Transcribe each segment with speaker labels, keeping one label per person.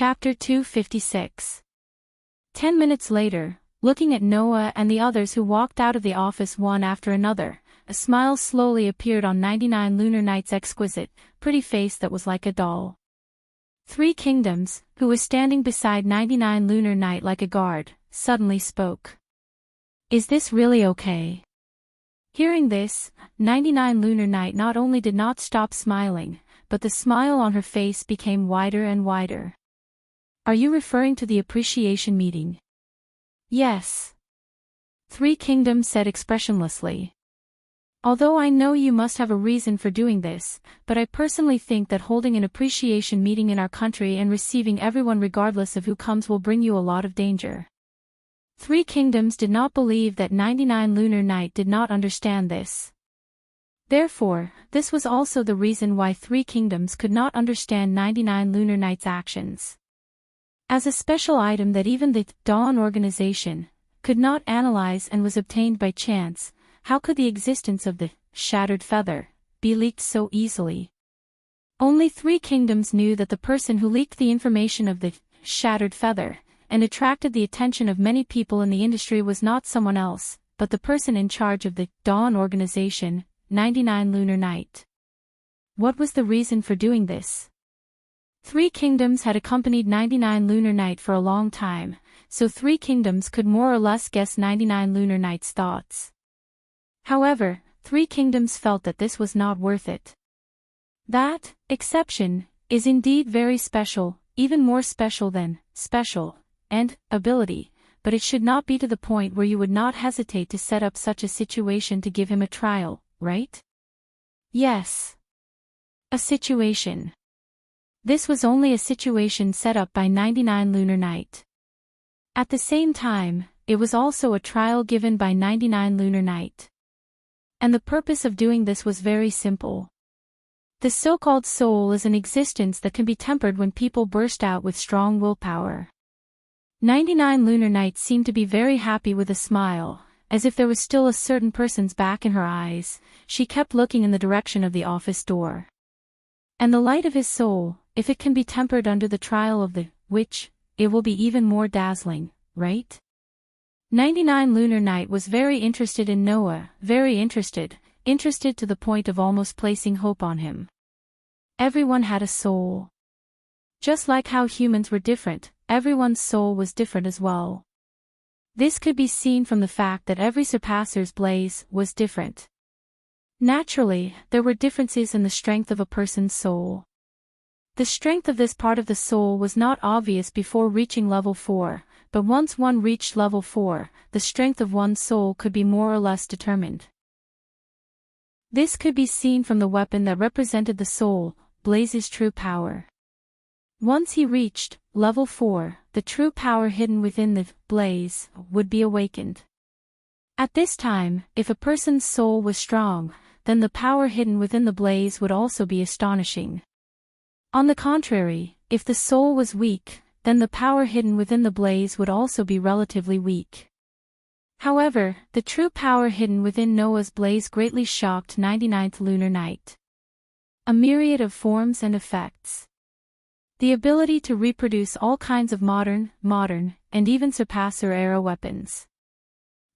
Speaker 1: Chapter 256. 10 minutes later, looking at Noah and the others who walked out of the office one after another, a smile slowly appeared on 99 Lunar Night's exquisite, pretty face that was like a doll. Three Kingdoms, who was standing beside 99 Lunar Night like a guard, suddenly spoke. Is this really okay? Hearing this, 99 Lunar Night not only did not stop smiling, but the smile on her face became wider and wider. Are you referring to the appreciation meeting? Yes. Three Kingdoms said expressionlessly. Although I know you must have a reason for doing this, but I personally think that holding an appreciation meeting in our country and receiving everyone regardless of who comes will bring you a lot of danger. Three Kingdoms did not believe that 99 Lunar Night did not understand this. Therefore, this was also the reason why Three Kingdoms could not understand 99 Lunar Night's actions. As a special item that even the Dawn organization could not analyze and was obtained by chance, how could the existence of the shattered feather be leaked so easily? Only Three Kingdoms knew that the person who leaked the information of the shattered feather and attracted the attention of many people in the industry was not someone else, but the person in charge of the Dawn organization, 99 Lunar Night. What was the reason for doing this? Three Kingdoms had accompanied 99 Lunar Night for a long time, so Three Kingdoms could more or less guess 99 Lunar Night's thoughts. However, Three Kingdoms felt that this was not worth it. That exception is indeed very special, even more special than special and ability, but it should not be to the point where you would not hesitate to set up such a situation to give him a trial, right? Yes. A situation. This was only a situation set up by 99 Lunar Night. At the same time, it was also a trial given by 99 Lunar Night. And the purpose of doing this was very simple. The so-called soul is an existence that can be tempered when people burst out with strong willpower. 99 Lunar Night seemed to be very happy with a smile, as if there was still a certain person's back in her eyes. She kept looking in the direction of the office door. And the light of his soul, if it can be tempered under the trial of the witch, it will be even more dazzling, right? 99 Lunar Night was very interested in Noah, very interested to the point of almost placing hope on him. Everyone had a soul. Just like how humans were different, everyone's soul was different as well. This could be seen from the fact that every surpasser's blaze was different. Naturally, there were differences in the strength of a person's soul. The strength of this part of the soul was not obvious before reaching level 4, but once one reached level 4, the strength of one's soul could be more or less determined. This could be seen from the weapon that represented the soul, Blaze's true power. Once he reached level 4, the true power hidden within the Blaze would be awakened. At this time, if a person's soul was strong, then the power hidden within the Blaze would also be astonishing. On the contrary, if the soul was weak, then the power hidden within the Blaze would also be relatively weak. However, the true power hidden within Noah's Blaze greatly shocked 99th Lunar Night. A myriad of forms and effects. The ability to reproduce all kinds of modern, and even surpasser-era weapons.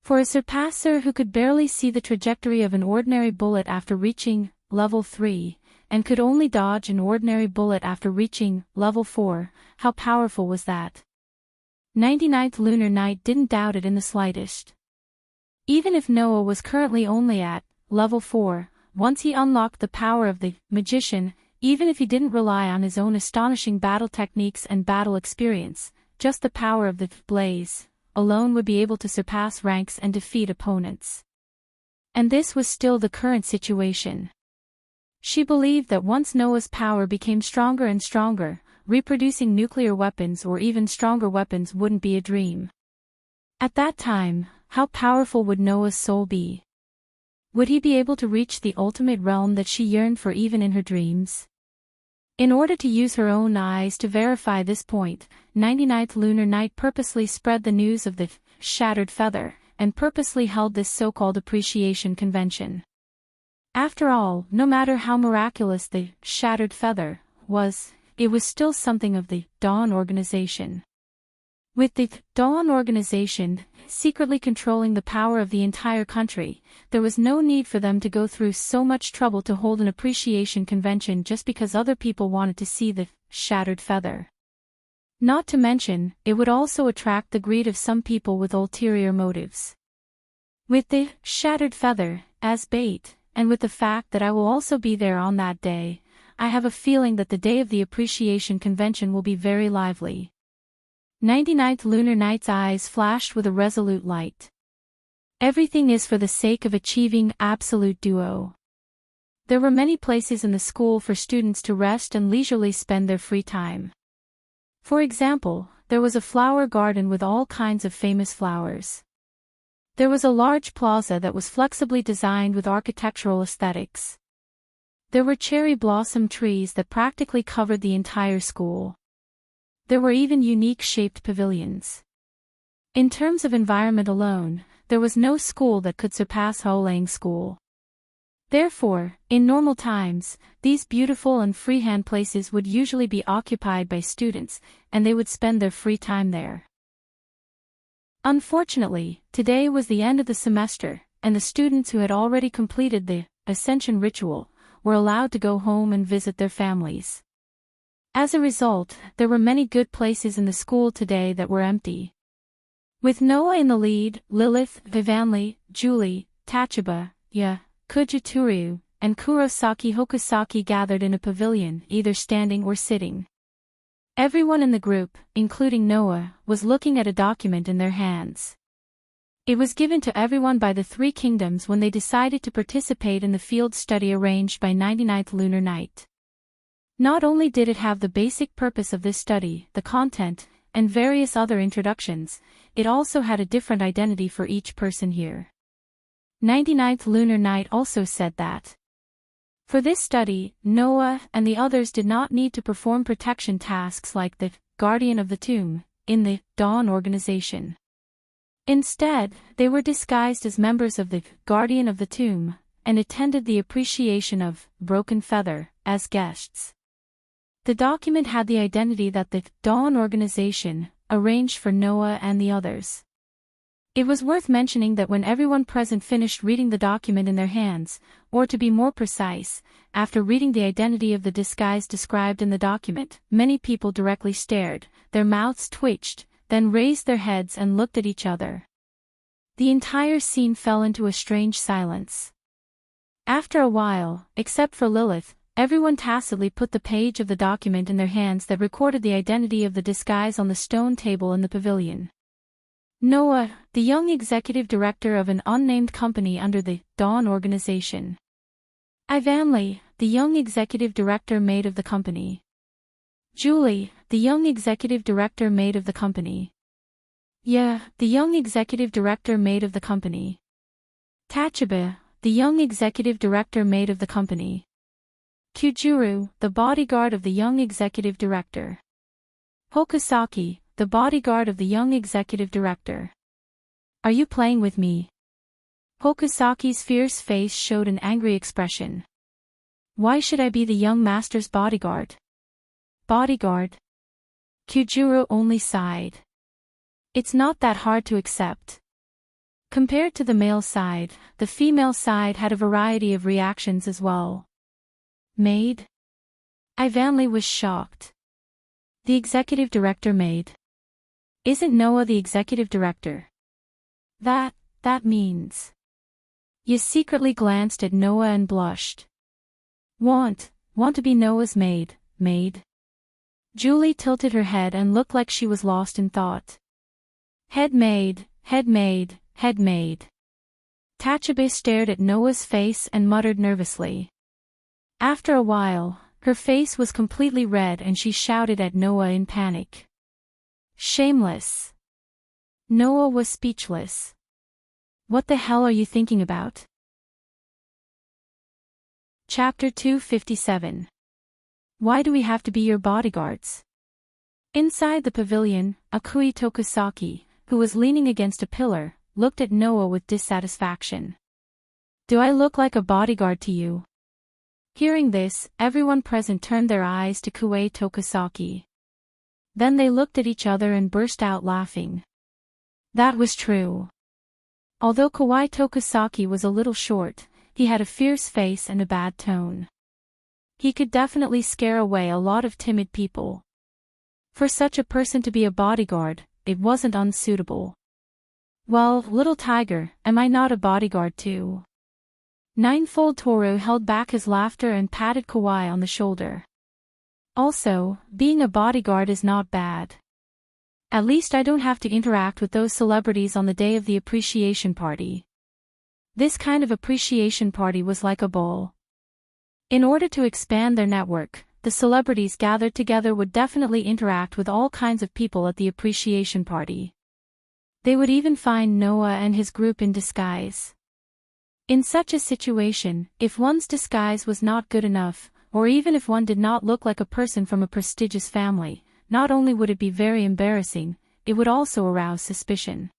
Speaker 1: For a surpasser who could barely see the trajectory of an ordinary bullet after reaching level 3, and could only dodge an ordinary bullet after reaching level 4, how powerful was that? 99th Lunar Night didn't doubt it in the slightest. Even if Noah was currently only at level 4, once he unlocked the power of the magician, even if he didn't rely on his own astonishing battle techniques and battle experience, just the power of the Blaze alone would be able to surpass ranks and defeat opponents. And this was still the current situation. She believed that once Noah's power became stronger and stronger, reproducing nuclear weapons or even stronger weapons wouldn't be a dream. At that time, how powerful would Noah's soul be? Would he be able to reach the ultimate realm that she yearned for even in her dreams? In order to use her own eyes to verify this point, 99th Lunar Night purposely spread the news of the shattered feather, and purposely held this so-called appreciation convention. After all, no matter how miraculous the shattered feather was, it was still something of the Dawn organization. With the Dawn organization secretly controlling the power of the entire country, there was no need for them to go through so much trouble to hold an appreciation convention just because other people wanted to see the shattered feather. Not to mention, it would also attract the greed of some people with ulterior motives. With the shattered feather as bait, and with the fact that I will also be there on that day, I have a feeling that the day of the appreciation convention will be very lively. 99th Lunar Night's eyes flashed with a resolute light. Everything is for the sake of achieving absolute duo. There were many places in the school for students to rest and leisurely spend their free time. For example, there was a flower garden with all kinds of famous flowers. There was a large plaza that was flexibly designed with architectural aesthetics. There were cherry blossom trees that practically covered the entire school. There were even unique-shaped pavilions. In terms of environment alone, there was no school that could surpass Haolang School. Therefore, in normal times, these beautiful and freehand places would usually be occupied by students, and they would spend their free time there. Unfortunately, today was the end of the semester, and the students who had already completed the ascension ritual were allowed to go home and visit their families. As a result, there were many good places in the school today that were empty. With Noah in the lead, Lilith, Vivanli, Julie, Tachaba, Kujituru, and Kurosaki Hokusaki gathered in a pavilion, either standing or sitting. Everyone in the group, including Noah, was looking at a document in their hands. It was given to everyone by the Three Kingdoms when they decided to participate in the field study arranged by 99th Lunar Night. Not only did it have the basic purpose of this study, the content, and various other introductions, it also had a different identity for each person here. 99th Lunar Night also said that for this study, Noah and the others did not need to perform protection tasks like the Guardian of the Tomb in the Dawn organization. Instead, they were disguised as members of the Guardian of the Tomb and attended the appreciation of Broken Feather as guests. The document had the identity that the Dawn organization arranged for Noah and the others. It was worth mentioning that when everyone present finished reading the document in their hands, or to be more precise, after reading the identity of the disguise described in the document, many people directly stared, their mouths twitched, then raised their heads and looked at each other. The entire scene fell into a strange silence. After a while, except for Lilith, everyone tacitly put the page of the document in their hands that recorded the identity of the disguise on the stone table in the pavilion. Noah, the young executive director of an unnamed company under the Dawn organization. Ivanli, the young executive director maid of the company. Julie, the young executive director maid of the company. The young executive director maid of the company. Tachaba, the young executive director maid of the company. Kujuru, the bodyguard of the young executive director. Hokusaki, the bodyguard of the young executive director. Are you playing with me? Hokusaki's fierce face showed an angry expression. Why should I be the young master's bodyguard? Bodyguard? Kujuru only sighed. It's not that hard to accept. Compared to the male side, the female side had a variety of reactions as well. Maid? Ivanli was shocked. The executive director maid. Isn't Noah the executive director? That means. You secretly glanced at Noah and blushed. Want to be Noah's maid? Julie tilted her head and looked like she was lost in thought. Head maid. Tachaba stared at Noah's face and muttered nervously. After a while, her face was completely red and she shouted at Noah in panic. Shameless. Noah was speechless. What the hell are you thinking about? Chapter 257. Why do we have to be your bodyguards? Inside the pavilion, Akui Tokusaki, who was leaning against a pillar, looked at Noah with dissatisfaction. Do I look like a bodyguard to you? Hearing this, everyone present turned their eyes to Kuei Tokisaki. Then they looked at each other and burst out laughing. That was true. Although Kuei Tokisaki was a little short, he had a fierce face and a bad tone. He could definitely scare away a lot of timid people. For such a person to be a bodyguard, it wasn't unsuitable. Well, little tiger, am I not a bodyguard too? Ninefold Toru held back his laughter and patted Kawaii on the shoulder. Also, being a bodyguard is not bad. At least I don't have to interact with those celebrities on the day of the appreciation party. This kind of appreciation party was like a ball. In order to expand their network, the celebrities gathered together would definitely interact with all kinds of people at the appreciation party. They would even find Noah and his group in disguise. In such a situation, if one's disguise was not good enough, or even if one did not look like a person from a prestigious family, not only would it be very embarrassing, it would also arouse suspicion.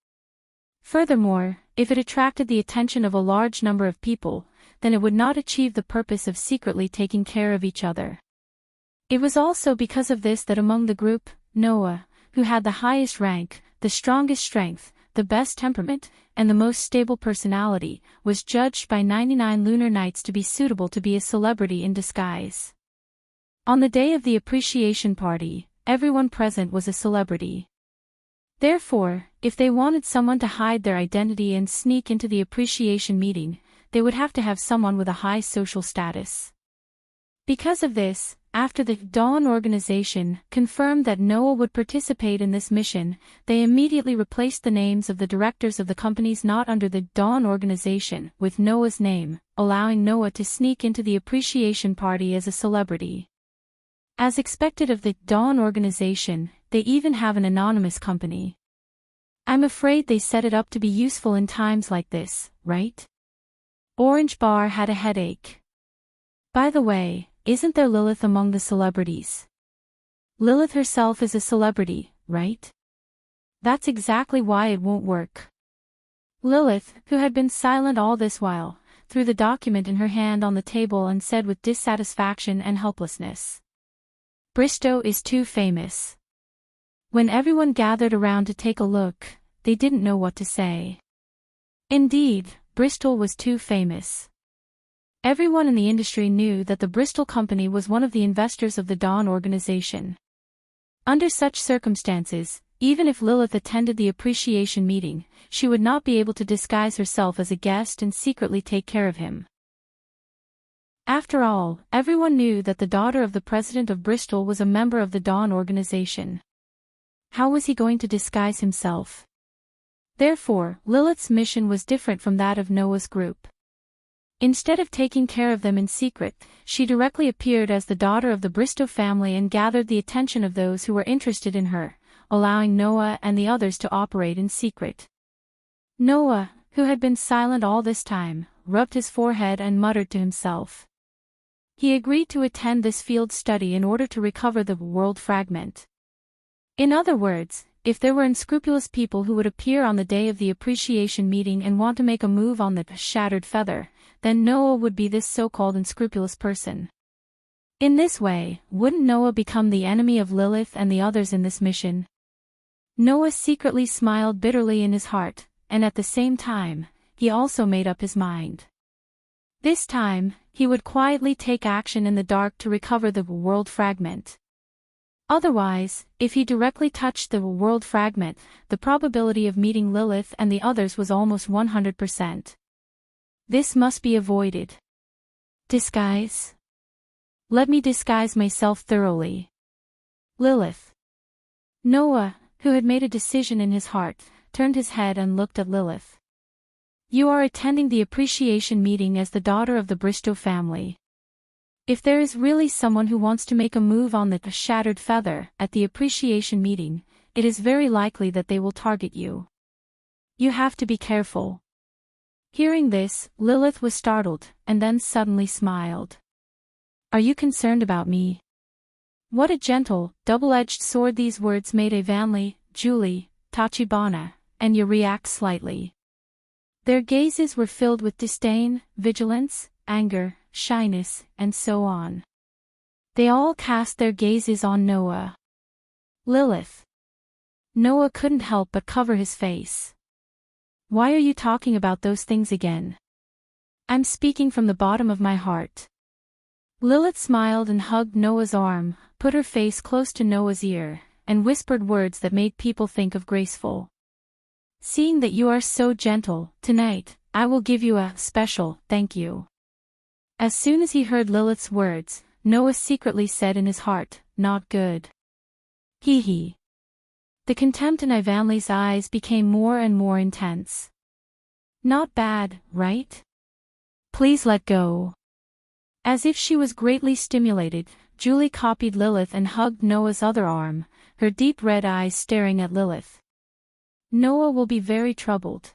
Speaker 1: Furthermore, if it attracted the attention of a large number of people, then it would not achieve the purpose of secretly taking care of each other. It was also because of this that among the group, Noah, who had the highest rank, the strongest strength, the best temperament, and the most stable personality, was judged by 99 lunar nights to be suitable to be a celebrity in disguise. On the day of the appreciation party, everyone present was a celebrity. Therefore, if they wanted someone to hide their identity and sneak into the appreciation meeting, they would have to have someone with a high social status. Because of this, after the Dawn organization confirmed that Noah would participate in this mission, they immediately replaced the names of the directors of the companies not under the Dawn organization with Noah's name, allowing Noah to sneak into the appreciation party as a celebrity. As expected of the Dawn organization, they even have an anonymous company. I'm afraid they set it up to be useful in times like this, right? Orange Bar had a headache. By the way, isn't there Lilith among the celebrities? Lilith herself is a celebrity, right? That's exactly why it won't work. Lilith, who had been silent all this while, threw the document in her hand on the table and said with dissatisfaction and helplessness. Bristow is too famous. When everyone gathered around to take a look, they didn't know what to say. Indeed, Bristol was too famous. Everyone in the industry knew that the Bristol Company was one of the investors of the Dawn organization. Under such circumstances, even if Lilith attended the appreciation meeting, she would not be able to disguise herself as a guest and secretly take care of him. After all, everyone knew that the daughter of the president of Bristol was a member of the Dawn organization. How was he going to disguise himself? Therefore, Lilith's mission was different from that of Noah's group. Instead of taking care of them in secret, she directly appeared as the daughter of the Bristow family and gathered the attention of those who were interested in her, allowing Noah and the others to operate in secret. Noah, who had been silent all this time, rubbed his forehead and muttered to himself. He agreed to attend this field study in order to recover the world fragment. In other words, if there were unscrupulous people who would appear on the day of the appreciation meeting and want to make a move on the shattered feather, then Noah would be this so-called unscrupulous person. In this way, wouldn't Noah become the enemy of Lilith and the others in this mission? Noah secretly smiled bitterly in his heart, and at the same time, he also made up his mind. This time, he would quietly take action in the dark to recover the world fragment. Otherwise, if he directly touched the world fragment, the probability of meeting Lilith and the others was almost 100%. This must be avoided. Disguise? Let me disguise myself thoroughly. Lilith. Noah, who had made a decision in his heart, turned his head and looked at Lilith. You are attending the appreciation meeting as the daughter of the Bristow family. If there is really someone who wants to make a move on the shattered feather at the appreciation meeting, it is very likely that they will target you. You have to be careful. Hearing this, Lilith was startled, and then suddenly smiled. Are you concerned about me? What a gentle, double-edged sword these words made Evanli, Julie, Tachibana, and Ya react slightly. Their gazes were filled with disdain, vigilance, anger, shyness, and so on. They all cast their gazes on Noah. Lilith. Noah couldn't help but cover his face. Why are you talking about those things again? I'm speaking from the bottom of my heart. Lilith smiled and hugged Noah's arm, put her face close to Noah's ear, and whispered words that made people think of graceful. Seeing that you are so gentle, tonight, I will give you a special thank you. As soon as he heard Lilith's words, Noah secretly said in his heart, not good. Hee hee. The contempt in Ivanli's eyes became more and more intense. Not bad, right? Please let go. As if she was greatly stimulated, Julie copied Lilith and hugged Noah's other arm, her deep red eyes staring at Lilith. Noah will be very troubled.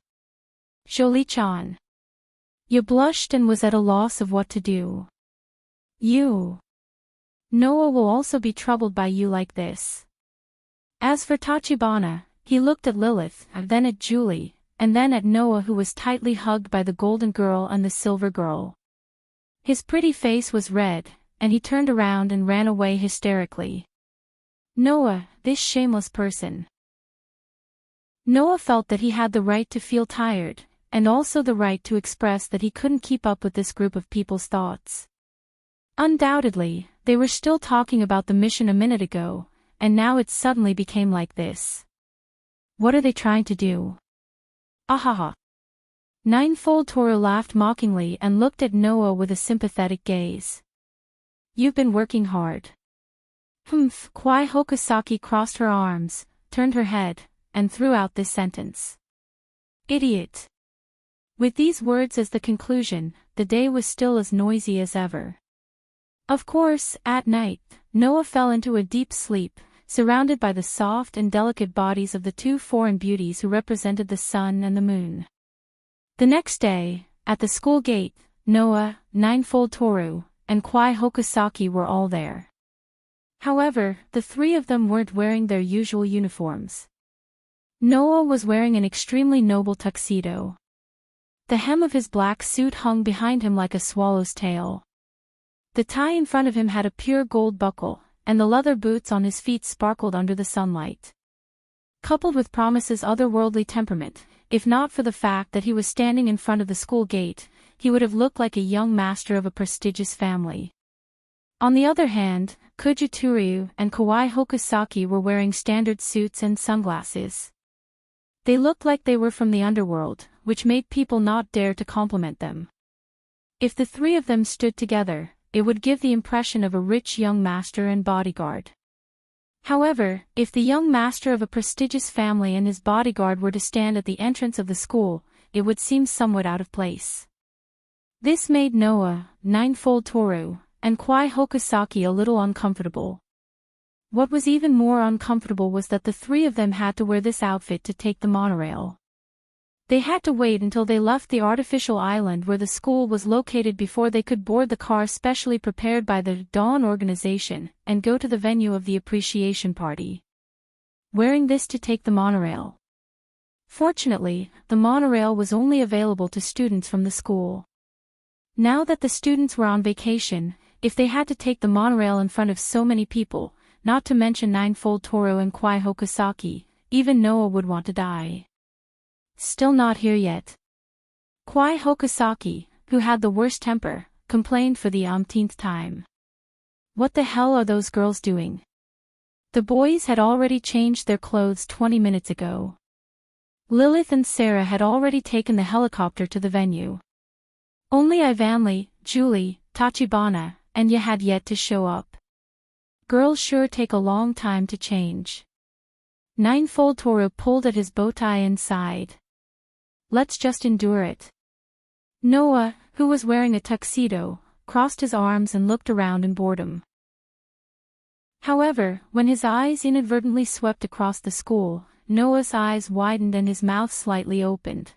Speaker 1: Jolie-chan. You blushed and was at a loss of what to do. You. Noah will also be troubled by you like this. As for Tachibana, he looked at Lilith, then at Julie, and then at Noah, who was tightly hugged by the golden girl and the silver girl. His pretty face was red, and he turned around and ran away hysterically. Noah, this shameless person. Noah felt that he had the right to feel tired, and also the right to express that he couldn't keep up with this group of people's thoughts. Undoubtedly, they were still talking about the mission a minute ago, and now it suddenly became like this. What are they trying to do? Ahaha. Ninefold Toru laughed mockingly and looked at Noah with a sympathetic gaze. You've been working hard. Humph. Kwai Hokusaki crossed her arms, turned her head, and threw out this sentence. Idiot. With these words as the conclusion, the day was still as noisy as ever. Of course, at night, Noah fell into a deep sleep, surrounded by the soft and delicate bodies of the two foreign beauties who represented the sun and the moon. The next day, at the school gate, Noah, Ninefold Toru, and Kwai Hokusaki were all there. However, the three of them weren't wearing their usual uniforms. Noah was wearing an extremely noble tuxedo. The hem of his black suit hung behind him like a swallow's tail. The tie in front of him had a pure gold buckle, and the leather boots on his feet sparkled under the sunlight. Coupled with Promise's otherworldly temperament, if not for the fact that he was standing in front of the school gate, he would have looked like a young master of a prestigious family. On the other hand, Kujituryu and Kawai Hokusaki were wearing standard suits and sunglasses. They looked like they were from the underworld, which made people not dare to compliment them. If the three of them stood together, it would give the impression of a rich young master and bodyguard. However, if the young master of a prestigious family and his bodyguard were to stand at the entrance of the school, it would seem somewhat out of place. This made Noah, Ninefold Toru, and Kwai Hokusaki a little uncomfortable. What was even more uncomfortable was that the three of them had to wear this outfit to take the monorail. They had to wait until they left the artificial island where the school was located before they could board the car specially prepared by the Dawn organization and go to the venue of the appreciation party. Wearing this to take the monorail. Fortunately, the monorail was only available to students from the school. Now that the students were on vacation, if they had to take the monorail in front of so many people, not to mention Ninefold Toru and Kwai Hokusaki, even Noah would want to die. Still not here yet. Kwai Hokusaki, who had the worst temper, complained for the umpteenth time. What the hell are those girls doing? The boys had already changed their clothes 20 minutes ago. Lilith and Sarah had already taken the helicopter to the venue. Only Ivanli, Julie, Tachibana, and Ya had yet to show up. Girls sure take a long time to change. Ninefold Toru pulled at his bow tie and sighed. Let's just endure it. Noah, who was wearing a tuxedo, crossed his arms and looked around in boredom. However, when his eyes inadvertently swept across the school, Noah's eyes widened and his mouth slightly opened.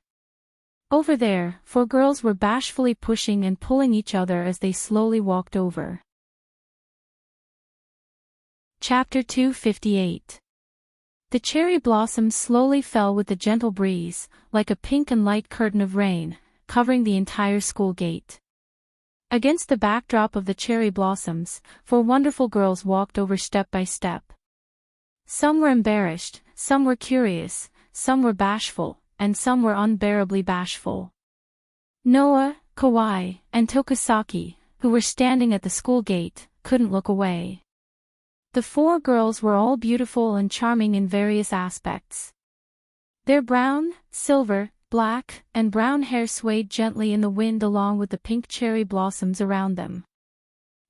Speaker 1: Over there, four girls were bashfully pushing and pulling each other as they slowly walked over. Chapter 258. The cherry blossoms slowly fell with the gentle breeze, like a pink and light curtain of rain, covering the entire school gate. Against the backdrop of the cherry blossoms, four wonderful girls walked over step by step. Some were embarrassed, some were curious, some were bashful, and some were unbearably bashful. Noah, Kawaii, and Tokisaki, who were standing at the school gate, couldn't look away. The four girls were all beautiful and charming in various aspects. Their brown, silver, black, and brown hair swayed gently in the wind along with the pink cherry blossoms around them.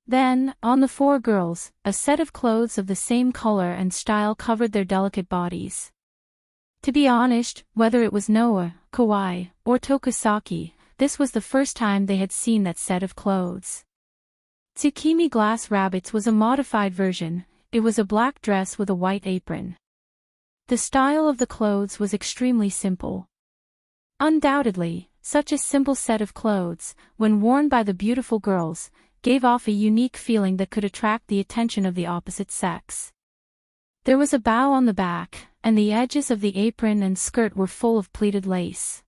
Speaker 1: Then, on the four girls, a set of clothes of the same color and style covered their delicate bodies. To be honest, whether it was Noah, Kawaii, or Tokisaki, this was the first time they had seen that set of clothes. Tsukimi Glass Rabbit's was a modified version. It was a black dress with a white apron. The style of the clothes was extremely simple. Undoubtedly, such a simple set of clothes, when worn by the beautiful girls, gave off a unique feeling that could attract the attention of the opposite sex. There was a bow on the back, and the edges of the apron and skirt were full of pleated lace.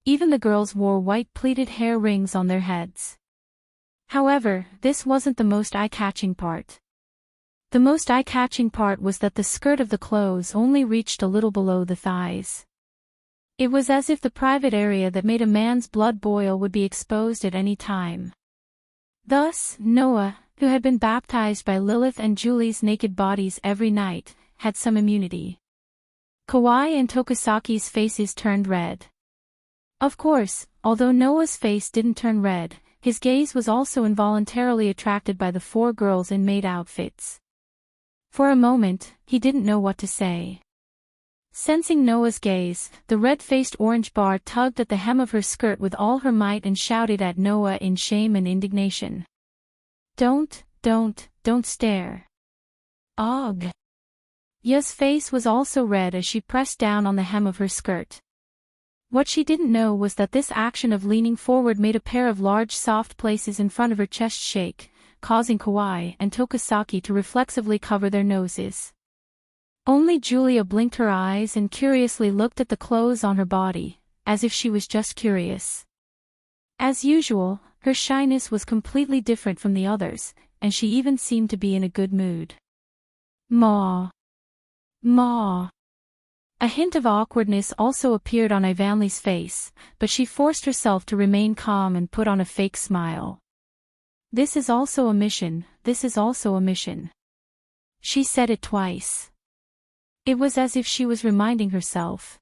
Speaker 1: Even the girls wore white pleated hair rings on their heads. However, this wasn't the most eye-catching part. The most eye-catching part was that the skirt of the clothes only reached a little below the thighs. It was as if the private area that made a man's blood boil would be exposed at any time. Thus, Noah, who had been baptized by Lilith and Julie's naked bodies every night, had some immunity. Kawaii and Tokisaki's faces turned red. Of course, although Noah's face didn't turn red, his gaze was also involuntarily attracted by the four girls in maid outfits. For a moment, he didn't know what to say. Sensing Noah's gaze, the red-faced orange bar tugged at the hem of her skirt with all her might and shouted at Noah in shame and indignation. Don't stare. Ugh. Ya's face was also red as she pressed down on the hem of her skirt. What she didn't know was that this action of leaning forward made a pair of large soft places in front of her chest shake, causing Kawaii and Tokisaki to reflexively cover their noses. Only Julia blinked her eyes and curiously looked at the clothes on her body, as if she was just curious. As usual, her shyness was completely different from the others, and she even seemed to be in a good mood. Ma. A hint of awkwardness also appeared on Ivanli's face, but she forced herself to remain calm and put on a fake smile. This is also a mission. She said it twice. It was as if she was reminding herself.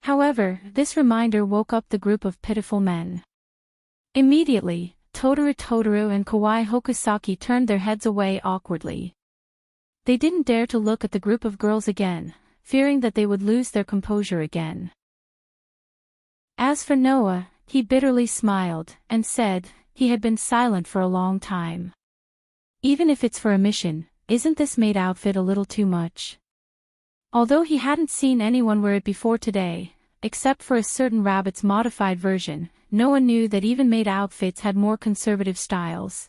Speaker 1: However, this reminder woke up the group of pitiful men. Immediately, Totoro and Kawaii Hokusaki turned their heads away awkwardly. They didn't dare to look at the group of girls again, fearing that they would lose their composure again. As for Noah, he bitterly smiled, and said, he had been silent for a long time. Even if it's for a mission, isn't this maid outfit a little too much? Although he hadn't seen anyone wear it before today, except for a certain rabbit's modified version, Noah knew that even maid outfits had more conservative styles.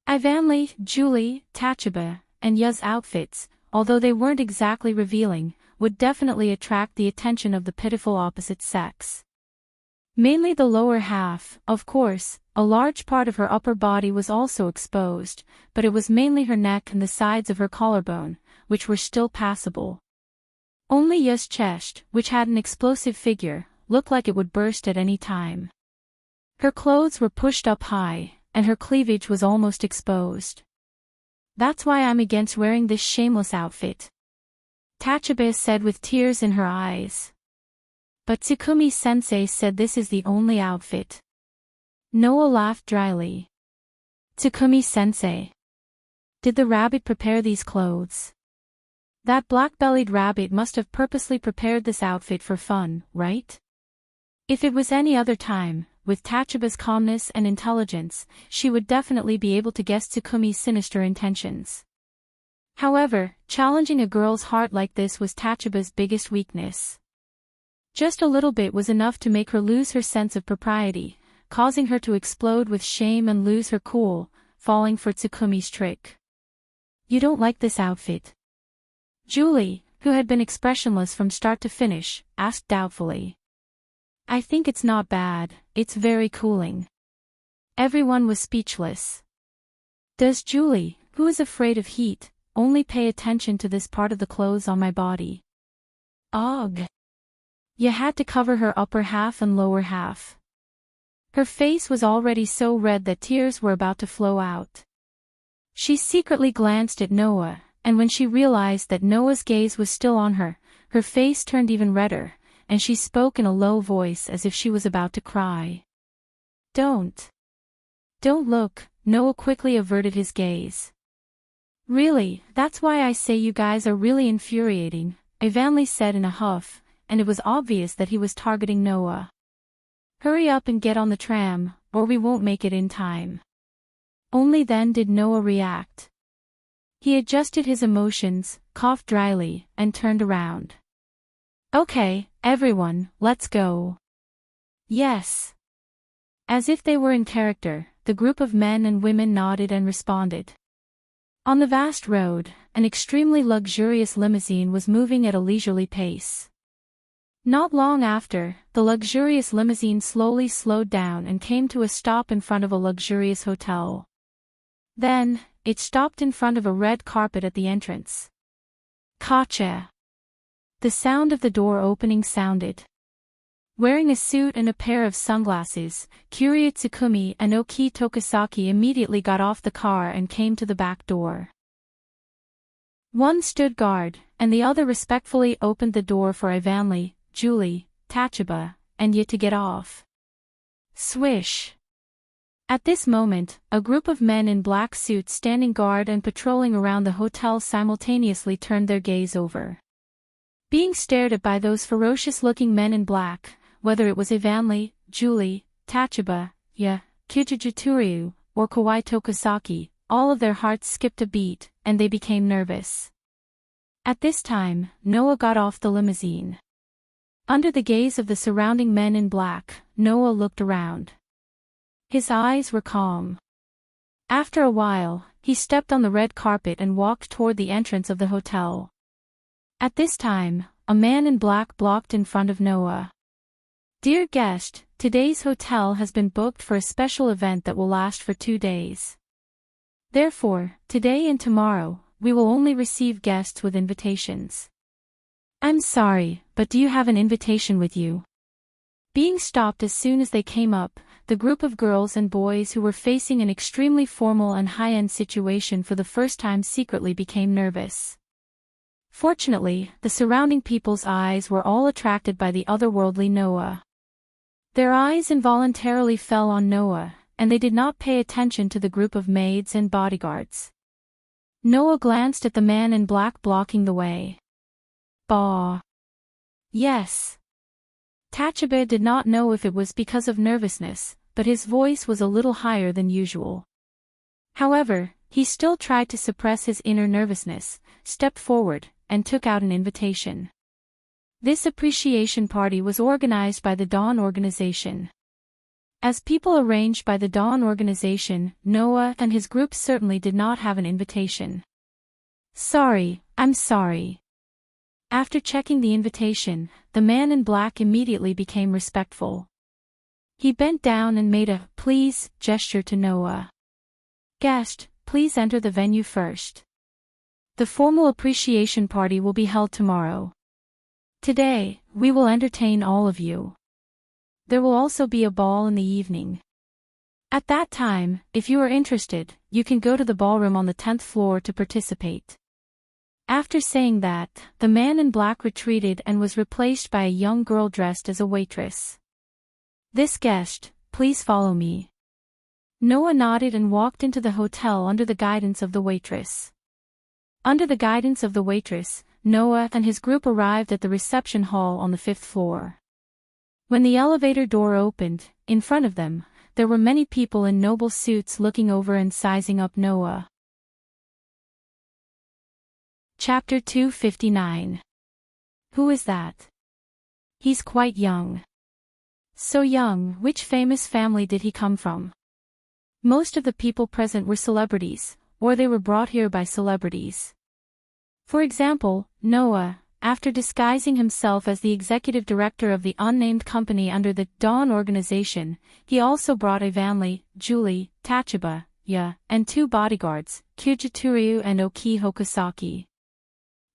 Speaker 1: Ivanli, Julie, Tachaba, and Ya's outfits, although they weren't exactly revealing, would definitely attract the attention of the pitiful opposite sex. Mainly the lower half, of course. A large part of her upper body was also exposed, but it was mainly her neck and the sides of her collarbone, which were still passable. Only Ya's chest, which had an explosive figure, looked like it would burst at any time. Her clothes were pushed up high, and her cleavage was almost exposed. That's why I'm against wearing this shameless outfit, Tachaba said with tears in her eyes. But Tsukumi-sensei said this is the only outfit. Noah laughed dryly. Tsukumi-sensei. Did the rabbit prepare these clothes? That black-bellied rabbit must have purposely prepared this outfit for fun, right? If it was any other time, with Tachaba's calmness and intelligence, she would definitely be able to guess Tsukumi's sinister intentions. However, challenging a girl's heart like this was Tachaba's biggest weakness. Just a little bit was enough to make her lose her sense of propriety, causing her to explode with shame and lose her cool, falling for Tsukumi's trick. You don't like this outfit? Julie, who had been expressionless from start to finish, asked doubtfully. I think it's not bad, it's very cooling. Everyone was speechless. Does Julie, who is afraid of heat, only pay attention to this part of the clothes on my body? Ugh. You had to cover her upper half and lower half. Her face was already so red that tears were about to flow out. She secretly glanced at Noah, and when she realized that Noah's gaze was still on her, her face turned even redder, and she spoke in a low voice as if she was about to cry. Don't look, Noah quickly averted his gaze. Really, that's why I say you guys are really infuriating, Evanley said in a huff, and it was obvious that he was targeting Noah. Hurry up and get on the tram, or we won't make it in time. Only then did Noah react. He adjusted his emotions, coughed dryly, and turned around. Okay, everyone, let's go. Yes. As if they were in character, the group of men and women nodded and responded. On the vast road, an extremely luxurious limousine was moving at a leisurely pace. Not long after, the luxurious limousine slowly slowed down and came to a stop in front of a luxurious hotel. Then, it stopped in front of a red carpet at the entrance. Gotcha. The sound of the door opening sounded. Wearing a suit and a pair of sunglasses, Kirie Tsukumi and Oki Tokisaki immediately got off the car and came to the back door. One stood guard, and the other respectfully opened the door for Evanley, Julie, Tachaba, and Yi to get off. Swish. At this moment, a group of men in black suits standing guard and patrolling around the hotel simultaneously turned their gaze over. Being stared at by those ferocious-looking men in black, whether it was Evanley, Julie, Tachaba, Yi, Kijijuturiu, or Kawai Tokisaki, all of their hearts skipped a beat, and they became nervous. At this time, Noah got off the limousine. Under the gaze of the surrounding men in black, Noah looked around. His eyes were calm. After a while, he stepped on the red carpet and walked toward the entrance of the hotel. At this time, a man in black blocked in front of Noah. Dear guest, today's hotel has been booked for a special event that will last for 2 days. Therefore, today and tomorrow, we will only receive guests with invitations. I'm sorry, but do you have an invitation with you? Being stopped as soon as they came up, the group of girls and boys who were facing an extremely formal and high-end situation for the first time secretly became nervous. Fortunately, the surrounding people's eyes were all attracted by the otherworldly Noah. Their eyes involuntarily fell on Noah, and they did not pay attention to the group of maids and bodyguards. Noah glanced at the man in black blocking the way. Bah. Yes. Tachaba did not know if it was because of nervousness, but his voice was a little higher than usual. However, he still tried to suppress his inner nervousness, stepped forward, and took out an invitation. This appreciation party was organized by the Dawn organization. As people arranged by the Dawn organization, Noah and his group certainly did not have an invitation. Sorry, I'm sorry. After checking the invitation, the man in black immediately became respectful. He bent down and made a "please" gesture to Noah. Guest, please enter the venue first. The formal appreciation party will be held tomorrow. Today, we will entertain all of you. There will also be a ball in the evening. At that time, if you are interested, you can go to the ballroom on the 10th floor to participate. After saying that, the man in black retreated and was replaced by a young girl dressed as a waitress. This guest, please follow me. Noah nodded and walked into the hotel under the guidance of the waitress. Under the guidance of the waitress, Noah and his group arrived at the reception hall on the 5th floor. When the elevator door opened, in front of them, there were many people in noble suits looking over and sizing up Noah. Chapter 259. Who is that? He's quite young. So young, which famous family did he come from? Most of the people present were celebrities, or they were brought here by celebrities. For example, Noah, after disguising himself as the executive director of the unnamed company under the Dawn organization, he also brought Evanli, Julie, Tachiba, and 2 bodyguards, Kyujituryu and Oki Hokusaki.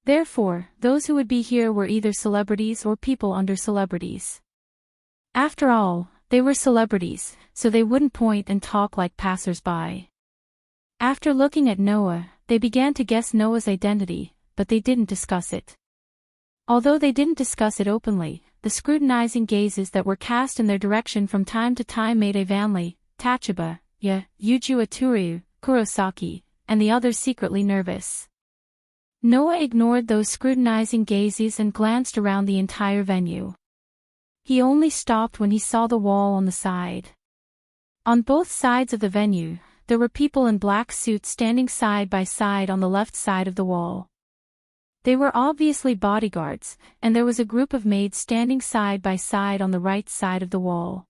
Speaker 1: Therefore, those who would be here were either celebrities or people under celebrities. After all, they were celebrities, so they wouldn't point and talk like passers-by. After looking at Noah, they began to guess Noah's identity, but they didn't discuss it. Although they didn't discuss it openly, the scrutinizing gazes that were cast in their direction from time to time made Evanli, Tachiba, Yuju Aturyu, Kurosaki, and the others secretly nervous. Noah ignored those scrutinizing gazes and glanced around the entire venue. He only stopped when he saw the wall on the side. On both sides of the venue, there were people in black suits standing side by side on the left side of the wall. They were obviously bodyguards, and there was a group of maids standing side by side on the right side of the wall.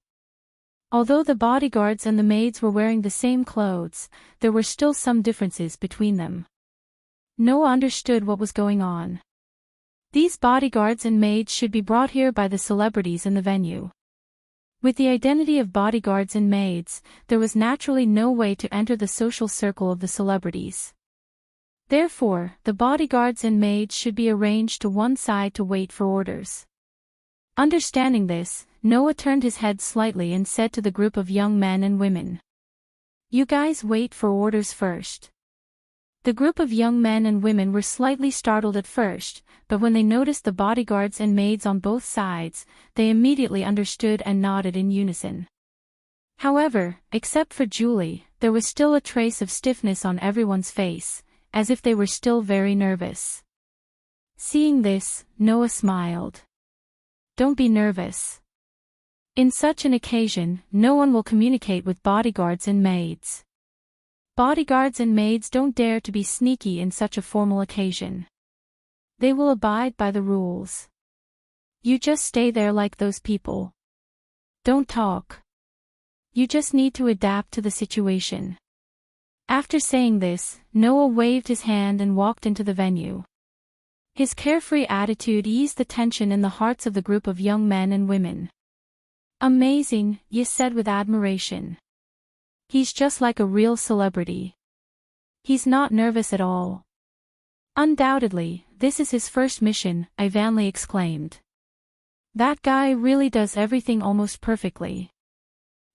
Speaker 1: Although the bodyguards and the maids were wearing the same clothes, there were still some differences between them. Noah understood what was going on. These bodyguards and maids should be brought here by the celebrities in the venue. With the identity of bodyguards and maids, there was naturally no way to enter the social circle of the celebrities. Therefore, the bodyguards and maids should be arranged to one side to wait for orders. Understanding this, Noah turned his head slightly and said to the group of young men and women, "You guys wait for orders first." The group of young men and women were slightly startled at first, but when they noticed the bodyguards and maids on both sides, they immediately understood and nodded in unison. However, except for Julie, there was still a trace of stiffness on everyone's face, as if they were still very nervous. Seeing this, Noah smiled. "Don't be nervous. In such an occasion, no one will communicate with bodyguards and maids. Bodyguards and maids don't dare to be sneaky in such a formal occasion. They will abide by the rules. You just stay there like those people. Don't talk. You just need to adapt to the situation." After saying this, Noah waved his hand and walked into the venue. His carefree attitude eased the tension in the hearts of the group of young men and women. "Amazing," Ye said with admiration. "He's just like a real celebrity. He's not nervous at all." "Undoubtedly, this is his first mission," Ivanli exclaimed. "That guy really does everything almost perfectly.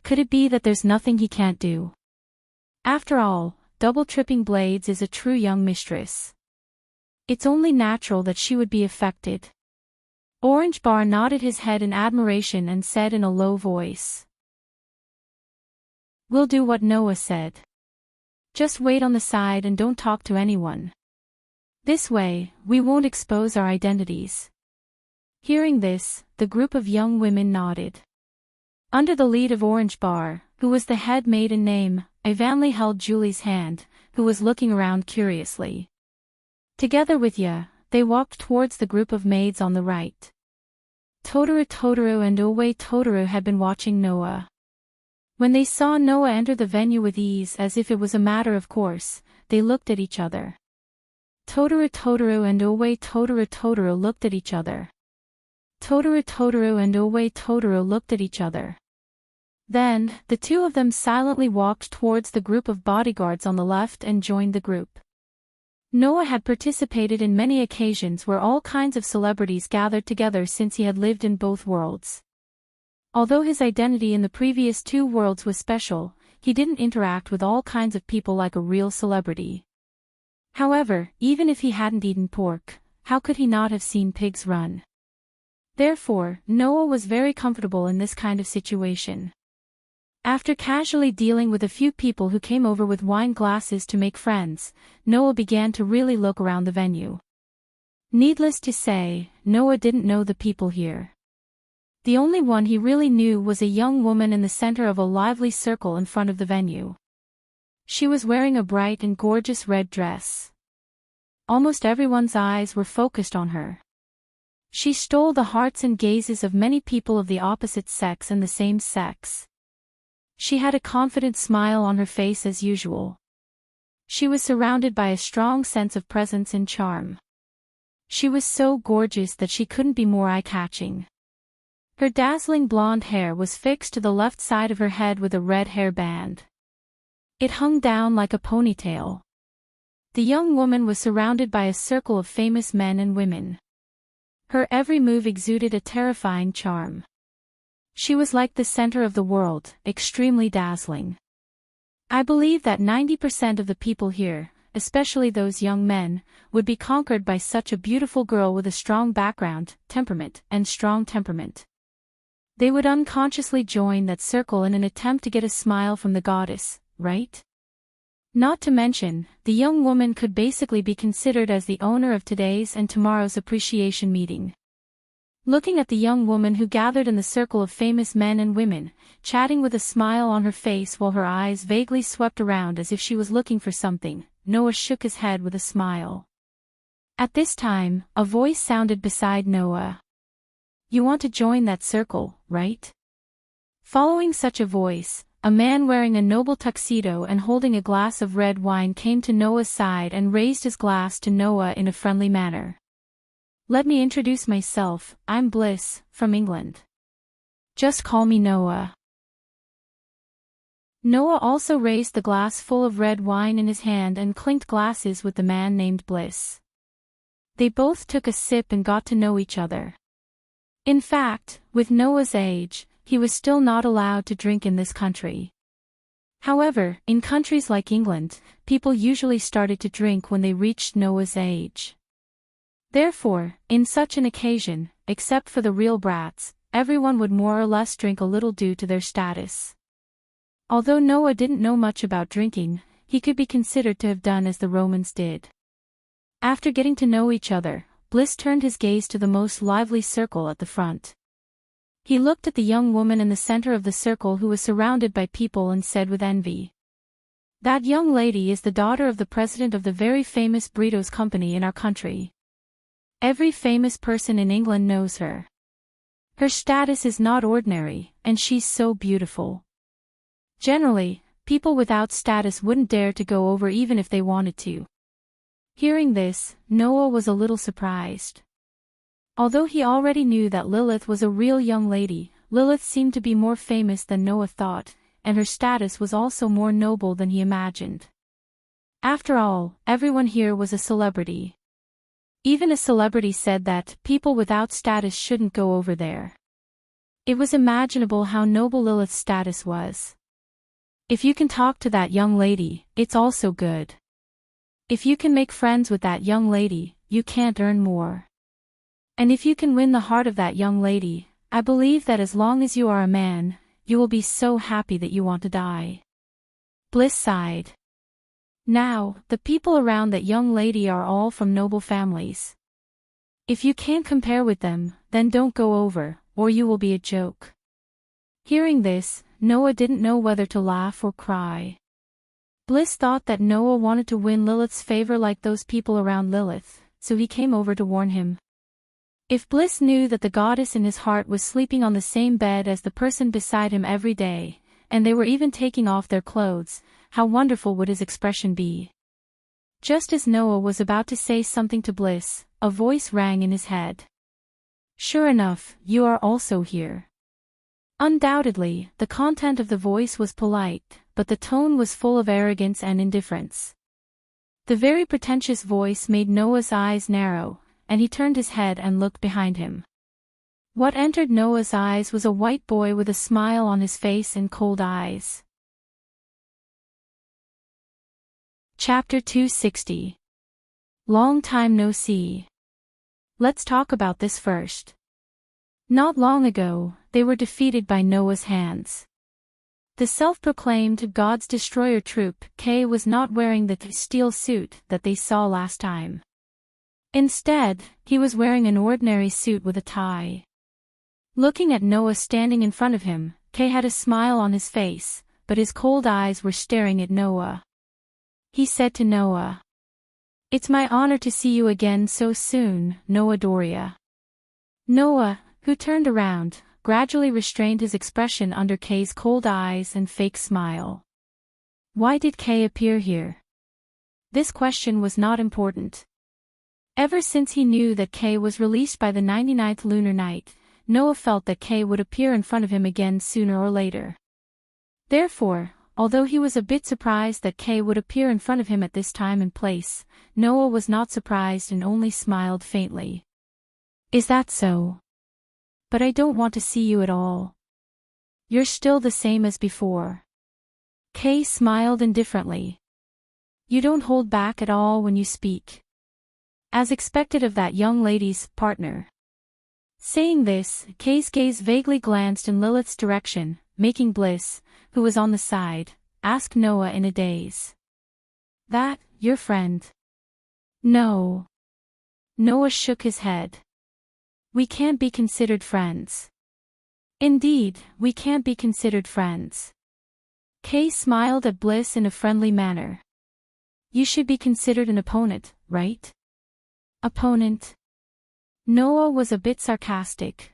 Speaker 1: Could it be that there's nothing he can't do? After all, double-tripping blades is a true young mistress. It's only natural that she would be affected." Orange Bar nodded his head in admiration and said in a low voice, "We'll do what Noah said. Just wait on the side and don't talk to anyone. This way, we won't expose our identities." Hearing this, the group of young women nodded. Under the lead of Orange Bar, who was the head maid in name, Ivanli held Julie's hand, who was looking around curiously. Together with they walked towards the group of maids on the right. Totoro and Owe Totoro had been watching Noah. When they saw Noah enter the venue with ease as if it was a matter of course, they looked at each other. Totoro and Owe Totoro looked at each other. Totoro and Owe Totoro looked at each other. Then, the two of them silently walked towards the group of bodyguards on the left and joined the group. Noah had participated in many occasions where all kinds of celebrities gathered together since he had lived in both worlds. Although his identity in the previous 2 worlds was special, he didn't interact with all kinds of people like a real celebrity. However, even if he hadn't eaten pork, how could he not have seen pigs run? Therefore, Noah was very comfortable in this kind of situation. After casually dealing with a few people who came over with wine glasses to make friends, Noah began to really look around the venue. Needless to say, Noah didn't know the people here. The only one he really knew was a young woman in the center of a lively circle in front of the venue. She was wearing a bright and gorgeous red dress. Almost everyone's eyes were focused on her. She stole the hearts and gazes of many people of the opposite sex and the same sex. She had a confident smile on her face as usual. She was surrounded by a strong sense of presence and charm. She was so gorgeous that she couldn't be more eye-catching. Her dazzling blonde hair was fixed to the left side of her head with a red hairband. It hung down like a ponytail. The young woman was surrounded by a circle of famous men and women. Her every move exuded a terrifying charm. She was like the center of the world, extremely dazzling. I believe that 90% of the people here, especially those young men, would be conquered by such a beautiful girl with a strong background, temperament, and strong temperament. They would unconsciously join that circle in an attempt to get a smile from the goddess, right? Not to mention, the young woman could basically be considered as the owner of today's and tomorrow's appreciation meeting. Looking at the young woman who gathered in the circle of famous men and women, chatting with a smile on her face while her eyes vaguely swept around as if she was looking for something, Noah shook his head with a smile. At this time, a voice sounded beside Noah. "You want to join that circle, right?" Following such a voice, a man wearing a noble tuxedo and holding a glass of red wine came to Noah's side and raised his glass to Noah in a friendly manner. "Let me introduce myself, I'm Bliss, from England. Just call me Noah." Noah also raised the glass full of red wine in his hand and clinked glasses with the man named Bliss. They both took a sip and got to know each other. In fact, with Noah's age, he was still not allowed to drink in this country. However, in countries like England, people usually started to drink when they reached Noah's age. Therefore, in such an occasion, except for the real brats, everyone would more or less drink a little due to their status. Although Noah didn't know much about drinking, he could be considered to have done as the Romans did. After getting to know each other, Bliss turned his gaze to the most lively circle at the front. He looked at the young woman in the center of the circle who was surrounded by people and said with envy, "That young lady is the daughter of the president of the very famous burritos company in our country. Every famous person in England knows her. Her status is not ordinary, and she's so beautiful. Generally, people without status wouldn't dare to go over even if they wanted to." Hearing this, Noah was a little surprised. Although he already knew that Lilith was a real young lady, Lilith seemed to be more famous than Noah thought, and her status was also more noble than he imagined. After all, everyone here was a celebrity. Even a celebrity said that people without status shouldn't go over there. It was imaginable how noble Lilith's status was. If you can talk to that young lady, it's also good. If you can make friends with that young lady, you can't earn more. And if you can win the heart of that young lady, I believe that as long as you are a man, you will be so happy that you want to die. Bliss sighed. Now, the people around that young lady are all from noble families. If you can't compare with them, then don't go over, or you will be a joke. Hearing this, Noah didn't know whether to laugh or cry. Bliss thought that Noah wanted to win Lilith's favor like those people around Lilith, so he came over to warn him. If Bliss knew that the goddess in his heart was sleeping on the same bed as the person beside him every day, and they were even taking off their clothes, how wonderful would his expression be? Just as Noah was about to say something to Bliss, a voice rang in his head. "Sure enough, you are also here." Undoubtedly, the content of the voice was polite, but the tone was full of arrogance and indifference. The very pretentious voice made Noah's eyes narrow, and he turned his head and looked behind him. What entered Noah's eyes was a white boy with a smile on his face and cold eyes. Chapter 260. Long time no see. Let's talk about this first. Not long ago, they were defeated by Noah's hands. The self-proclaimed God's Destroyer troop, K, was not wearing the steel suit that they saw last time. Instead, he was wearing an ordinary suit with a tie. Looking at Noah standing in front of him, K had a smile on his face, but his cold eyes were staring at Noah. He said to Noah, "It's my honor to see you again so soon, Noah Doria." Noah, who turned around, gradually restrained his expression under K's cold eyes and fake smile. Why did K appear here? This question was not important. Ever since he knew that K was released by the 99th lunar night, Noah felt that K would appear in front of him again sooner or later. Therefore, although he was a bit surprised that K would appear in front of him at this time and place, Noah was not surprised and only smiled faintly. Is that so? But I don't want to see you at all. You're still the same as before. K smiled indifferently. You don't hold back at all when you speak. As expected of that young lady's partner. Saying this, K's gaze vaguely glanced in Lilith's direction, making Bliss, who was on the side, ask Noah in a daze. That, your friend? No. Noah shook his head. We can't be considered friends. Indeed, we can't be considered friends. K smiled at Bliss in a friendly manner. You should be considered an opponent, right? Opponent? Noah was a bit sarcastic.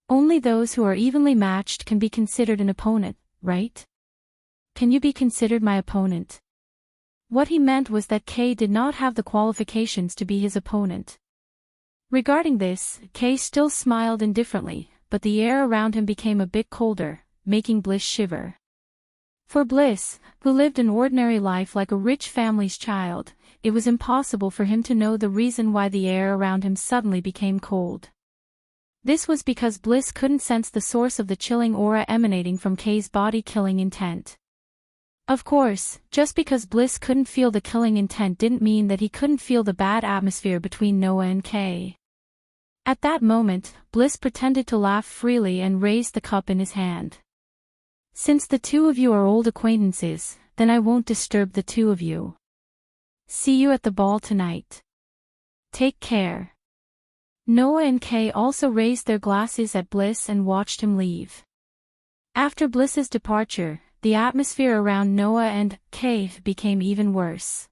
Speaker 1: Only those who are evenly matched can be considered an opponent, right? Can you be considered my opponent? What he meant was that K did not have the qualifications to be his opponent. Regarding this, K still smiled indifferently, but the air around him became a bit colder, making Bliss shiver. For Bliss, who lived an ordinary life like a rich family's child, it was impossible for him to know the reason why the air around him suddenly became cold. This was because Bliss couldn't sense the source of the chilling aura emanating from K's body-killing intent. Of course, just because Bliss couldn't feel the killing intent didn't mean that he couldn't feel the bad atmosphere between Noah and K. At that moment, Bliss pretended to laugh freely and raised the cup in his hand. Since the two of you are old acquaintances, then I won't disturb the two of you. See you at the ball tonight. Take care. Noah and K also raised their glasses at Bliss and watched him leave. After Bliss's departure, the atmosphere around Noah and K became even worse.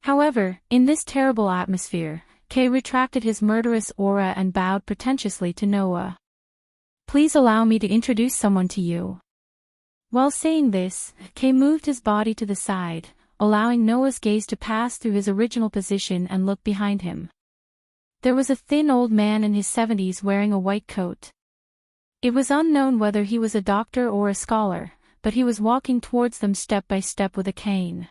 Speaker 1: However, in this terrible atmosphere, K retracted his murderous aura and bowed pretentiously to Noah. Please allow me to introduce someone to you. While saying this, K moved his body to the side, allowing Noah's gaze to pass through his original position and look behind him. There was a thin old man in his 70s wearing a white coat. It was unknown whether he was a doctor or a scholar, but he was walking towards them step by step with a cane.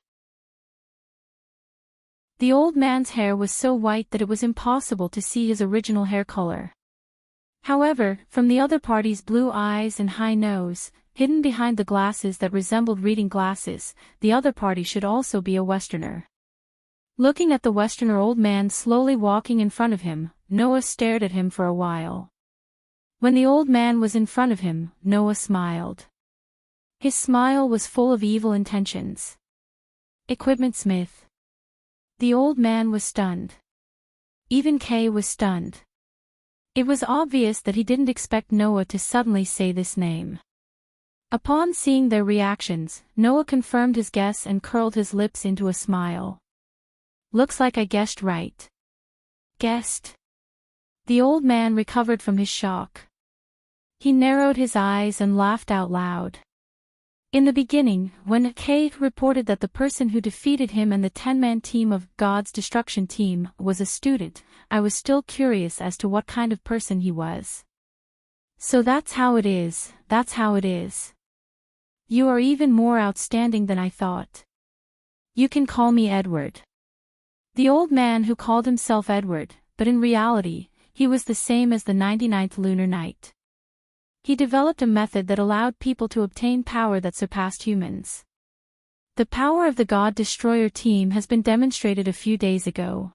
Speaker 1: The old man's hair was so white that it was impossible to see his original hair color. However, from the other party's blue eyes and high nose, hidden behind the glasses that resembled reading glasses, the other party should also be a Westerner. Looking at the Westerner old man slowly walking in front of him, Noah stared at him for a while. When the old man was in front of him, Noah smiled. His smile was full of evil intentions. Equipment Smith. The old man was stunned. Even K was stunned. It was obvious that he didn't expect Noah to suddenly say this name. Upon seeing their reactions, Noah confirmed his guess and curled his lips into a smile. Looks like I guessed right. Guessed? The old man recovered from his shock. He narrowed his eyes and laughed out loud. In the beginning, when K reported that the person who defeated him and the 10-man team of God's Destruction Team was a student, I was still curious as to what kind of person he was. So that's how it is, that's how it is. You are even more outstanding than I thought. You can call me Edward. The old man who called himself Edward, but in reality, he was the same as the 99th lunar night. He developed a method that allowed people to obtain power that surpassed humans. The power of the God Destroyer team has been demonstrated a few days ago.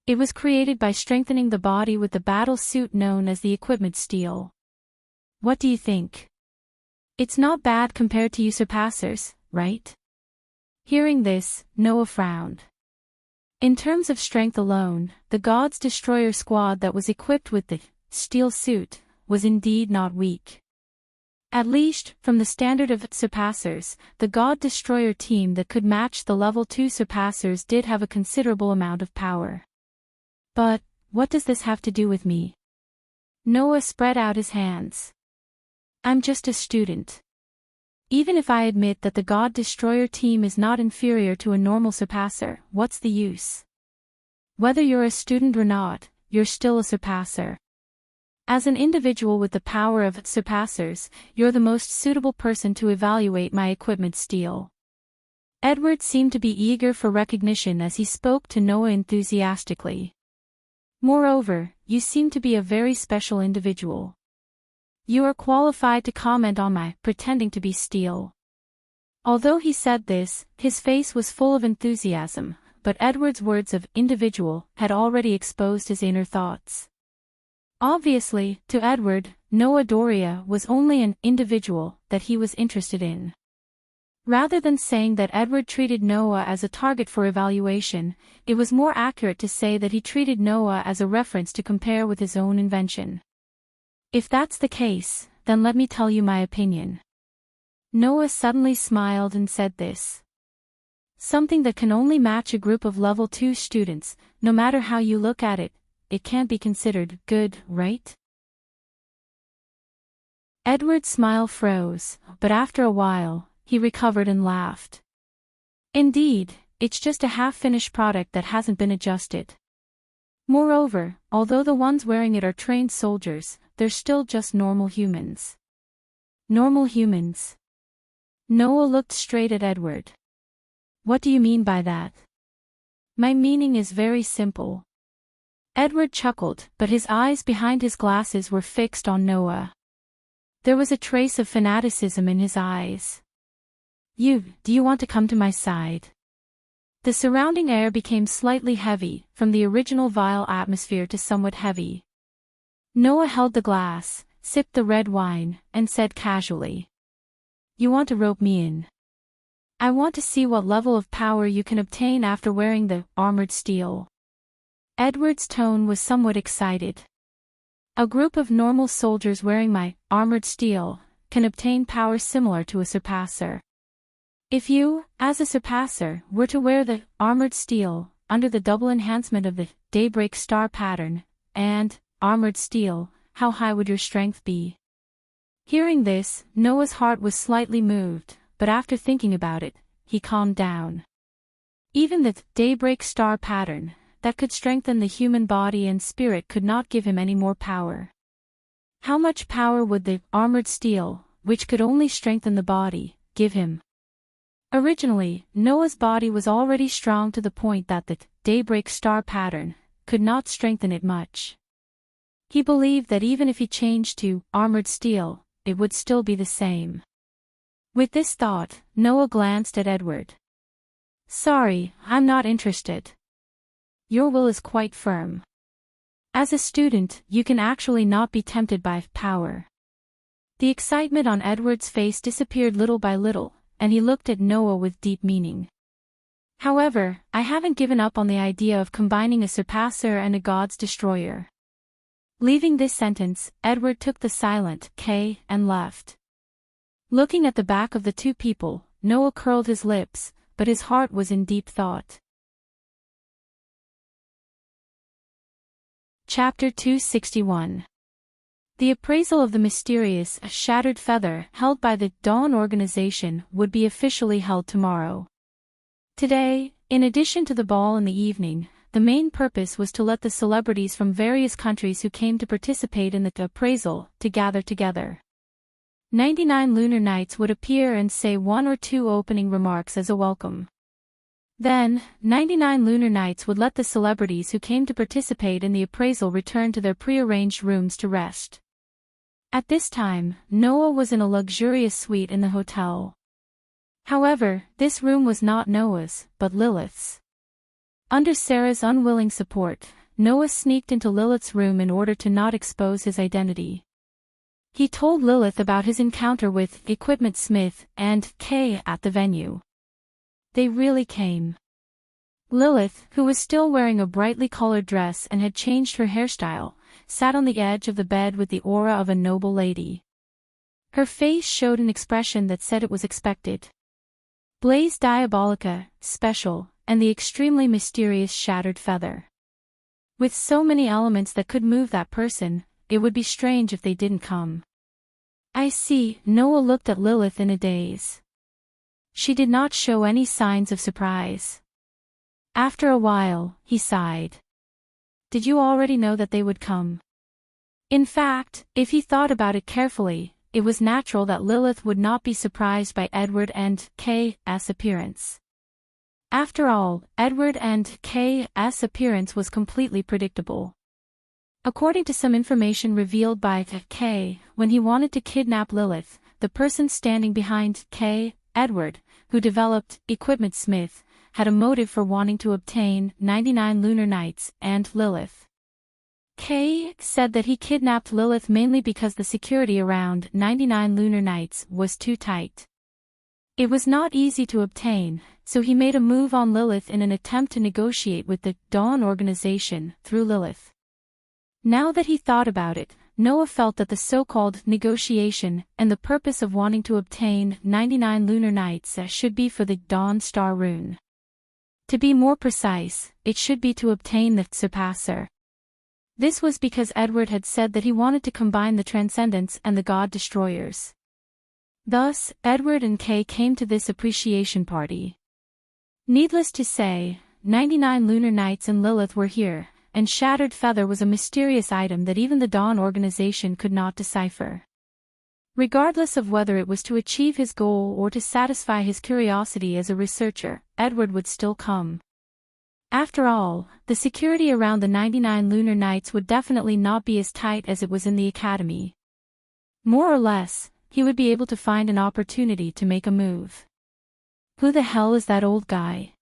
Speaker 1: It was created by strengthening the body with the battle suit known as the equipment steel. What do you think? It's not bad compared to you surpassers, right? Hearing this, Noah frowned. In terms of strength alone, the God's Destroyer squad that was equipped with the steel suit was indeed not weak. At least, from the standard of surpassers, the God Destroyer team that could match the level 2 surpassers did have a considerable amount of power. But, what does this have to do with me? Noah spread out his hands. I'm just a student. Even if I admit that the God Destroyer team is not inferior to a normal surpasser, what's the use? Whether you're a student or not, you're still a surpasser. As an individual with the power of surpassers, you're the most suitable person to evaluate my equipment steel. Edward seemed to be eager for recognition as he spoke to Noah enthusiastically. Moreover, you seem to be a very special individual. You are qualified to comment on my pretending to be steel. Although he said this, his face was full of enthusiasm, but Edward's words of individual had already exposed his inner thoughts. Obviously, to Edward, Noah Doria was only an individual that he was interested in. Rather than saying that Edward treated Noah as a target for evaluation, it was more accurate to say that he treated Noah as a reference to compare with his own invention. If that's the case, then let me tell you my opinion. Noah suddenly smiled and said this. Something that can only match a group of level 2 students, no matter how you look at it, it can't be considered good, right? Edward's smile froze, but after a while, he recovered and laughed. Indeed, it's just a half-finished product that hasn't been adjusted. Moreover, although the ones wearing it are trained soldiers, they're still just normal humans. Normal humans. Noah looked straight at Edward. What do you mean by that? My meaning is very simple. Edward chuckled, but his eyes behind his glasses were fixed on Noah. There was a trace of fanaticism in his eyes. Do you want to come to my side? The surrounding air became slightly heavy, from the original vile atmosphere to somewhat heavy. Noah held the glass, sipped the red wine, and said casually. You want to rope me in? I want to see what level of power you can obtain after wearing the armored steel. Edward's tone was somewhat excited. A group of normal soldiers wearing my armored steel can obtain power similar to a surpasser. If you, as a surpasser, were to wear the armored steel under the double enhancement of the daybreak star pattern and armored steel, how high would your strength be? Hearing this, Noah's heart was slightly moved, but after thinking about it, he calmed down. Even the daybreak star pattern that could strengthen the human body and spirit could not give him any more power. How much power would the armored steel, which could only strengthen the body, give him? Originally, Noah's body was already strong to the point that the daybreak star pattern could not strengthen it much. He believed that even if he changed to armored steel, it would still be the same. With this thought, Noah glanced at Edward. Sorry, I'm not interested. Your will is quite firm. As a student, you can actually not be tempted by power. The excitement on Edward's face disappeared little by little, and he looked at Noah with deep meaning. However, I haven't given up on the idea of combining a surpasser and a god's destroyer. Leaving this sentence, Edward took the silent K and left. Looking at the back of the two people, Noah curled his lips, but his heart was in deep thought. Chapter 261. The appraisal of the mysterious shattered feather held by the Dawn organization would be officially held tomorrow. Today, in addition to the ball in the evening, the main purpose was to let the celebrities from various countries who came to participate in the appraisal to gather together. 99 lunar nights would appear and say one or two opening remarks as a welcome. Then, 99 lunar nights would let the celebrities who came to participate in the appraisal return to their prearranged rooms to rest. At this time, Noah was in a luxurious suite in the hotel. However, this room was not Noah's, but Lilith's. Under Sarah's unwilling support, Noah sneaked into Lilith's room in order to not expose his identity. He told Lilith about his encounter with Equipment Smith and Kay at the venue. They really came. Lilith, who was still wearing a brightly colored dress and had changed her hairstyle, sat on the edge of the bed with the aura of a noble lady. Her face showed an expression that said it was expected. Blaze Diabolica, special, and the extremely mysterious shattered feather. With so many elements that could move that person, it would be strange if they didn't come. I see, Noah looked at Lilith in a daze. She did not show any signs of surprise. After a while, he sighed. Did you already know that they would come? In fact, if he thought about it carefully, it was natural that Lilith would not be surprised by Edward and K's appearance. After all, Edward and K's appearance was completely predictable. According to some information revealed by K, when he wanted to kidnap Lilith, the person standing behind Edward, who developed Equipment Smith, had a motive for wanting to obtain 99 lunar nights and Lilith. K said that he kidnapped Lilith mainly because the security around 99 lunar nights was too tight. It was not easy to obtain, so he made a move on Lilith in an attempt to negotiate with the Dawn organization through Lilith. Now that he thought about it, Noah felt that the so-called negotiation and the purpose of wanting to obtain 99 lunar nights should be for the Dawn Star rune. To be more precise, it should be to obtain the Surpasser. This was because Edward had said that he wanted to combine the Transcendents and the God Destroyers. Thus, Edward and Kay came to this appreciation party. Needless to say, 99 lunar nights and Lilith were here, and Shattered Feather was a mysterious item that even the Dawn organization could not decipher. Regardless of whether it was to achieve his goal or to satisfy his curiosity as a researcher, Edward would still come. After all, the security around the 99 lunar nights would definitely not be as tight as it was in the academy. More or less, he would be able to find an opportunity to make a move. Who the hell is that old guy?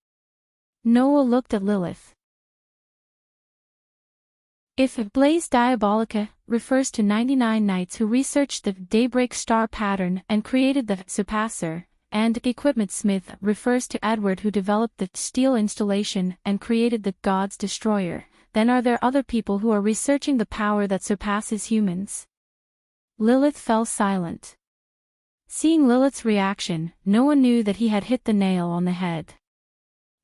Speaker 1: Noah looked at Lilith. If Blaze Diabolica refers to 99 knights who researched the Daybreak Star pattern and created the Surpasser, and Equipment Smith refers to Edward who developed the Steel installation and created the God's Destroyer, then are there other people who are researching the power that surpasses humans? Lilith fell silent. Seeing Lilith's reaction, Noah knew that he had hit the nail on the head.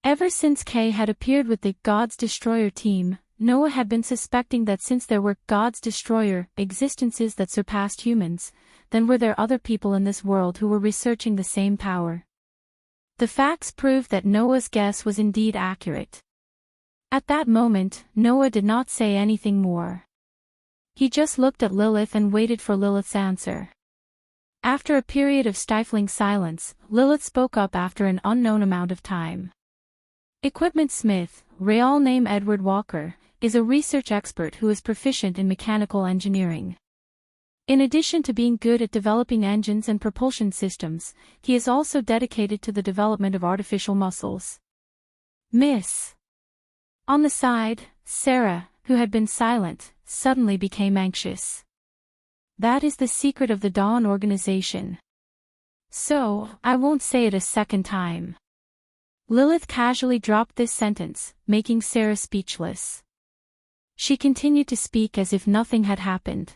Speaker 1: Ever since Kay had appeared with the God's Destroyer team, Noah had been suspecting that since there were God's Destroyer existences that surpassed humans, then were there other people in this world who were researching the same power. The facts proved that Noah's guess was indeed accurate. At that moment, Noah did not say anything more. He just looked at Lilith and waited for Lilith's answer. After a period of stifling silence, Lilith spoke up after an unknown amount of time. Equipment Smith, real name Edward Walker, is a research expert who is proficient in mechanical engineering. In addition to being good at developing engines and propulsion systems, he is also dedicated to the development of artificial muscles. Miss. On the side, Sarah, who had been silent, suddenly became anxious. That is the secret of the Dawn organization. So, I won't say it a second time. Lilith casually dropped this sentence, making Sarah speechless. She continued to speak as if nothing had happened.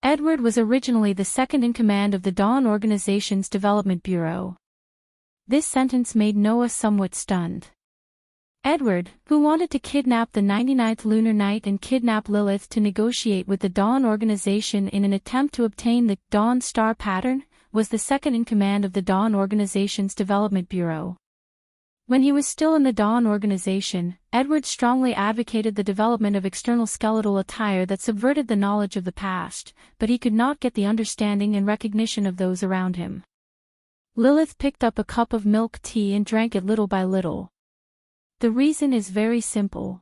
Speaker 1: Edward was originally the second in command of the Dawn organization's development bureau. This sentence made Noah somewhat stunned. Edward, who wanted to kidnap the 99th lunar night and kidnap Lilith to negotiate with the Dawn organization in an attempt to obtain the Dawn Star pattern, was the second in command of the Dawn organization's development bureau. When he was still in the Dawn organization, Edward strongly advocated the development of external skeletal attire that subverted the knowledge of the past, but he could not get the understanding and recognition of those around him. Lilith picked up a cup of milk tea and drank it little by little. The reason is very simple.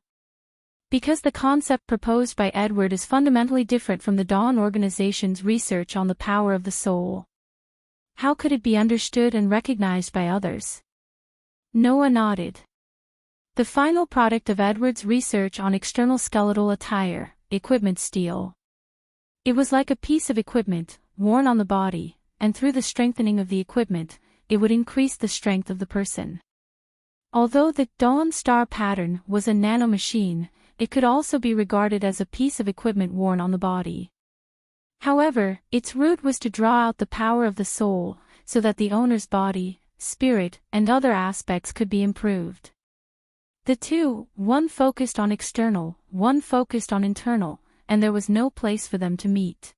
Speaker 1: Because the concept proposed by Edward is fundamentally different from the Dawn organization's research on the power of the soul. How could it be understood and recognized by others? Noah nodded. The final product of Edward's research on external skeletal attire, equipment steel. It was like a piece of equipment, worn on the body, and through the strengthening of the equipment, it would increase the strength of the person. Although the Dawn Star pattern was a nanomachine, it could also be regarded as a piece of equipment worn on the body. However, its root was to draw out the power of the soul, so that the owner's body, spirit, and other aspects could be improved. The two, one focused on external, one focused on internal, and there was no place for them to meet.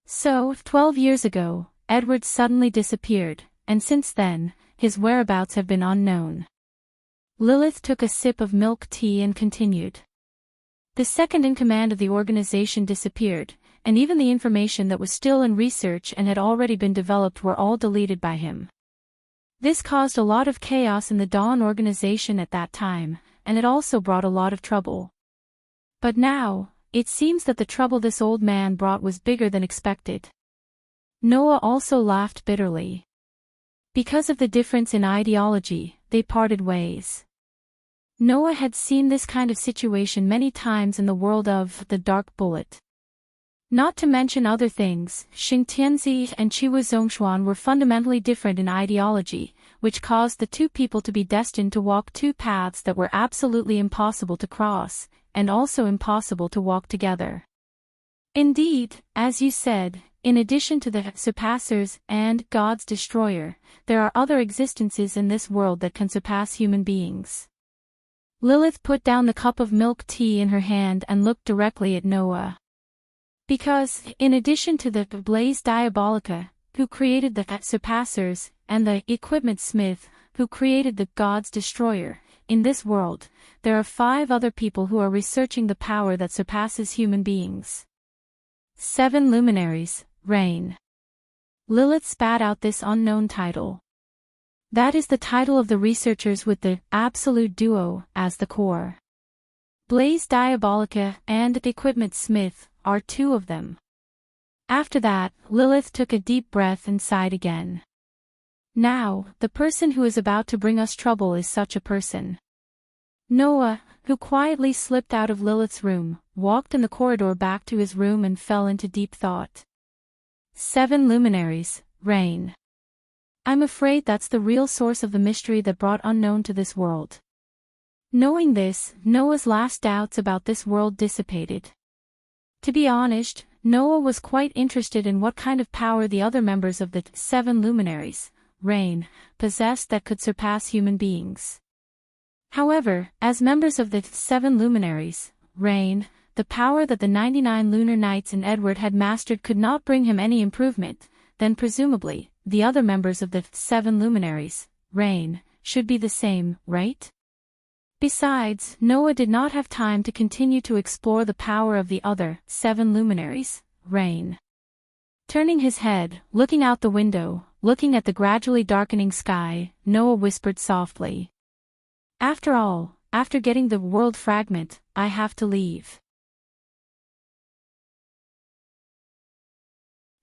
Speaker 1: So, 12 years ago, Edward suddenly disappeared, and since then, his whereabouts have been unknown. Lilith took a sip of milk tea and continued. The second in command of the organization disappeared, and even the information that was still in research and had already been developed were all deleted by him. This caused a lot of chaos in the Dawn organization at that time, and it also brought a lot of trouble. But now, it seems that the trouble this old man brought was bigger than expected. Noah also laughed bitterly. Because of the difference in ideology, they parted ways. Noah had seen this kind of situation many times in the world of the Dark Bullet. Not to mention other things, Xingtianzi and Chiwu Zhongshuan were fundamentally different in ideology, which caused the two people to be destined to walk two paths that were absolutely impossible to cross, and also impossible to walk together. Indeed, as you said, in addition to the Surpassers and God's Destroyer, there are other existences in this world that can surpass human beings. Lilith put down the cup of milk tea in her hand and looked directly at Noah. Because, in addition to the Blaze Diabolica, who created the Surpassers, and the Equipment Smith, who created the God's Destroyer, in this world, there are 5 other people who are researching the power that surpasses human beings. 7 luminaries, reign. Lilith spat out this unknown title. That is the title of the researchers with the Absolute Duo as the core. Blaze Diabolica and Equipment Smith are 2 of them. After that, Lilith took a deep breath and sighed again. Now, the person who is about to bring us trouble is such a person. Noah, who quietly slipped out of Lilith's room, walked in the corridor back to his room and fell into deep thought. 7 luminaries, reign. I'm afraid that's the real source of the mystery that brought unknown to this world. Knowing this, Noah's last doubts about this world dissipated. To be honest, Noah was quite interested in what kind of power the other members of the 7 luminaries, reign, possessed that could surpass human beings. However, as members of the 7 luminaries, reign, the power that the 99 lunar knights and Edward had mastered could not bring him any improvement, then presumably, the other members of the 7 luminaries, reign, should be the same, right? Besides, Noah did not have time to continue to explore the power of the other 7 luminaries, reign. Turning his head, looking out the window, looking at the gradually darkening sky, Noah whispered softly. After all, after getting the world fragment, I have to leave.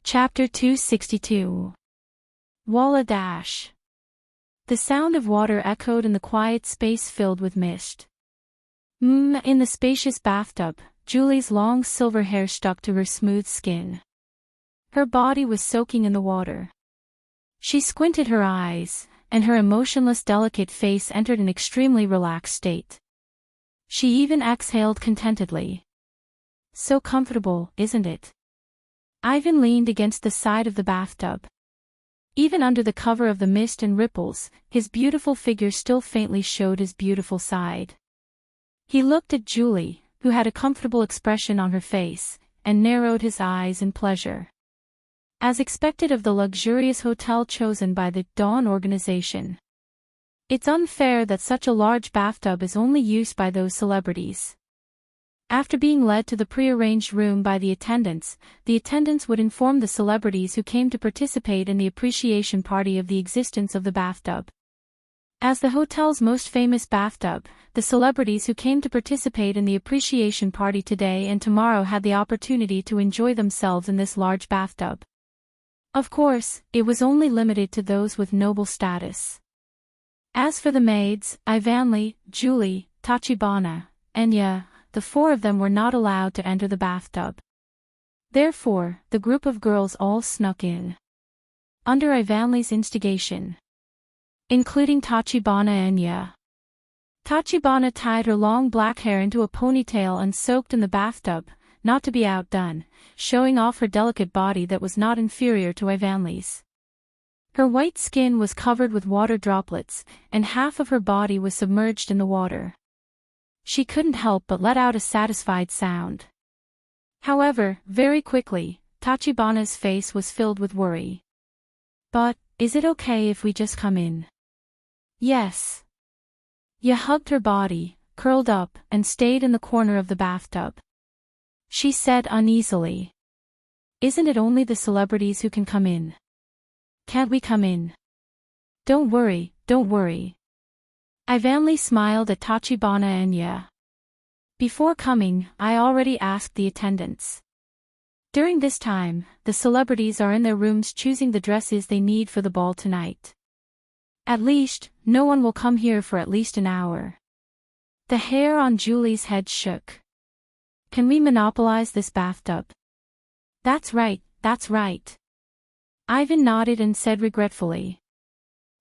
Speaker 1: Chapter 262. Walla Dash. The sound of water echoed in the quiet space filled with mist. In the spacious bathtub, Julie's long silver hair stuck to her smooth skin. Her body was soaking in the water. She squinted her eyes, and her emotionless delicate face entered an extremely relaxed state. She even exhaled contentedly. So comfortable, isn't it? Ivan leaned against the side of the bathtub. Even under the cover of the mist and ripples, his beautiful figure still faintly showed his beautiful side. He looked at Julie, who had a comfortable expression on her face, and narrowed his eyes in pleasure. As expected of the luxurious hotel chosen by the Dawn organization. It's unfair that such a large bathtub is only used by those celebrities. After being led to the prearranged room by the attendants would inform the celebrities who came to participate in the appreciation party of the existence of the bathtub. As the hotel's most famous bathtub, the celebrities who came to participate in the appreciation party today and tomorrow had the opportunity to enjoy themselves in this large bathtub. Of course, it was only limited to those with noble status. As for the maids, Ivanli, Julie, Tachibana, Enya, the 4 of them were not allowed to enter the bathtub. Therefore, the group of girls all snuck in. Under Ivanli's instigation. Including Tachibana and Enya. Tachibana tied her long black hair into a ponytail and soaked in the bathtub, not to be outdone, showing off her delicate body that was not inferior to Ivanli's. Her white skin was covered with water droplets, and half of her body was submerged in the water. She couldn't help but let out a satisfied sound. However, very quickly, Tachibana's face was filled with worry. But, is it okay if we just come in? Yes. Ye hugged her body, curled up, and stayed in the corner of the bathtub. She said uneasily. Isn't it only the celebrities who can come in? Can't we come in? Don't worry, don't worry. I vainly smiled at Tachibana and Ye. Before coming, I already asked the attendants. During this time, the celebrities are in their rooms choosing the dresses they need for the ball tonight. At least, no one will come here for at least an hour. The hair on Julie's head shook. Can we monopolize this bathtub? That's right, that's right. Ivan nodded and said regretfully.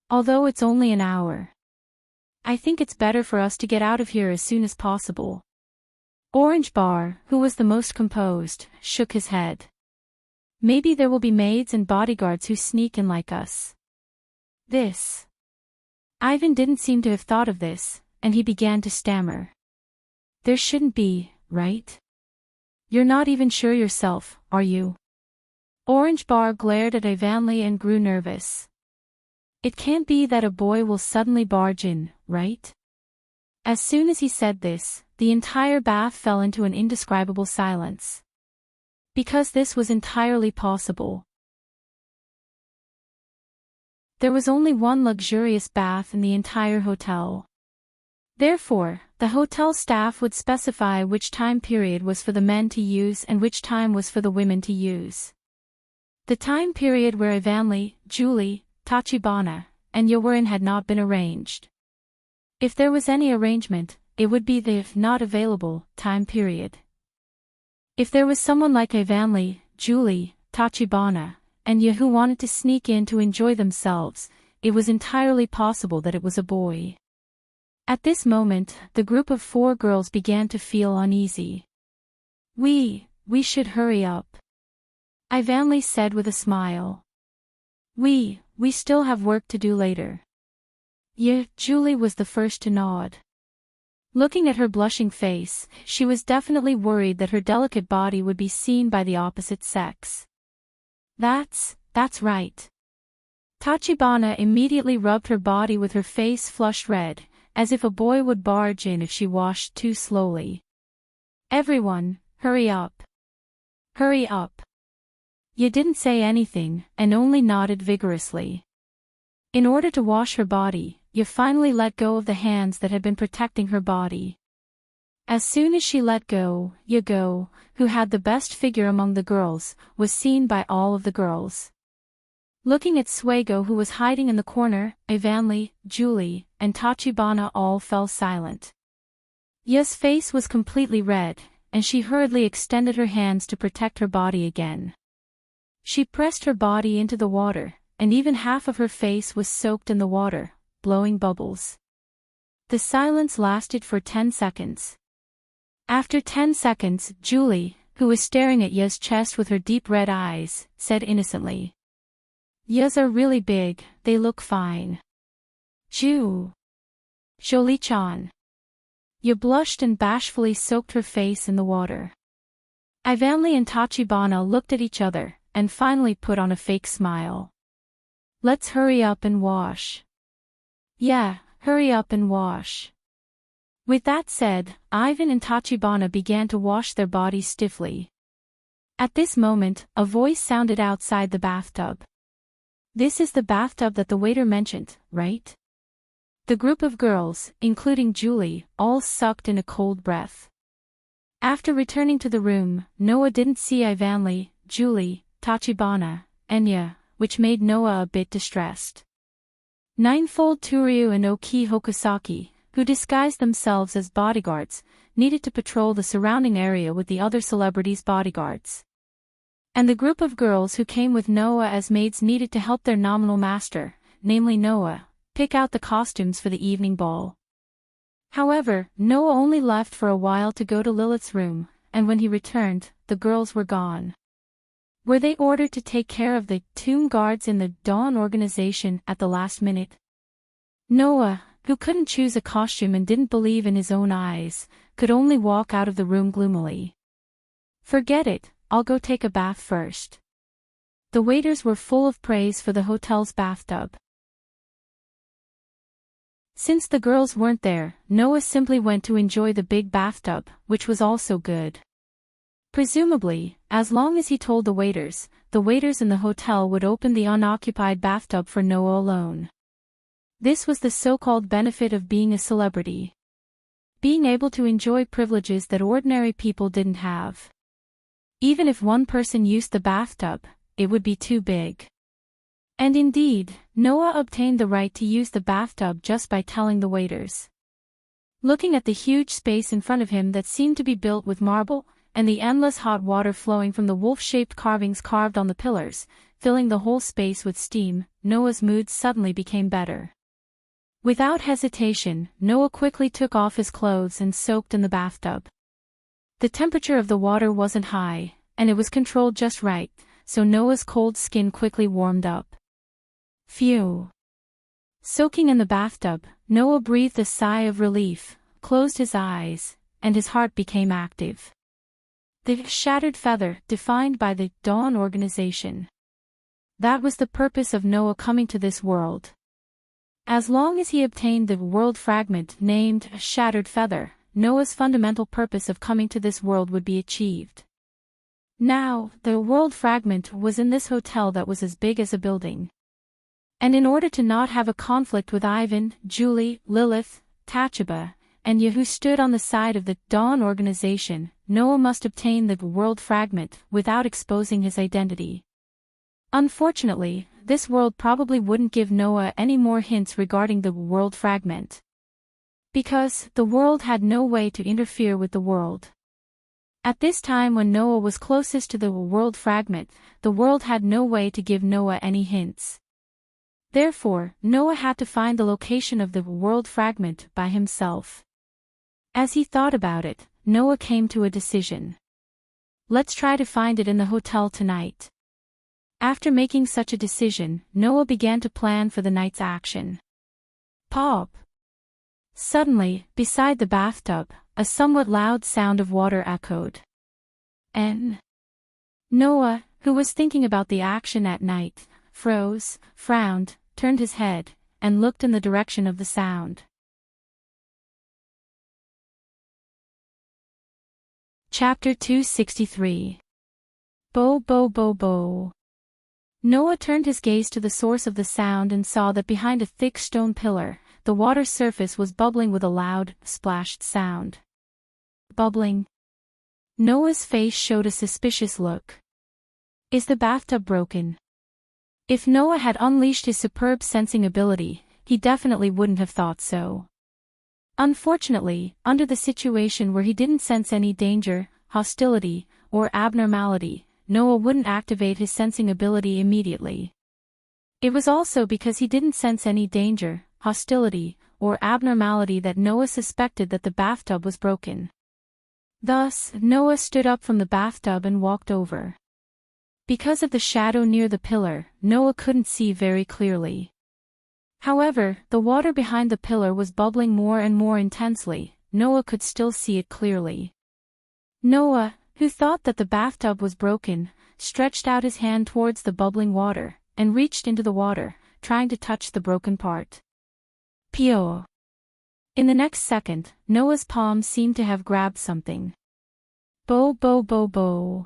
Speaker 1: Although it's only an hour. I think it's better for us to get out of here as soon as possible. Orange Bar, who was the most composed, shook his head. Maybe there will be maids and bodyguards who sneak in like us. This. Ivan didn't seem to have thought of this, and he began to stammer. There shouldn't be, right? You're not even sure yourself, are you? Orange Bar glared at Ivanly and grew nervous. It can't be that a boy will suddenly barge in, right? As soon as he said this, the entire bath fell into an indescribable silence. Because this was entirely possible. There was only one luxurious bath in the entire hotel. Therefore, the hotel staff would specify which time period was for the men to use and which time was for the women to use. The time period where Ivanly, Julie, Tachibana, and Ye were in had not been arranged. If there was any arrangement, it would be the if not available time period. If there was someone like Ivanly, Julie, Tachibana, and Ye who wanted to sneak in to enjoy themselves, it was entirely possible that it was a boy. At this moment, the group of 4 girls began to feel uneasy. We should hurry up. Ivanly said with a smile. We still have work to do later. Julie was the first to nod. Looking at her blushing face, she was definitely worried that her delicate body would be seen by the opposite sex. That's right. Tachibana immediately rubbed her body with her face flushed red, as if a boy would barge in if she washed too slowly. Everyone, hurry up. Hurry up. Ye didn't say anything, and only nodded vigorously. In order to wash her body, Ye finally let go of the hands that had been protecting her body. As soon as she let go, Ye, who had the best figure among the girls, was seen by all of the girls. Looking at Suego who was hiding in the corner, Ivanly, Julie, and Tachibana all fell silent. Ye's face was completely red, and she hurriedly extended her hands to protect her body again. She pressed her body into the water, and even half of her face was soaked in the water, blowing bubbles. The silence lasted for 10 seconds. After 10 seconds, Julie, who was staring at Ye's chest with her deep red eyes, said innocently. Ye's are really big, they look fine. Jolie-chan. Ye blushed and bashfully soaked her face in the water. Ivanly and Tachibana looked at each other, and finally put on a fake smile. Let's hurry up and wash. Yeah, hurry up and wash. With that said, Ivan and Tachibana began to wash their bodies stiffly. At this moment, a voice sounded outside the bathtub. This is the bathtub that the waiter mentioned, right? The group of girls, including Julie, all sucked in a cold breath. After returning to the room, Noah didn't see Ivanly, Julie, Tachibana, and Ye, which made Noah a bit distressed. Ninefold Turyu and Oki Hokusaki, who disguised themselves as bodyguards, needed to patrol the surrounding area with the other celebrities' bodyguards. And the group of girls who came with Noah as maids needed to help their nominal master, namely Noah, pick out the costumes for the evening ball. However, Noah only left for a while to go to Lilith's room, and when he returned, the girls were gone. Were they ordered to take care of the tomb guards in the Dawn organization at the last minute? Noah, who couldn't choose a costume and didn't believe in his own eyes, could only walk out of the room gloomily. Forget it, I'll go take a bath first. The waiters were full of praise for the hotel's bathtub. Since the girls weren't there, Noah simply went to enjoy the big bathtub, which was also good. Presumably, as long as he told the waiters in the hotel would open the unoccupied bathtub for Noah alone. This was the so-called benefit of being a celebrity. Being able to enjoy privileges that ordinary people didn't have. Even if one person used the bathtub, it would be too big. And indeed, Noah obtained the right to use the bathtub just by telling the waiters. Looking at the huge space in front of him that seemed to be built with marble, and the endless hot water flowing from the wolf-shaped carvings carved on the pillars, filling the whole space with steam, Noah's mood suddenly became better. Without hesitation, Noah quickly took off his clothes and soaked in the bathtub. The temperature of the water wasn't high, and it was controlled just right, so Noah's cold skin quickly warmed up. Phew! Soaking in the bathtub, Noah breathed a sigh of relief, closed his eyes, and his heart became active. The shattered feather, defined by the Dawn organization. That was the purpose of Noah coming to this world. As long as he obtained the world fragment named Shattered Feather, Noah's fundamental purpose of coming to this world would be achieved. Now, the world fragment was in this hotel that was as big as a building. And in order to not have a conflict with Ivan, Julie, Lilith, Tachaba, and Yahu stood on the side of the Dawn organization, Noah must obtain the world fragment without exposing his identity. Unfortunately, this world probably wouldn't give Noah any more hints regarding the world fragment. Because the world had no way to interfere with the world. At this time when Noah was closest to the world fragment, the world had no way to give Noah any hints. Therefore, Noah had to find the location of the world fragment by himself. As he thought about it, Noah came to a decision. Let's try to find it in the hotel tonight. After making such a decision, Noah began to plan for the night's action. Pop! Suddenly, beside the bathtub, a somewhat loud sound of water echoed. Noah, who was thinking about the action at night, froze, frowned, turned his head, and looked in the direction of the sound. Chapter 263. Bo bo bo bo. Noah turned his gaze to the source of the sound and saw that behind a thick stone pillar, the water surface was bubbling with a loud, splashed sound. Bubbling. Noah's face showed a suspicious look. Is the bathtub broken? If Noah had unleashed his superb sensing ability, he definitely wouldn't have thought so. Unfortunately, under the situation where he didn't sense any danger, hostility, or abnormality, Noah wouldn't activate his sensing ability immediately. It was also because he didn't sense any danger, hostility, or abnormality that Noah suspected that the bathtub was broken. Thus, Noah stood up from the bathtub and walked over. Because of the shadow near the pillar, Noah couldn't see very clearly. However, the water behind the pillar was bubbling more and more intensely. Noah could still see it clearly. Noah, who thought that the bathtub was broken, stretched out his hand towards the bubbling water, and reached into the water, trying to touch the broken part. Pio! In the next second, Noah's palm seemed to have grabbed something. Bo bo bo bo.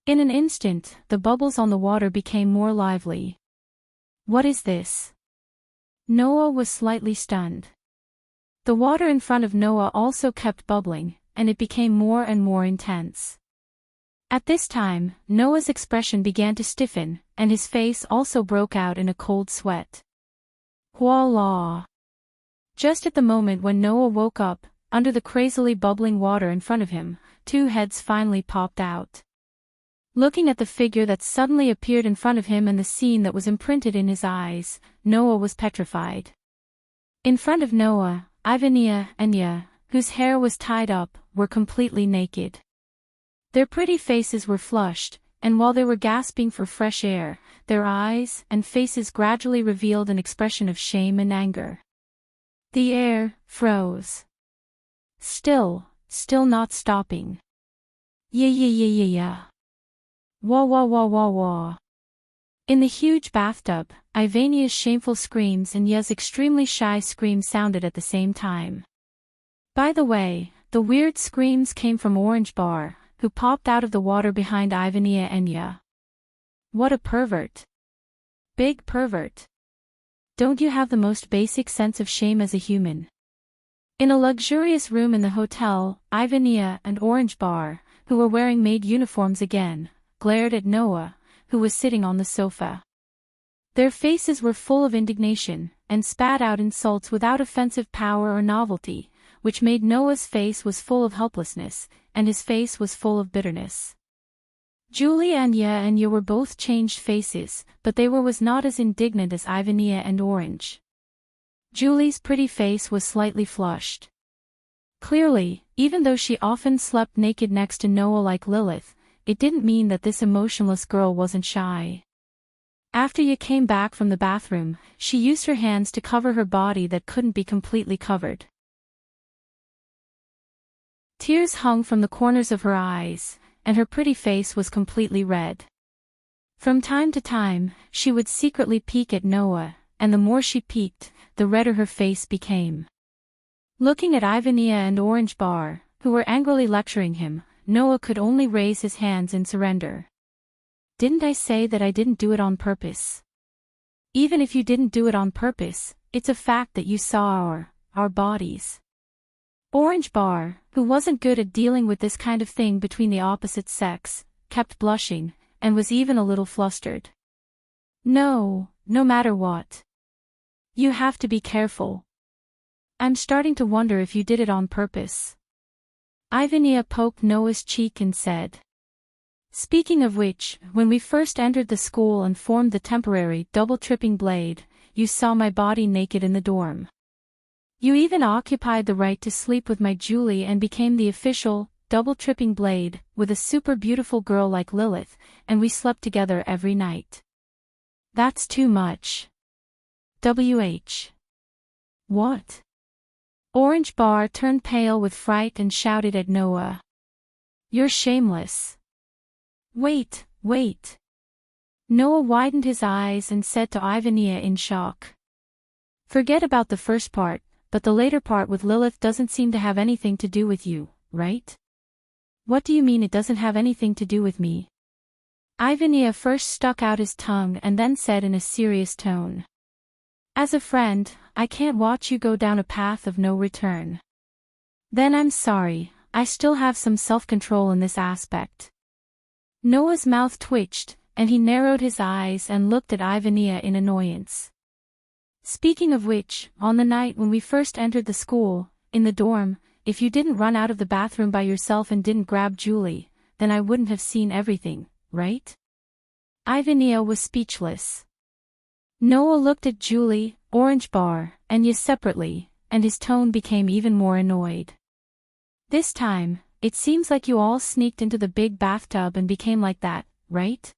Speaker 1: In an instant, the bubbles on the water became more lively. What is this? Noah was slightly stunned. The water in front of Noah also kept bubbling, and it became more and more intense. At this time, Noah's expression began to stiffen, and his face also broke out in a cold sweat. Voila! Just at the moment when Noah woke up, under the crazily bubbling water in front of him, two heads finally popped out. Looking at the figure that suddenly appeared in front of him and the scene that was imprinted in his eyes, Noah was petrified. In front of Noah, Ivania and Ya, whose hair was tied up, were completely naked. Their pretty faces were flushed, and while they were gasping for fresh air, their eyes and faces gradually revealed an expression of shame and anger. The air froze. Still not stopping. Yeah. Wah wah wah wah wah. In the huge bathtub, Ivania's shameful screams and Ya's extremely shy screams sounded at the same time. By the way, the weird screams came from Orange Bar, who popped out of the water behind Ivania and Ya. What a pervert. Big pervert. Don't you have the most basic sense of shame as a human? In a luxurious room in the hotel, Ivania and Orange Bar, who were wearing maid uniforms again, glared at Noah, who was sitting on the sofa. Their faces were full of indignation, and spat out insults without offensive power or novelty, which made Noah's face was full of helplessness, and his face was full of bitterness. Julie and Ya were both changed faces, but they was not as indignant as Ivania and Orange. Julie's pretty face was slightly flushed. Clearly, even though she often slept naked next to Noah like Lilith, it didn't mean that this emotionless girl wasn't shy. After Ya came back from the bathroom, she used her hands to cover her body that couldn't be completely covered. Tears hung from the corners of her eyes, and her pretty face was completely red. From time to time, she would secretly peek at Noah, and the more she peeked, the redder her face became. Looking at Ivania and Orange Bar, who were angrily lecturing him, Noah could only raise his hands in surrender. Didn't I say that I didn't do it on purpose? Even if you didn't do it on purpose, it's a fact that you saw our bodies. Orange Bar, who wasn't good at dealing with this kind of thing between the opposite sex, kept blushing, and was even a little flustered. No matter what. You have to be careful. I'm starting to wonder if you did it on purpose. Ivania poked Noah's cheek and said. Speaking of which, when we first entered the school and formed the temporary double-tripping blade, you saw my body naked in the dorm. You even occupied the right to sleep with my Julie and became the official, double-tripping blade, with a super beautiful girl like Lilith, and we slept together every night. That's too much. WH. What? Orange Bar turned pale with fright and shouted at Noah. You're shameless. Wait. Noah widened his eyes and said to Ivania in shock. Forget about the first part, but the later part with Lilith doesn't seem to have anything to do with you, right? What do you mean it doesn't have anything to do with me? Ivania first stuck out his tongue and then said in a serious tone. As a friend, I can't watch you go down a path of no return. Then I'm sorry, I still have some self-control in this aspect. Noah's mouth twitched, and he narrowed his eyes and looked at Ivania in annoyance. Speaking of which, on the night when we first entered the school, in the dorm, if you didn't run out of the bathroom by yourself and didn't grab Julie, then I wouldn't have seen everything, right? Ivania was speechless. Noah looked at Julie, Orange Bar, and Ya separately, and his tone became even more annoyed. This time, it seems like you all sneaked into the big bathtub and became like that, right?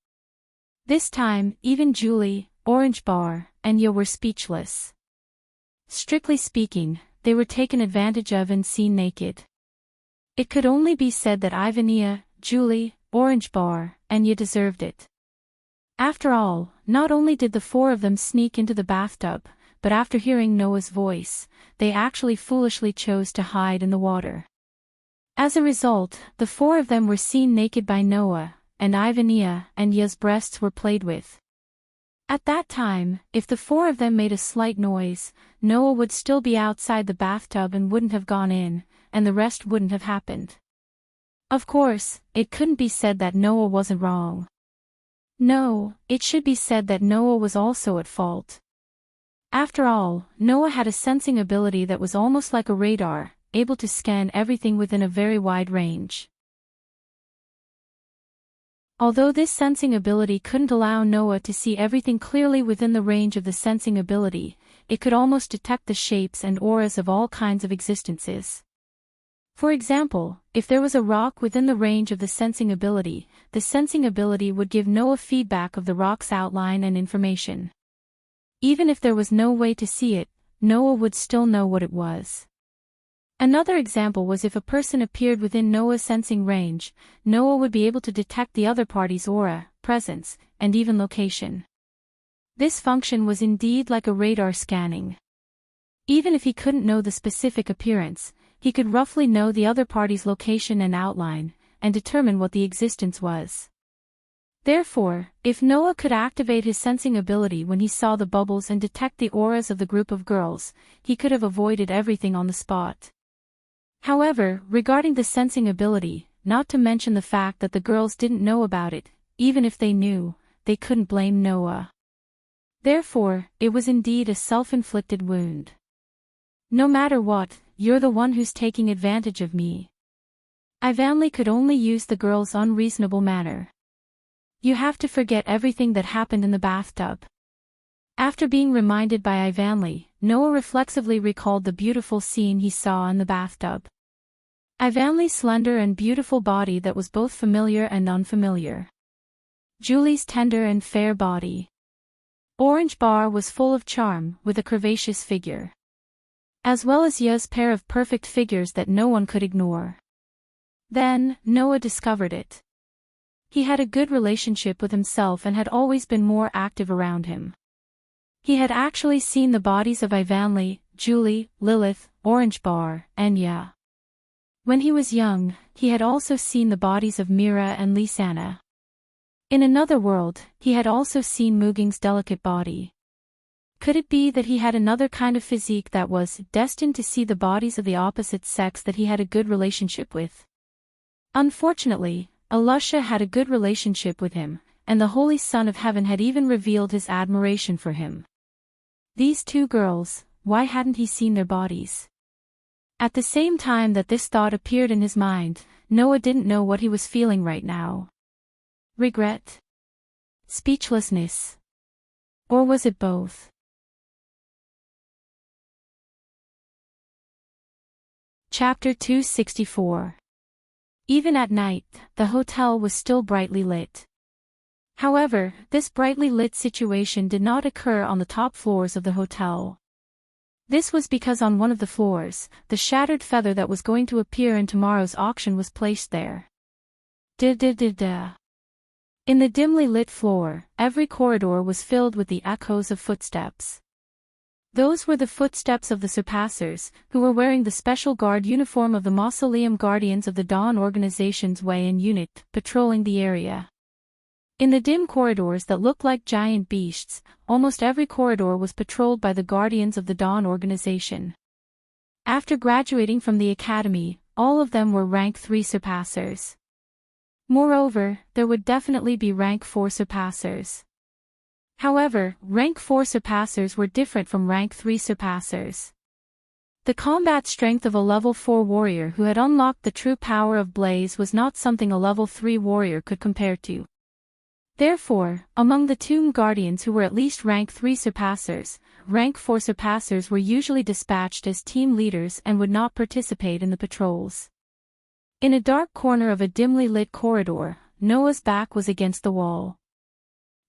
Speaker 1: This time, even Julie, Orange Bar, and Ya were speechless. Strictly speaking, they were taken advantage of and seen naked. It could only be said that Ivania, Julie, Orange Bar, and Ya deserved it. After all, not only did the four of them sneak into the bathtub, but after hearing Noah's voice, they actually foolishly chose to hide in the water. As a result, the four of them were seen naked by Noah, and Ivania and Ya's breasts were played with. At that time, if the four of them made a slight noise, Noah would still be outside the bathtub and wouldn't have gone in, and the rest wouldn't have happened. Of course, it couldn't be said that Noah wasn't wrong. No, it should be said that Noah was also at fault. After all, Noah had a sensing ability that was almost like a radar, able to scan everything within a very wide range. Although this sensing ability couldn't allow Noah to see everything clearly within the range of the sensing ability, it could almost detect the shapes and auras of all kinds of existences. For example, if there was a rock within the range of the sensing ability would give Noah feedback of the rock's outline and information. Even if there was no way to see it, Noah would still know what it was. Another example was if a person appeared within Noah's sensing range, Noah would be able to detect the other party's aura, presence, and even location. This function was indeed like a radar scanning. Even if he couldn't know the specific appearance, he could roughly know the other party's location and outline, and determine what the existence was. Therefore, if Noah could activate his sensing ability when he saw the bubbles and detect the auras of the group of girls, he could have avoided everything on the spot. However, regarding the sensing ability, not to mention the fact that the girls didn't know about it, even if they knew, they couldn't blame Noah. Therefore, it was indeed a self-inflicted wound. No matter what, you're the one who's taking advantage of me. Ivanli could only use the girl's unreasonable manner. You have to forget everything that happened in the bathtub. After being reminded by Ivanli, Noah reflexively recalled the beautiful scene he saw in the bathtub. Ivanli's slender and beautiful body that was both familiar and unfamiliar. Julie's tender and fair body. Orange Bar was full of charm, with a curvaceous figure. As well as Ya's pair of perfect figures that no one could ignore. Then, Noah discovered it. He had a good relationship with himself and had always been more active around him. He had actually seen the bodies of Ivanli, Julie, Lilith, Orange Bar, and Ya. When he was young, he had also seen the bodies of Mira and Lisanna. In another world, he had also seen Muging's delicate body. Could it be that he had another kind of physique that was destined to see the bodies of the opposite sex that he had a good relationship with? Unfortunately, Alusha had a good relationship with him, and the Holy Son of Heaven had even revealed his admiration for him. These two girls, why hadn't he seen their bodies? At the same time that this thought appeared in his mind, Noah didn't know what he was feeling right now. Regret? Speechlessness? Or was it both? Chapter 264. Even at night, the hotel was still brightly lit. However, this brightly lit situation did not occur on the top floors of the hotel. This was because on one of the floors, the shattered feather that was going to appear in tomorrow's auction was placed there. Da-da-da-da. In the dimly lit floor, every corridor was filled with the echoes of footsteps. Those were the footsteps of the Surpassers, who were wearing the special guard uniform of the Mausoleum Guardians of the Dawn organization's way-in unit, patrolling the area. In the dim corridors that looked like giant beasts, almost every corridor was patrolled by the Guardians of the Dawn organization. After graduating from the academy, all of them were rank 3 Surpassers. Moreover, there would definitely be rank 4 Surpassers. However, rank 4 Surpassers were different from rank 3 Surpassers. The combat strength of a level 4 warrior who had unlocked the true power of Blaze was not something a level 3 warrior could compare to. Therefore, among the Tomb Guardians who were at least rank 3 Surpassers, rank 4 Surpassers were usually dispatched as team leaders and would not participate in the patrols. In a dark corner of a dimly lit corridor, Noah's back was against the wall.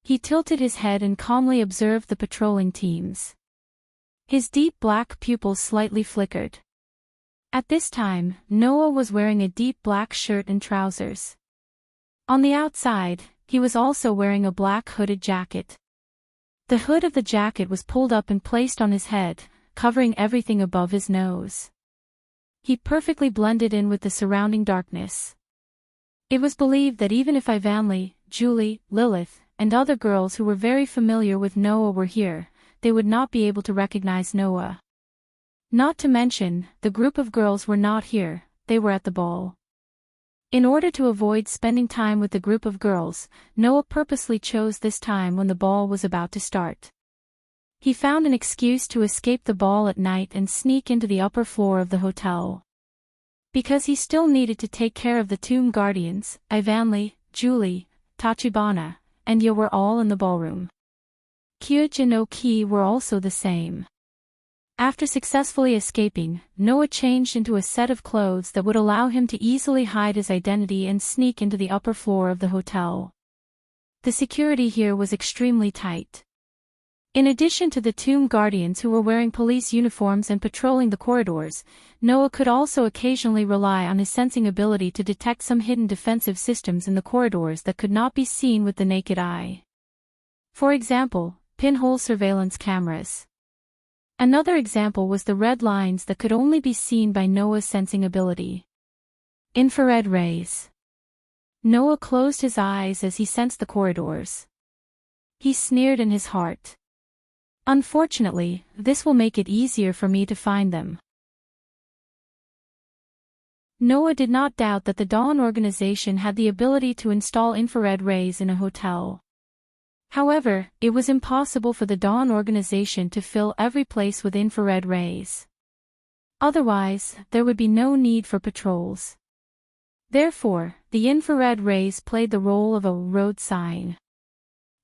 Speaker 1: He tilted his head and calmly observed the patrolling teams. His deep black pupils slightly flickered. At this time, Noah was wearing a deep black shirt and trousers. On the outside, he was also wearing a black hooded jacket. The hood of the jacket was pulled up and placed on his head, covering everything above his nose. He perfectly blended in with the surrounding darkness. It was believed that even if Ivanli, Julie, Lilith, and other girls who were very familiar with Noah were here, they would not be able to recognize Noah. Not to mention, the group of girls were not here, they were at the ball. In order to avoid spending time with the group of girls, Noah purposely chose this time when the ball was about to start. He found an excuse to escape the ball at night and sneak into the upper floor of the hotel. Because he still needed to take care of the Tomb Guardians, Ivanli, Julie, Tachibana, and Ya were all in the ballroom. Kyuji and Oki were also the same. After successfully escaping, Noah changed into a set of clothes that would allow him to easily hide his identity and sneak into the upper floor of the hotel. The security here was extremely tight. In addition to the Tomb Guardians who were wearing police uniforms and patrolling the corridors, Noah could also occasionally rely on his sensing ability to detect some hidden defensive systems in the corridors that could not be seen with the naked eye. For example, pinhole surveillance cameras. Another example was the red lines that could only be seen by Noah's sensing ability. Infrared rays. Noah closed his eyes as he sensed the corridors. He sneered in his heart. Unfortunately, this will make it easier for me to find them. Noah did not doubt that the Dawn organization had the ability to install infrared rays in a hotel. However, it was impossible for the Dawn organization to fill every place with infrared rays. Otherwise, there would be no need for patrols. Therefore, the infrared rays played the role of a road sign.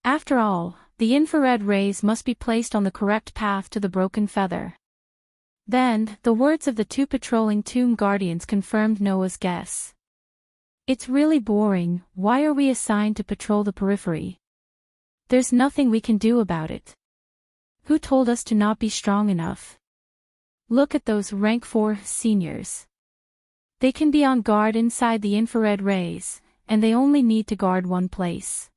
Speaker 1: After all, the infrared rays must be placed on the correct path to the broken feather. Then, the words of the two patrolling tomb guardians confirmed Noah's guess. It's really boring, why are we assigned to patrol the periphery? There's nothing we can do about it. Who told us to not be strong enough? Look at those rank 4 seniors. They can be on guard inside the infrared rays, and they only need to guard one place.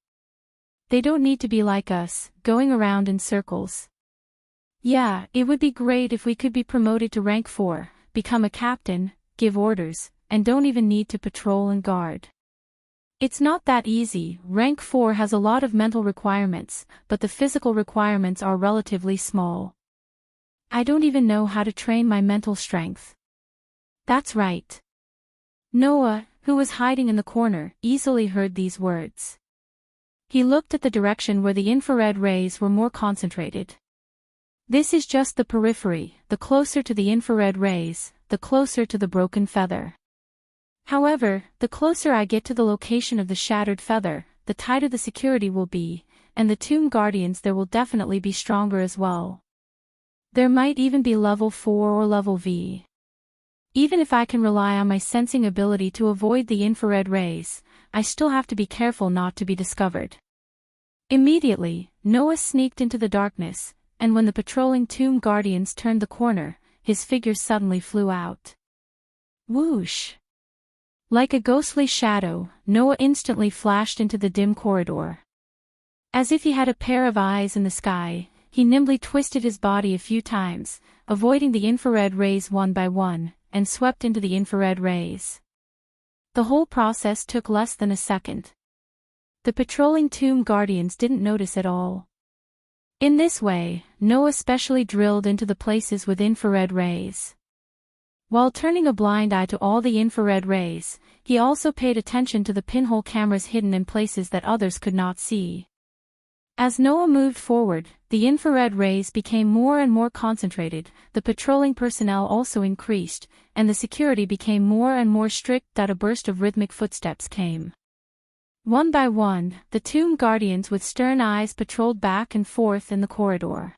Speaker 1: They don't need to be like us, going around in circles. Yeah, it would be great if we could be promoted to rank 4, become a captain, give orders, and don't even need to patrol and guard. It's not that easy. Rank 4 has a lot of mental requirements, but the physical requirements are relatively small. I don't even know how to train my mental strength. That's right. Noah, who was hiding in the corner, easily heard these words. He looked at the direction where the infrared rays were more concentrated. This is just the periphery. The closer to the infrared rays, the closer to the broken feather. However, the closer I get to the location of the shattered feather, the tighter the security will be, and the tomb guardians there will definitely be stronger as well. There might even be level 4 or level V. Even if I can rely on my sensing ability to avoid the infrared rays, I still have to be careful not to be discovered. Immediately, Noah sneaked into the darkness, and when the patrolling tomb guardians turned the corner, his figure suddenly flew out. Whoosh! Like a ghostly shadow, Noah instantly flashed into the dim corridor. As if he had a pair of eyes in the sky, he nimbly twisted his body a few times, avoiding the infrared rays one by one, and swept into the infrared rays. The whole process took less than a second. The patrolling tomb guardians didn't notice at all. In this way, Noah specially drilled into the places with infrared rays. While turning a blind eye to all the infrared rays, he also paid attention to the pinhole cameras hidden in places that others could not see. As Noah moved forward, the infrared rays became more and more concentrated, the patrolling personnel also increased, and the security became more and more strict. That a burst of rhythmic footsteps came. One by one, the tomb guardians with stern eyes patrolled back and forth in the corridor.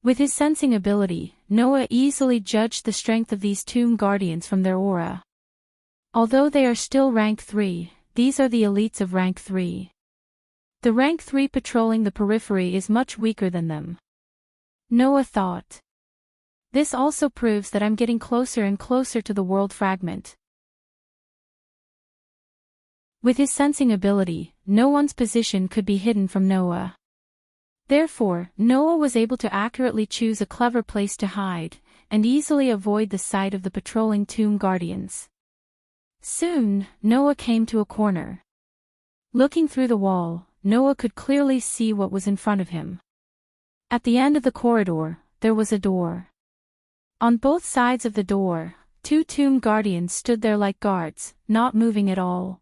Speaker 1: With his sensing ability, Noah easily judged the strength of these tomb guardians from their aura. Although they are still rank 3, these are the elites of rank 3. The rank 3 patrolling the periphery is much weaker than them. Noah thought. This also proves that I'm getting closer and closer to the world fragment. With his sensing ability, no one's position could be hidden from Noah. Therefore, Noah was able to accurately choose a clever place to hide, and easily avoid the sight of the patrolling tomb guardians. Soon, Noah came to a corner. Looking through the wall, Noah could clearly see what was in front of him. At the end of the corridor, there was a door. On both sides of the door, 2 tomb guardians stood there like guards, not moving at all.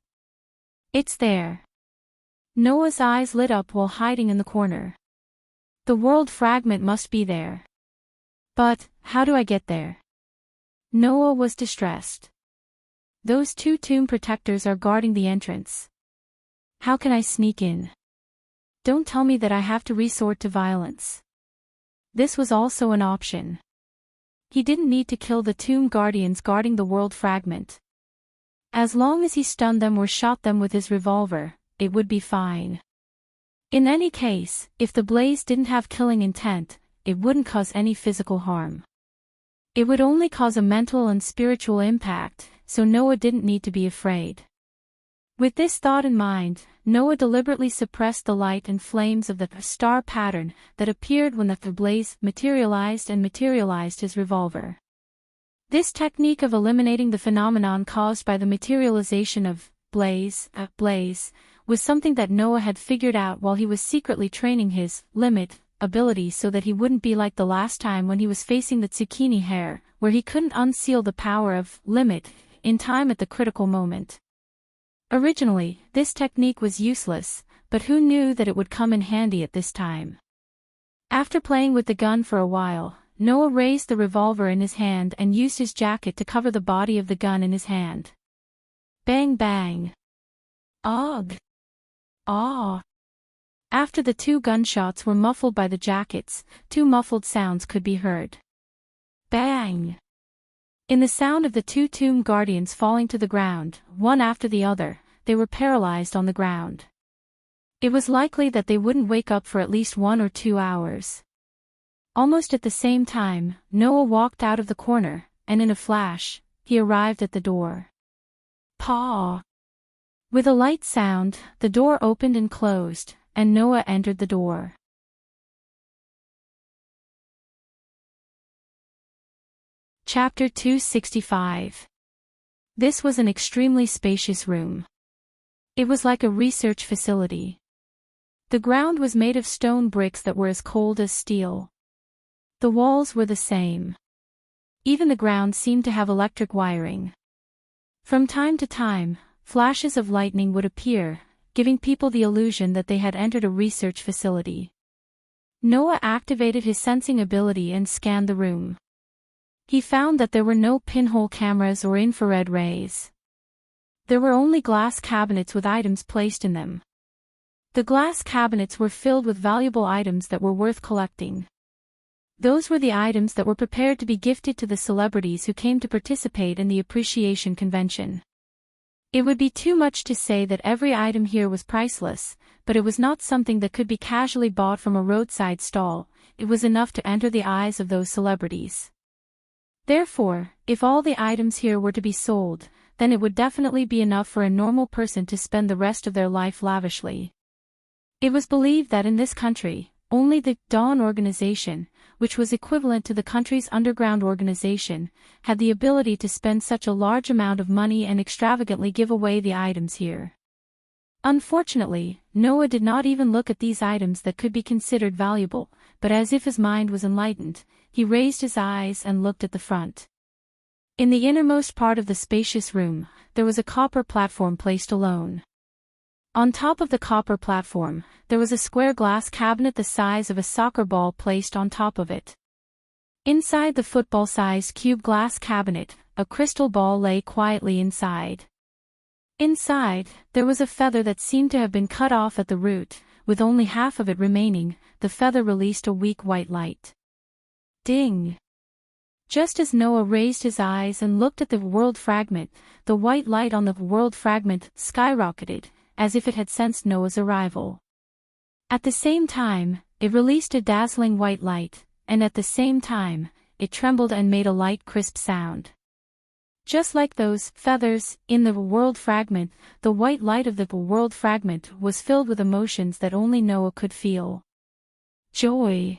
Speaker 1: It's there. Noah's eyes lit up while hiding in the corner. The world fragment must be there. But, how do I get there? Noah was distressed. Those 2 tomb protectors are guarding the entrance. How can I sneak in? Don't tell me that I have to resort to violence. This was also an option. He didn't need to kill the tomb guardians guarding the world fragment. As long as he stunned them or shot them with his revolver, it would be fine. In any case, if the blaze didn't have killing intent, it wouldn't cause any physical harm. It would only cause a mental and spiritual impact, so Noah didn't need to be afraid. With this thought in mind, Noah deliberately suppressed the light and flames of the star pattern that appeared when the blaze materialized his revolver. This technique of eliminating the phenomenon caused by the materialization of blaze was something that Noah had figured out while he was secretly training his limit ability so that he wouldn't be like the last time when he was facing the zucchini hair, where he couldn't unseal the power of limit in time at the critical moment. Originally, this technique was useless, but who knew that it would come in handy at this time? After playing with the gun for a while, Noah raised the revolver in his hand and used his jacket to cover the body of the gun in his hand. Bang bang. Ugh. Ah. After the two gunshots were muffled by the jackets, two muffled sounds could be heard. Bang. In the sound of the two tomb guardians falling to the ground, one after the other, they were paralyzed on the ground. It was likely that they wouldn't wake up for at least 1 or 2 hours. Almost at the same time, Noah walked out of the corner, and in a flash, he arrived at the door. Paw! With a light sound, the door opened and closed, and Noah entered the door. Chapter 265. This was an extremely spacious room. It was like a research facility. The ground was made of stone bricks that were as cold as steel. The walls were the same. Even the ground seemed to have electric wiring. From time to time, flashes of lightning would appear, giving people the illusion that they had entered a research facility. Noah activated his sensing ability and scanned the room. He found that there were no pinhole cameras or infrared rays. There were only glass cabinets with items placed in them. The glass cabinets were filled with valuable items that were worth collecting. Those were the items that were prepared to be gifted to the celebrities who came to participate in the appreciation convention. It would be too much to say that every item here was priceless, but it was not something that could be casually bought from a roadside stall. It was enough to enter the eyes of those celebrities. Therefore, if all the items here were to be sold, then it would definitely be enough for a normal person to spend the rest of their life lavishly. It was believed that in this country, only the Dawn organization, which was equivalent to the country's underground organization, had the ability to spend such a large amount of money and extravagantly give away the items here. Unfortunately, Noah did not even look at these items that could be considered valuable, but as if his mind was enlightened, he raised his eyes and looked at the front. In the innermost part of the spacious room, there was a copper platform placed alone. On top of the copper platform, there was a square glass cabinet the size of a soccer ball placed on top of it. Inside the football-sized cube glass cabinet, a crystal ball lay quietly inside. Inside, there was a feather that seemed to have been cut off at the root, with only half of it remaining. The feather released a weak white light. Ding! Just as Noah raised his eyes and looked at the world fragment, the white light on the world fragment skyrocketed, as if it had sensed Noah's arrival. At the same time, it released a dazzling white light, and at the same time, it trembled and made a light crisp sound. Just like those feathers in the world fragment, the white light of the world fragment was filled with emotions that only Noah could feel. Joy.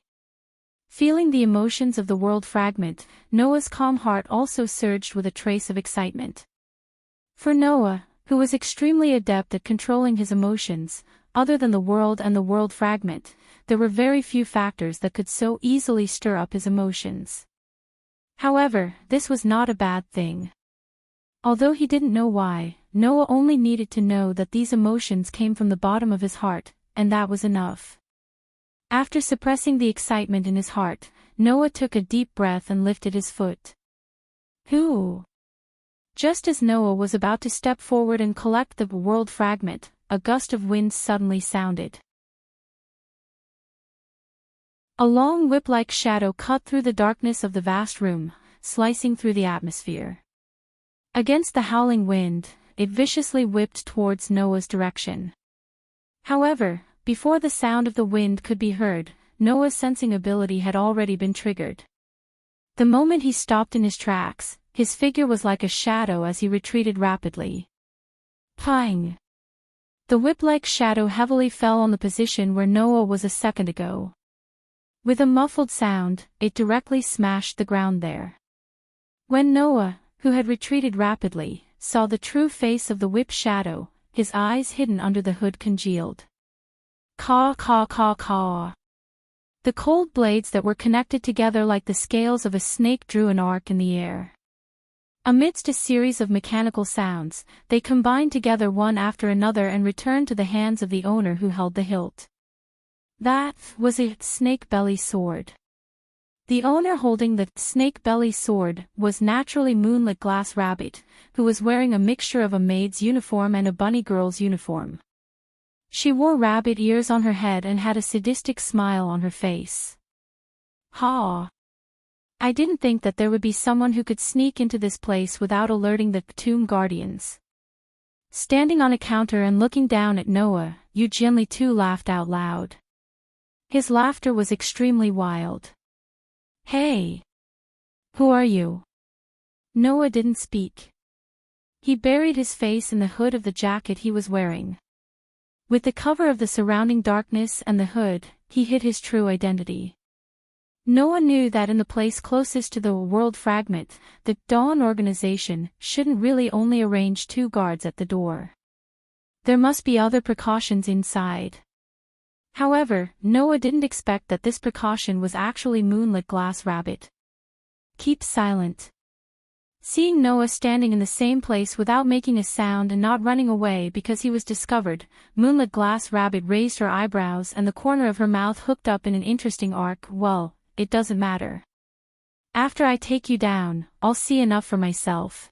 Speaker 1: Feeling the emotions of the world fragment, Noah's calm heart also surged with a trace of excitement. For Noah, who was extremely adept at controlling his emotions, other than the world and the world fragment, there were very few factors that could so easily stir up his emotions. However, this was not a bad thing. Although he didn't know why, Noah only needed to know that these emotions came from the bottom of his heart, and that was enough. After suppressing the excitement in his heart, Noah took a deep breath and lifted his foot. Hoo! Just as Noah was about to step forward and collect the world fragment, a gust of wind suddenly sounded. A long whip-like shadow cut through the darkness of the vast room, slicing through the atmosphere. Against the howling wind, it viciously whipped towards Noah's direction. However, before the sound of the wind could be heard, Noah's sensing ability had already been triggered. The moment he stopped in his tracks, his figure was like a shadow as he retreated rapidly. Pang! The whip-like shadow heavily fell on the position where Noah was a second ago. With a muffled sound, it directly smashed the ground there. When Noah, who had retreated rapidly, saw the true face of the whip shadow, his eyes hidden under the hood congealed. Caw caw caw caw. The cold blades that were connected together like the scales of a snake drew an arc in the air. Amidst a series of mechanical sounds, they combined together one after another and returned to the hands of the owner who held the hilt. That was a snake belly sword. The owner holding the snake belly sword was naturally Moonlit Glass Rabbit, who was wearing a mixture of a maid's uniform and a bunny girl's uniform. She wore rabbit ears on her head and had a sadistic smile on her face. Ha! I didn't think that there would be someone who could sneak into this place without alerting the tomb guardians. Standing on a counter and looking down at Noah, Eugene too laughed out loud. His laughter was extremely wild. Hey! Who are you? Noah didn't speak. He buried his face in the hood of the jacket he was wearing. With the cover of the surrounding darkness and the hood, he hid his true identity. Noah knew that in the place closest to the world fragment, the Dawn organization shouldn't really only arrange 2 guards at the door. There must be other precautions inside. However, Noah didn't expect that this precaution was actually Moonlit Glass Rabbit. Keep silent. Seeing Noah standing in the same place without making a sound and not running away because he was discovered, Moonlit Glass Rabbit raised her eyebrows and the corner of her mouth hooked up in an interesting arc. Well, it doesn't matter. After I take you down, I'll see enough for myself.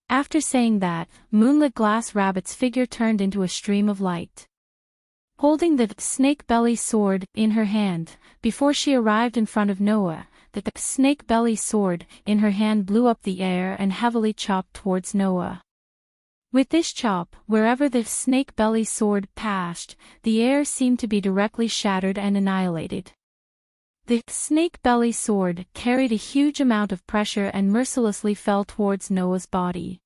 Speaker 1: After saying that, Moonlit Glass Rabbit's figure turned into a stream of light. Holding the snake belly sword in her hand, before she arrived in front of Noah, the snake belly sword in her hand blew up the air and heavily chopped towards Noah. With this chop, wherever the snake belly sword passed, the air seemed to be directly shattered and annihilated. The snake belly sword carried a huge amount of pressure and mercilessly fell towards Noah's body.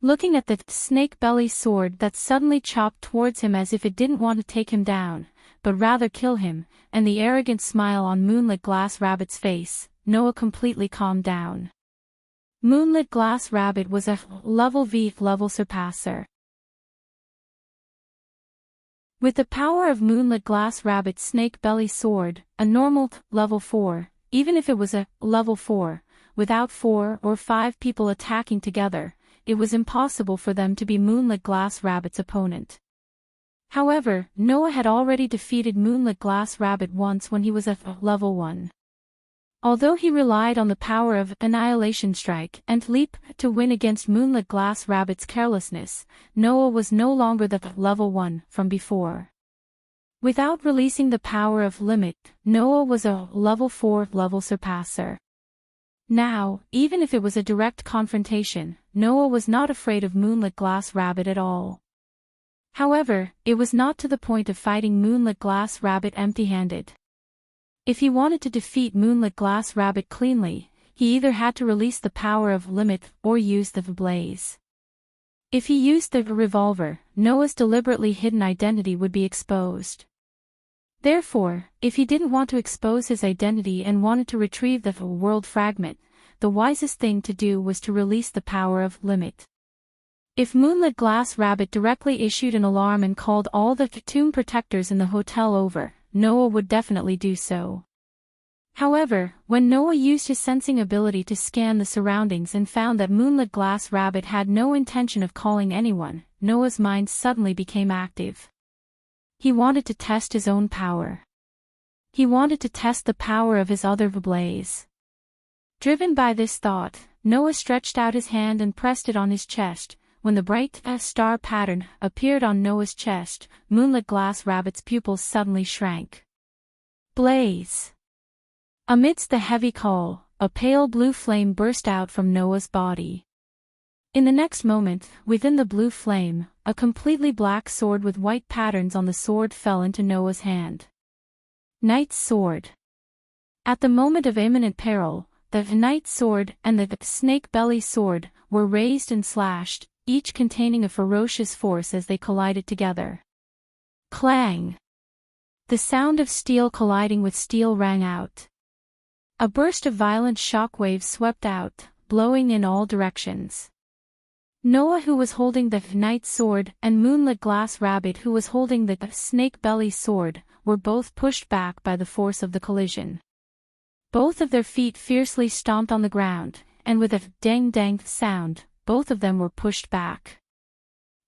Speaker 1: Looking at the snake belly sword that suddenly chopped towards him as if it didn't want to take him down, but rather kill him, and the arrogant smile on Moonlit Glass Rabbit's face, Noah completely calmed down. Moonlit Glass Rabbit was a level V level surpasser. With the power of Moonlit Glass Rabbit's snake belly sword, a normal level 4, even if it was a level 4, without 4 or 5 people attacking together, it was impossible for them to be Moonlit Glass Rabbit's opponent. However, Noah had already defeated Moonlit Glass Rabbit once when he was a level 1. Although he relied on the power of Annihilation Strike and Leap to win against Moonlit Glass Rabbit's carelessness, Noah was no longer the level 1 from before. Without releasing the power of Limit, Noah was a level 4 level surpasser. Now, even if it was a direct confrontation, Noah was not afraid of Moonlit Glass Rabbit at all. However, it was not to the point of fighting Moonlit Glass Rabbit empty-handed. If he wanted to defeat Moonlit Glass Rabbit cleanly, he either had to release the power of Limit or use the blaze. If he used the revolver, Noah's deliberately hidden identity would be exposed. Therefore, if he didn't want to expose his identity and wanted to retrieve the world fragment, the wisest thing to do was to release the power of Limit. If Moonlit Glass Rabbit directly issued an alarm and called all the tomb protectors in the hotel over, Noah would definitely do so. However, when Noah used his sensing ability to scan the surroundings and found that Moonlit Glass Rabbit had no intention of calling anyone, Noah's mind suddenly became active. He wanted to test his own power. He wanted to test the power of his other blaze. Driven by this thought, Noah stretched out his hand and pressed it on his chest. When the bright star pattern appeared on Noah's chest, Moonlit Glass Rabbit's pupils suddenly shrank. Blaze! Amidst the heavy call, a pale blue flame burst out from Noah's body. In the next moment, within the blue flame, a completely black sword with white patterns on the sword fell into Noah's hand. Knight's Sword. At the moment of imminent peril, the Knight's Sword and the snake belly sword were raised and slashed, each containing a ferocious force as they collided together. Clang! The sound of steel colliding with steel rang out. A burst of violent shock waves swept out, blowing in all directions. Noah, who was holding the knight's sword, and Moonlit Glass Rabbit, who was holding the snake belly sword, were both pushed back by the force of the collision. Both of their feet fiercely stomped on the ground, and with a dang-dang sound, both of them were pushed back.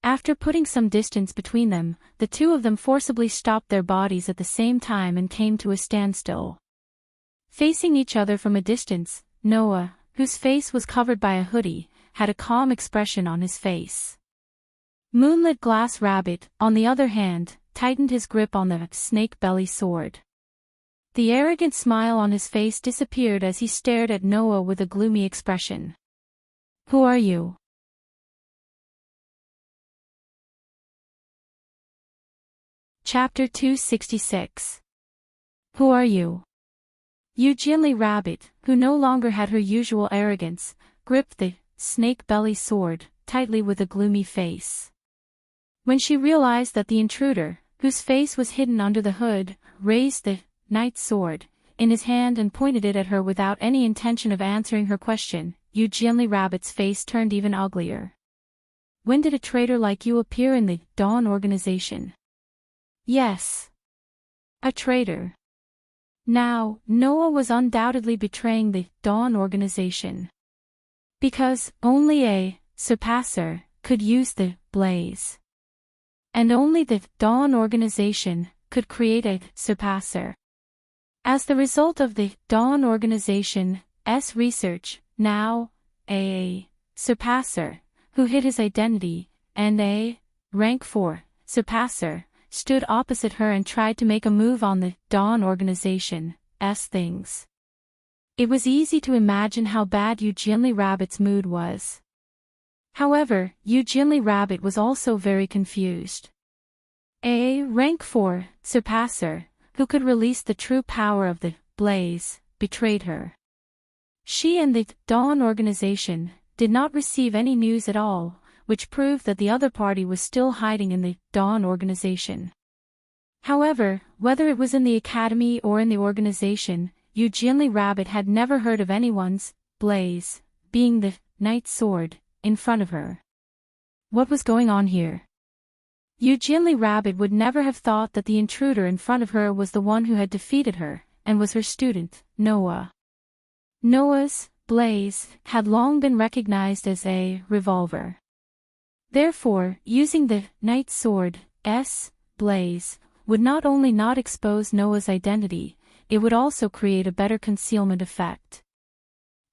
Speaker 1: After putting some distance between them, the two of them forcibly stopped their bodies at the same time and came to a standstill. Facing each other from a distance, Noah, whose face was covered by a hoodie, had a calm expression on his face. Moonlit Glass Rabbit, on the other hand, tightened his grip on the snake belly sword. The arrogant smile on his face disappeared as he stared at Noah with a gloomy expression. "Who are you?" Chapter 266. Who are you? Eugenie Rabbit, who no longer had her usual arrogance, gripped the snake belly sword tightly with a gloomy face. When she realized that the intruder, whose face was hidden under the hood, raised the knight's sword in his hand and pointed it at her without any intention of answering her question, Eugenie Rabbit's face turned even uglier. "When did a traitor like you appear in the Dawn organization?" "Yes. A traitor." Now, Noah was undoubtedly betraying the Dawn organization. Because only a surpasser could use the blaze. And only the Dawn organization could create a surpasser. As the result of the Dawn organization's research, now, a surpasser, who hid his identity, and a rank 4 surpasser, stood opposite her and tried to make a move on the Dawn organization's things. It was easy to imagine how bad Eugenie Rabbit's mood was. However, Eugenie Rabbit was also very confused. A rank 4 surpasser, who could release the true power of the blaze, betrayed her. She and the Dawn organization did not receive any news at all, which proved that the other party was still hiding in the Dawn organization. However, whether it was in the academy or in the organization, Eugenie Rabbit had never heard of anyone's blaze being the knight's sword in front of her. What was going on here? Eugenie Rabbit would never have thought that the intruder in front of her was the one who had defeated her, and was her student, Noah. Noah's blaze had long been recognized as a revolver. Therefore, using the knight's sword's blaze would not only not expose Noah's identity, it would also create a better concealment effect.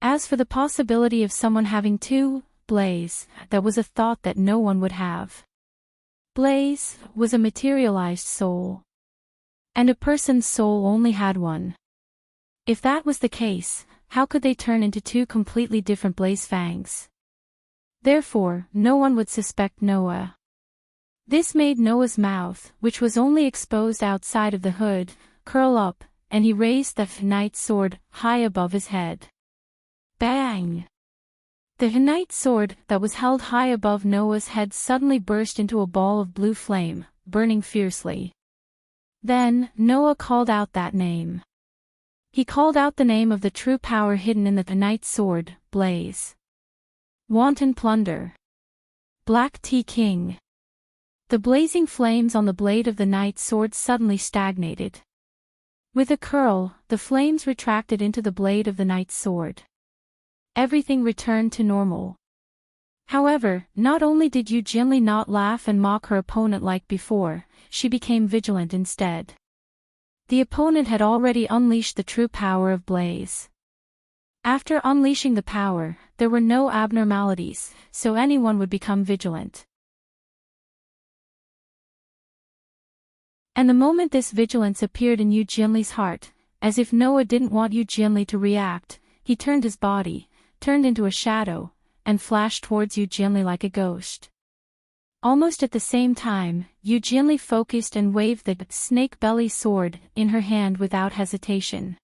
Speaker 1: As for the possibility of someone having two blaze, that was a thought that no one would have. Blaze was a materialized soul. And a person's soul only had one. If that was the case, how could they turn into two completely different blaze fangs? Therefore, no one would suspect Noah. This made Noah's mouth, which was only exposed outside of the hood, curl up, and he raised the knight's sword high above his head. Bang! The knight's sword that was held high above Noah's head suddenly burst into a ball of blue flame, burning fiercely. Then, Noah called out that name. He called out the name of the true power hidden in the knight's sword, Blaze. Wanton Plunder. Black Tea King. The blazing flames on the blade of the knight's sword suddenly stagnated. With a curl, the flames retracted into the blade of the knight's sword. Everything returned to normal. However, not only did Eugenie not laugh and mock her opponent like before, she became vigilant instead. The opponent had already unleashed the true power of Blaze. After unleashing the power, there were no abnormalities, so anyone would become vigilant. And the moment this vigilance appeared in Eugenie's heart, as if Noah didn't want Eugenie to react, he turned his body, turned into a shadow, and flashed towards Eugenie like a ghost. Almost at the same time, Eugenie focused and waved the snake belly sword in her hand without hesitation.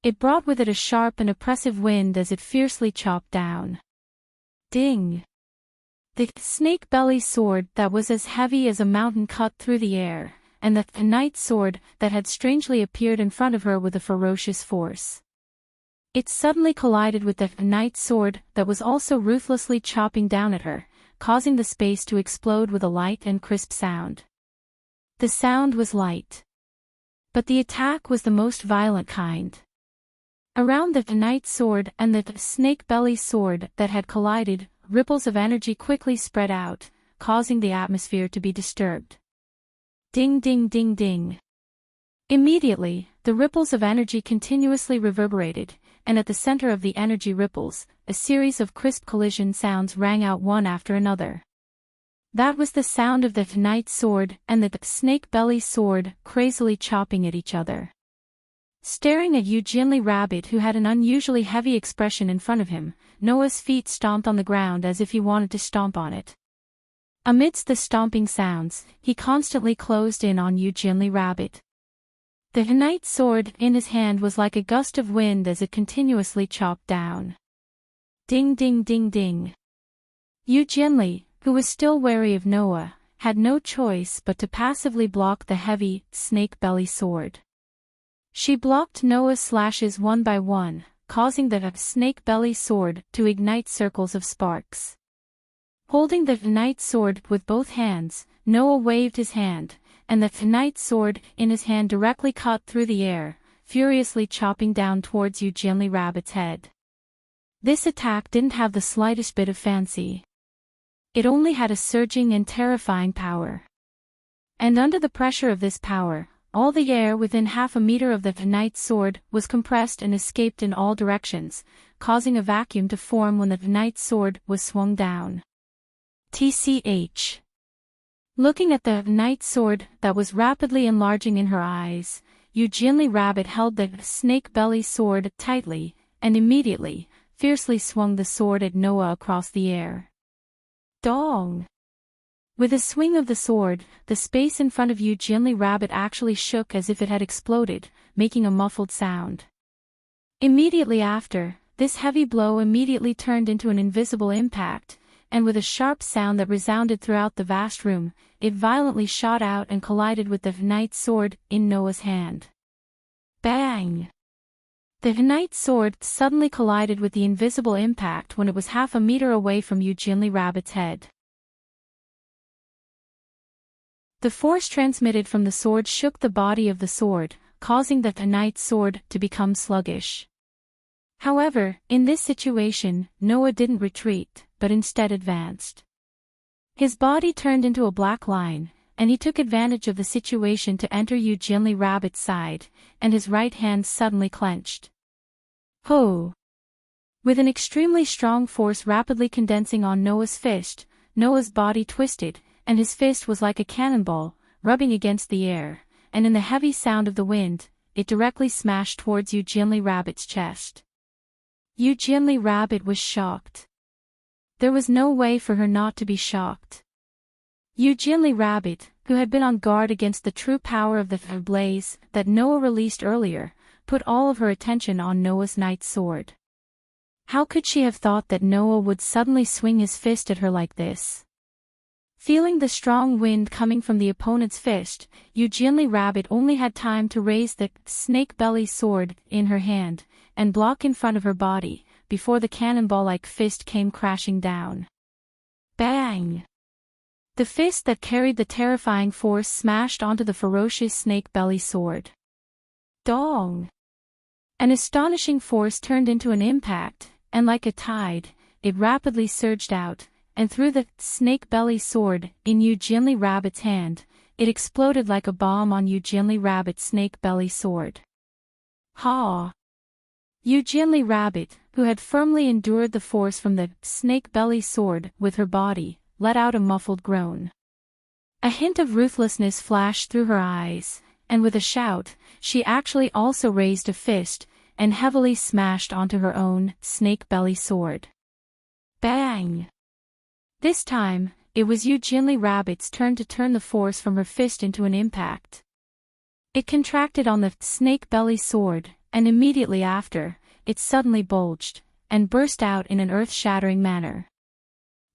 Speaker 1: It brought with it a sharp and oppressive wind as it fiercely chopped down. Ding! The snake belly sword that was as heavy as a mountain cut through the air, and the knight's sword that had strangely appeared in front of her with a ferocious force. It suddenly collided with the knight's sword that was also ruthlessly chopping down at her, causing the space to explode with a light and crisp sound. The sound was light, but the attack was the most violent kind. Around the knight's sword and the snake belly sword that had collided, ripples of energy quickly spread out, causing the atmosphere to be disturbed. Ding ding ding ding. Immediately, the ripples of energy continuously reverberated, and at the center of the energy ripples, a series of crisp collision sounds rang out one after another. That was the sound of the knight's sword and the snake belly sword crazily chopping at each other. Staring at Eugenie Rabbit, who had an unusually heavy expression in front of him, Noah's feet stomped on the ground as if he wanted to stomp on it. Amidst the stomping sounds, he constantly closed in on Eugenie Rabbit. The knight's sword in his hand was like a gust of wind as it continuously chopped down. Ding ding ding ding. Eugenie, who was still wary of Noah, had no choice but to passively block the heavy, snake belly sword. She blocked Noah's slashes one by one, causing the snake belly sword to ignite circles of sparks. Holding the knight's sword with both hands, Noah waved his hand, and the knight's sword in his hand directly cut through the air, furiously chopping down towards Eugenie Rabbit's head. This attack didn't have the slightest bit of fancy. It only had a surging and terrifying power. And under the pressure of this power, all the air within half a meter of the knight's sword was compressed and escaped in all directions, causing a vacuum to form when the knight's sword was swung down. TCH. Looking at the knight's sword that was rapidly enlarging in her eyes, Eugenie Rabbit held the snake belly sword tightly, and immediately, fiercely swung the sword at Noah across the air. Dong! With a swing of the sword, the space in front of Eugenie Rabbit actually shook as if it had exploded, making a muffled sound. Immediately after, this heavy blow immediately turned into an invisible impact, and with a sharp sound that resounded throughout the vast room, it violently shot out and collided with the knight's sword in Noah's hand. Bang! The knight's sword suddenly collided with the invisible impact when it was half a meter away from Eugenie Rabbit's head. The force transmitted from the sword shook the body of the sword, causing the knight's sword to become sluggish. However, in this situation, Noah didn't retreat, but instead advanced. His body turned into a black line, and he took advantage of the situation to enter Eugenie Rabbit's side, and his right hand suddenly clenched. Ho! With an extremely strong force rapidly condensing on Noah's fist, Noah's body twisted, and his fist was like a cannonball, rubbing against the air, and in the heavy sound of the wind, it directly smashed towards Eugenie Rabbit's chest. Eugenie Rabbit was shocked. There was no way for her not to be shocked. Eugenie Rabbit, who had been on guard against the true power of the blaze that Noah released earlier, put all of her attention on Noah's knight's sword. How could she have thought that Noah would suddenly swing his fist at her like this? Feeling the strong wind coming from the opponent's fist, Eugenie Rabbit only had time to raise the snake belly sword in her hand, and block in front of her body, before the cannonball-like fist came crashing down. Bang! The fist that carried the terrifying force smashed onto the ferocious snake belly sword. Dong! An astonishing force turned into an impact, and like a tide, it rapidly surged out, and through the snake belly sword in Eugenie Rabbit's hand, it exploded like a bomb on Eugenie Rabbit's snake belly sword. Ha! Eugenie Rabbit, who had firmly endured the force from the snake belly sword with her body, let out a muffled groan. A hint of ruthlessness flashed through her eyes, and with a shout, she actually also raised a fist, and heavily smashed onto her own snake belly sword. Bang! This time, it was Eugenie Rabbit's turn to turn the force from her fist into an impact. It contracted on the snake belly sword, and immediately after, it suddenly bulged, and burst out in an earth-shattering manner.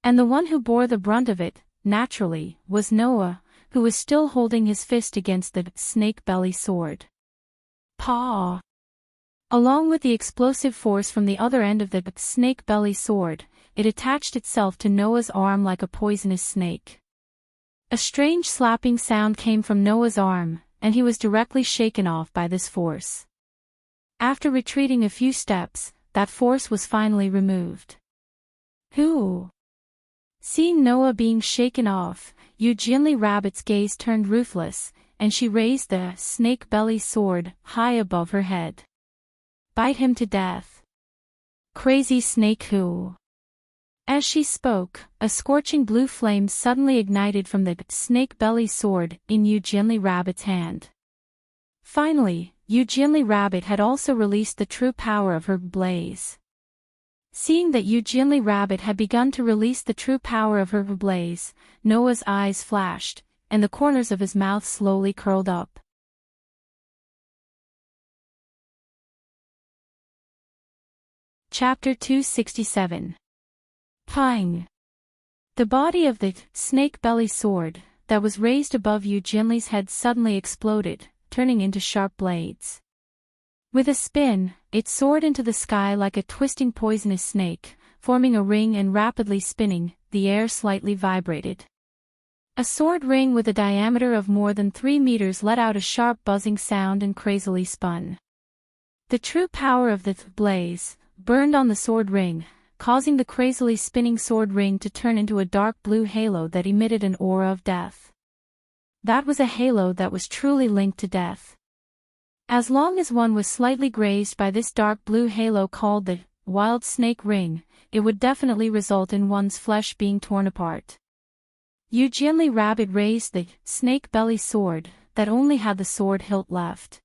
Speaker 1: And the one who bore the brunt of it, naturally, was Noah, who was still holding his fist against the snake belly sword. Paw! Along with the explosive force from the other end of the snake belly sword, it attached itself to Noah's arm like a poisonous snake. A strange slapping sound came from Noah's arm, and he was directly shaken off by this force. After retreating a few steps, that force was finally removed. Who? Seeing Noah being shaken off, Eugenie Rabbit's gaze turned ruthless, and she raised the snake belly sword high above her head. Bite him to death. Crazy snake who? As she spoke, a scorching blue flame suddenly ignited from the snake belly sword in Eugenie Rabbit's hand. Finally, Eugenie Rabbit had also released the true power of her blaze. Seeing that Eugenie Rabbit had begun to release the true power of her blaze, Noah's eyes flashed, and the corners of his mouth slowly curled up. Chapter 267. Pang! The body of the snake belly sword that was raised above Eugenie's head suddenly exploded, turning into sharp blades. With a spin, it soared into the sky like a twisting poisonous snake, forming a ring and rapidly spinning. The air slightly vibrated. A sword ring with a diameter of more than 3 meters let out a sharp buzzing sound and crazily spun. The true power of the blaze burned on the sword ring, causing the crazily spinning sword ring to turn into a dark blue halo that emitted an aura of death. That was a halo that was truly linked to death. As long as one was slightly grazed by this dark blue halo called the wild snake ring, it would definitely result in one's flesh being torn apart. Eugenie Rabbit raised the snake belly sword that only had the sword hilt left.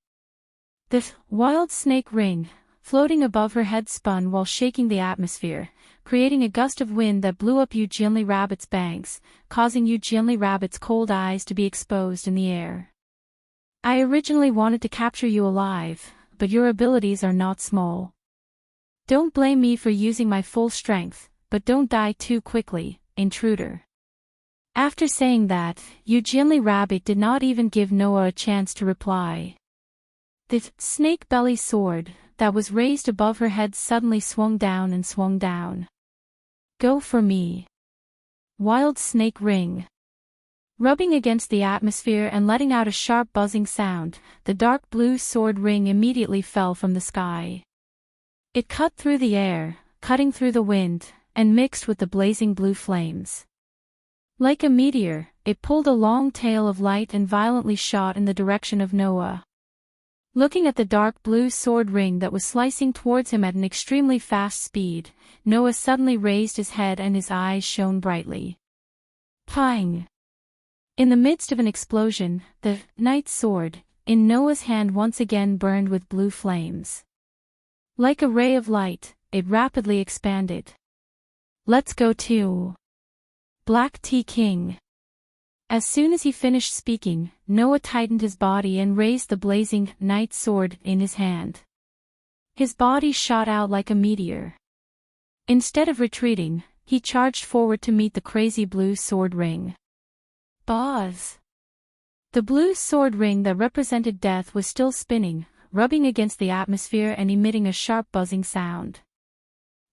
Speaker 1: The wild snake ring, floating above her head, spun while shaking the atmosphere, creating a gust of wind that blew up Eugenie Rabbit's bangs, causing Eugenie Rabbit's cold eyes to be exposed in the air. I originally wanted to capture you alive, but your abilities are not small. Don't blame me for using my full strength, but don't die too quickly, intruder. After saying that, Eugenie Rabbit did not even give Noah a chance to reply. The snake belly sword that was raised above her head suddenly swung down and swung down. Go for me. Wild snake ring. Rubbing against the atmosphere and letting out a sharp buzzing sound, the dark blue sword ring immediately fell from the sky. It cut through the air, cutting through the wind, and mixed with the blazing blue flames. Like a meteor, it pulled a long tail of light and violently shot in the direction of Noah. Looking at the dark blue sword ring that was slicing towards him at an extremely fast speed, Noah suddenly raised his head and his eyes shone brightly. Pang! In the midst of an explosion, the knight's sword in Noah's hand once again burned with blue flames. Like a ray of light, it rapidly expanded. Let's go to Black Tea King. As soon as he finished speaking, Noah tightened his body and raised the blazing knight's sword in his hand. His body shot out like a meteor. Instead of retreating, he charged forward to meet the crazy blue sword ring. Buzz! The blue sword ring that represented death was still spinning, rubbing against the atmosphere and emitting a sharp buzzing sound.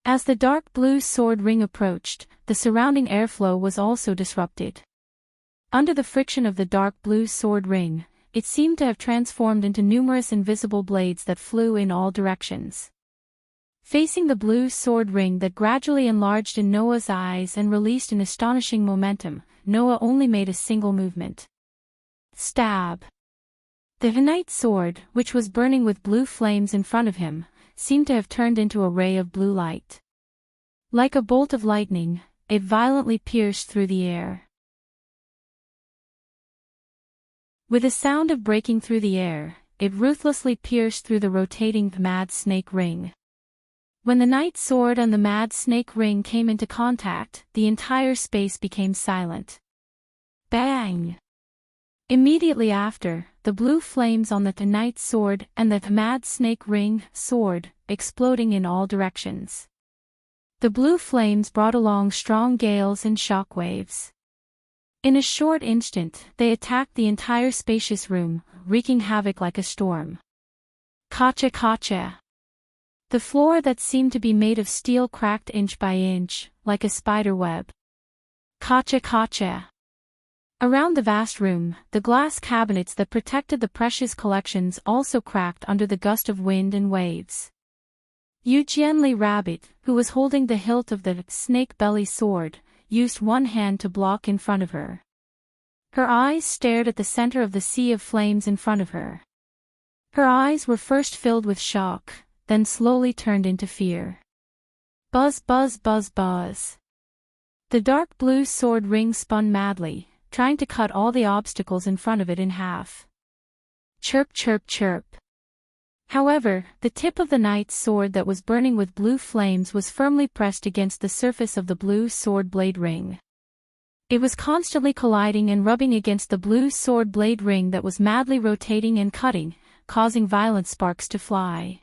Speaker 1: As the dark blue sword ring approached, the surrounding airflow was also disrupted. Under the friction of the dark blue sword ring, it seemed to have transformed into numerous invisible blades that flew in all directions. Facing the blue sword ring that gradually enlarged in Noah's eyes and released an astonishing momentum, Noah only made a single movement. Stab! The knight's sword, which was burning with blue flames in front of him, seemed to have turned into a ray of blue light. Like a bolt of lightning, it violently pierced through the air. With a sound of breaking through the air, it ruthlessly pierced through the rotating mad snake ring. When the knight's sword and the mad snake ring came into contact, the entire space became silent. Bang! Immediately after, the blue flames on the knight's sword and the mad snake ring sword exploding in all directions. The blue flames brought along strong gales and shock waves. In a short instant, they attacked the entire spacious room, wreaking havoc like a storm. Kacha kacha. The floor that seemed to be made of steel cracked inch by inch, like a spider web. Kacha kacha. Around the vast room, the glass cabinets that protected the precious collections also cracked under the gust of wind and waves. Eugenly Rabbit, who was holding the hilt of the snake-belly sword, used one hand to block in front of her. Her eyes stared at the center of the sea of flames in front of her. Her eyes were first filled with shock, then slowly turned into fear. Buzz buzz buzz buzz. The dark blue sword ring spun madly, trying to cut all the obstacles in front of it in half. Chirp chirp chirp. However, the tip of the knight's sword that was burning with blue flames was firmly pressed against the surface of the blue sword blade ring. It was constantly colliding and rubbing against the blue sword blade ring that was madly rotating and cutting, causing violent sparks to fly.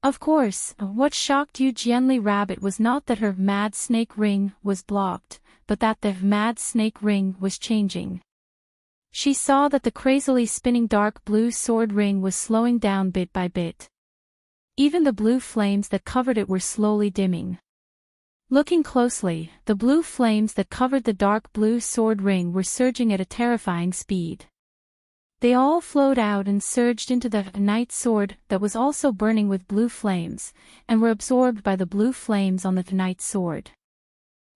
Speaker 1: Of course, what shocked Eugenly Rabbit was not that her mad snake ring was blocked, but that the mad snake ring was changing. She saw that the crazily spinning dark blue sword ring was slowing down bit by bit. Even the blue flames that covered it were slowly dimming. Looking closely, the blue flames that covered the dark blue sword ring were surging at a terrifying speed. They all flowed out and surged into the knight's sword that was also burning with blue flames, and were absorbed by the blue flames on the knight's sword.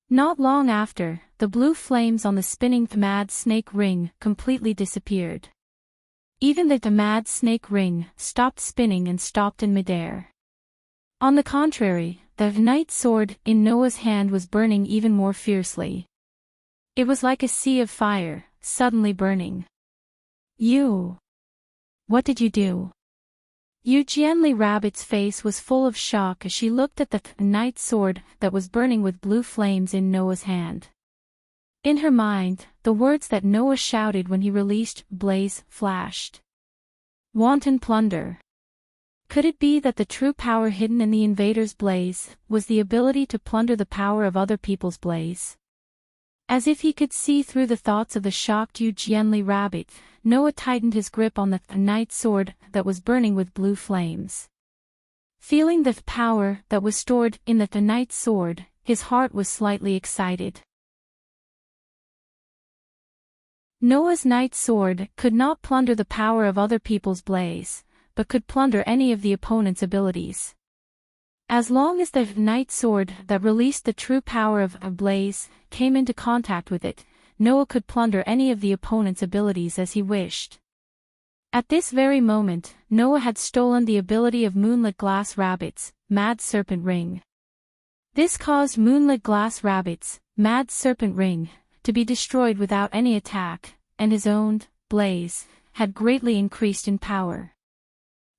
Speaker 1: Not long after, the blue flames on the spinning mad snake ring completely disappeared. Even the mad snake ring stopped spinning and stopped in midair. On the contrary, the knight's sword in Noah's hand was burning even more fiercely. It was like a sea of fire, suddenly burning. What did you do? Eugenly Rabbit's face was full of shock as she looked at the knight's sword that was burning with blue flames in Noah's hand. In her mind, the words that Noah shouted when he released Blaze flashed. Wanton plunder. Could it be that the true power hidden in the invader's blaze was the ability to plunder the power of other people's blaze? As if he could see through the thoughts of the shocked Eugenly Rabbit, Noah tightened his grip on the knight's sword that was burning with blue flames. Feeling the power that was stored in the knight's sword, his heart was slightly excited. Noah's knight's sword could not plunder the power of other people's blaze, but could plunder any of the opponent's abilities. As long as the knight's sword that released the true power of a blaze came into contact with it, Noah could plunder any of the opponent's abilities as he wished. At this very moment, Noah had stolen the ability of Moonlit Glass Rabbit's Mad Serpent Ring. This caused Moonlit Glass Rabbit's Mad Serpent Ring to be destroyed without any attack, and his own blaze had greatly increased in power.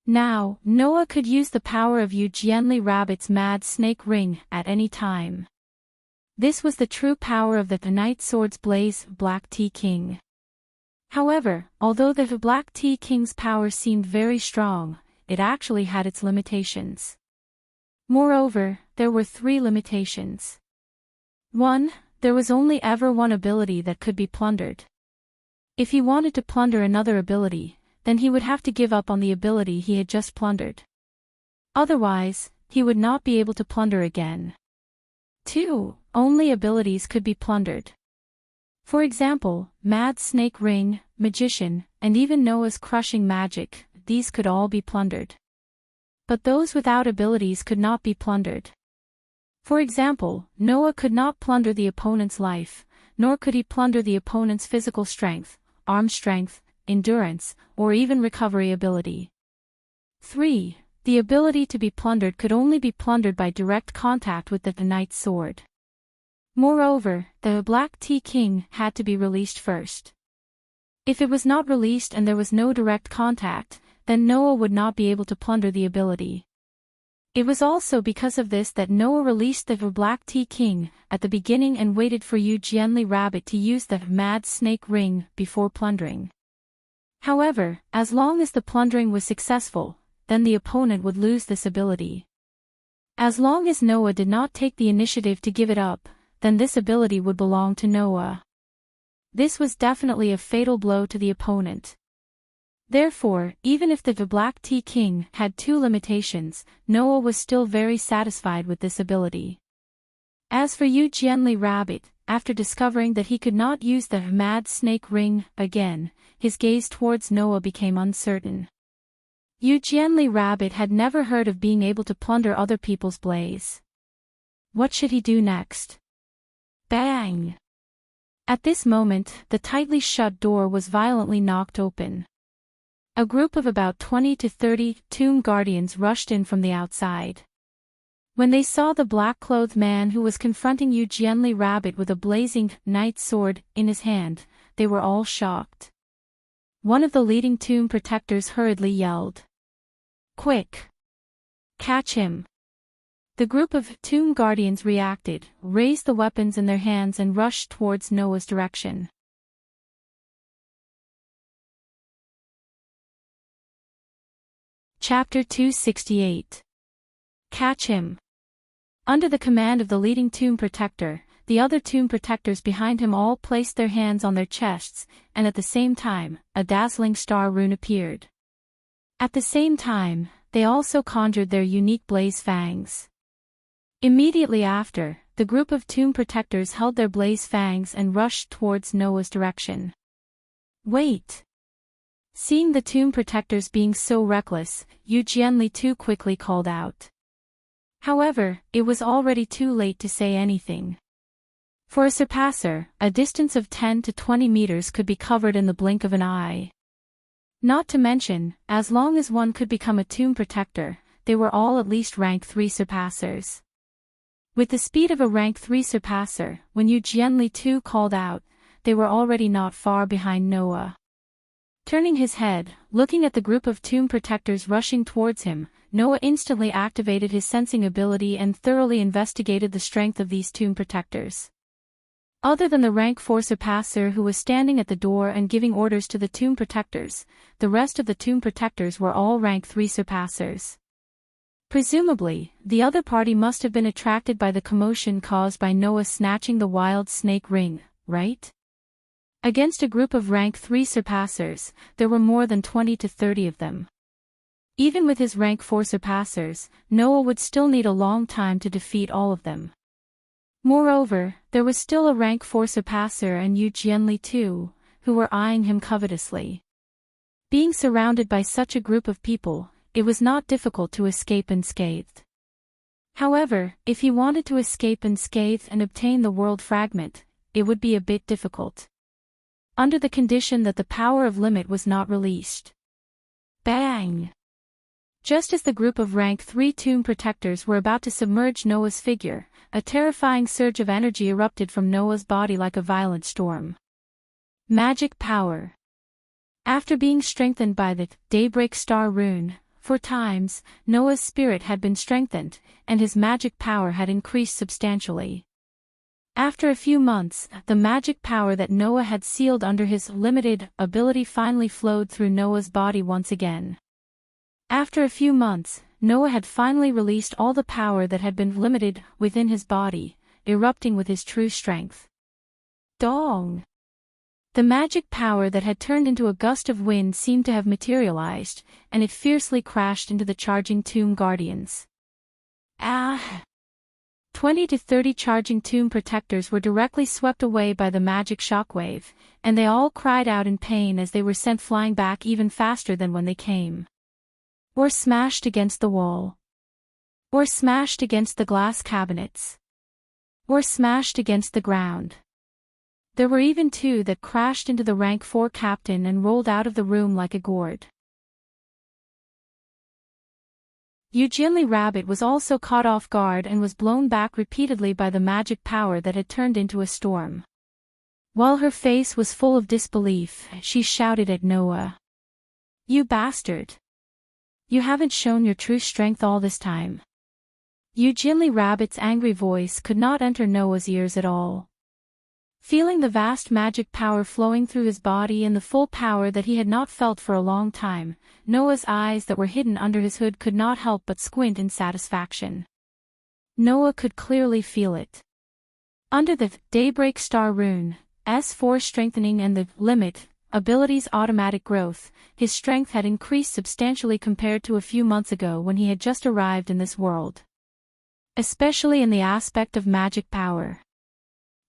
Speaker 1: Now, Noah could use the power of Eugenly Rabbit's Mad Snake Ring at any time. This was the true power of the Knight's Sword's Blaze Black Tea King. However, although the Black Tea King's power seemed very strong, it actually had its limitations. Moreover, there were 3 limitations. 1. There was only ever one ability that could be plundered. If he wanted to plunder another ability, then he would have to give up on the ability he had just plundered. Otherwise, he would not be able to plunder again. 2. Only abilities could be plundered. For example, Mad Snake Ring, Magician, and even Noah's Crushing Magic, these could all be plundered. But those without abilities could not be plundered. For example, Noah could not plunder the opponent's life, nor could he plunder the opponent's physical strength, arm strength, endurance, or even recovery ability. 3. The ability to be plundered could only be plundered by direct contact with the knight's sword. Moreover, the Black Tea King had to be released first. If it was not released and there was no direct contact, then Noah would not be able to plunder the ability. It was also because of this that Noah released the Black Tea King at the beginning and waited for Eugenly Rabbit to use the Mad Snake Ring before plundering. However, as long as the plundering was successful, then the opponent would lose this ability. As long as Noah did not take the initiative to give it up, then this ability would belong to Noah. This was definitely a fatal blow to the opponent. Therefore, even if the Black Tea King had 2 limitations, Noah was still very satisfied with this ability. As for Yu Jianli Rabbit, after discovering that he could not use the Mad Snake Ring again, his gaze towards Noah became uncertain. Yu Jianli Rabbit had never heard of being able to plunder other people's blaze. What should he do next? Bang! At this moment, the tightly shut door was violently knocked open. A group of about 20 to 30 tomb guardians rushed in from the outside. When they saw the black-clothed man who was confronting Yu Jianli Rabbit with a blazing knight's sword in his hand, they were all shocked. One of the leading tomb protectors hurriedly yelled, "Quick! Catch him!" The group of tomb guardians reacted, raised the weapons in their hands and rushed towards Noah's direction. Chapter 268. Catch him! Under the command of the leading tomb protector, the other tomb protectors behind him all placed their hands on their chests, and at the same time, a dazzling star rune appeared. At the same time, they also conjured their unique blaze fangs. Immediately after, the group of tomb protectors held their blaze fangs and rushed towards Noah's direction. Wait! Seeing the tomb protectors being so reckless, Yu Jianli too quickly called out. However, it was already too late to say anything. For a surpasser, a distance of 10 to 20 meters could be covered in the blink of an eye. Not to mention, as long as one could become a tomb protector, they were all at least rank 3 surpassers. With the speed of a rank 3 surpasser, when Yu Jianli too called out, they were already not far behind Noah. Turning his head, looking at the group of tomb protectors rushing towards him, Noah instantly activated his sensing ability and thoroughly investigated the strength of these tomb protectors. Other than the rank 4 surpasser who was standing at the door and giving orders to the tomb protectors, the rest of the tomb protectors were all rank 3 surpassers. Presumably, the other party must have been attracted by the commotion caused by Noah snatching the wild snake ring, right? Against a group of rank 3 surpassers, there were more than 20 to 30 of them. Even with his rank 4 surpassers, Noah would still need a long time to defeat all of them. Moreover, there was still a rank 4 surpasser and Yu Jianli too, who were eyeing him covetously. Being surrounded by such a group of people, it was not difficult to escape unscathed. However, if he wanted to escape unscathed and obtain the world fragment, it would be a bit difficult. Under the condition that the power of limit was not released. Bang! Just as the group of rank 3 tomb protectors were about to submerge Noah's figure, a terrifying surge of energy erupted from Noah's body like a violent storm. Magic power. After being strengthened by the Daybreak Star rune, 4 times, Noah's spirit had been strengthened, and his magic power had increased substantially. After a few months, the magic power that Noah had sealed under his limited ability finally flowed through Noah's body once again. After a few months, Noah had finally released all the power that had been limited within his body, erupting with his true strength. Dong! The magic power that had turned into a gust of wind seemed to have materialized, and it fiercely crashed into the charging tomb guardians. Ah! 20 to 30 charging tomb protectors were directly swept away by the magic shockwave, and they all cried out in pain as they were sent flying back even faster than when they came. Or smashed against the wall. Or smashed against the glass cabinets. Or smashed against the ground. There were even 2 that crashed into the rank 4 captain and rolled out of the room like a gourd. Yu Jianli Rabbit was also caught off guard and was blown back repeatedly by the magic power that had turned into a storm. While her face was full of disbelief, she shouted at Noah. "You bastard! You haven't shown your true strength all this time." Yu Jianli Rabbit's angry voice could not enter Noah's ears at all. Feeling the vast magic power flowing through his body and the full power that he had not felt for a long time, Noah's eyes that were hidden under his hood could not help but squint in satisfaction. Noah could clearly feel it. Under the Daybreak Star rune, S4 strengthening and the limit ability's automatic growth, his strength had increased substantially compared to a few months ago when he had just arrived in this world. Especially in the aspect of magic power.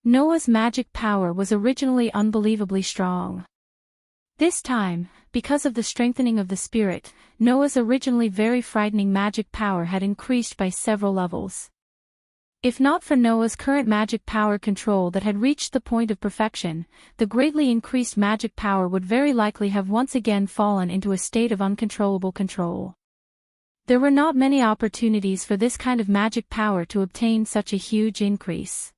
Speaker 1: Noah's magic power was originally unbelievably strong. This time, because of the strengthening of the spirit, Noah's originally very frightening magic power had increased by several levels. If not for Noah's current magic power control that had reached the point of perfection, the greatly increased magic power would very likely have once again fallen into a state of uncontrollable control. There were not many opportunities for this kind of magic power to obtain such a huge increase.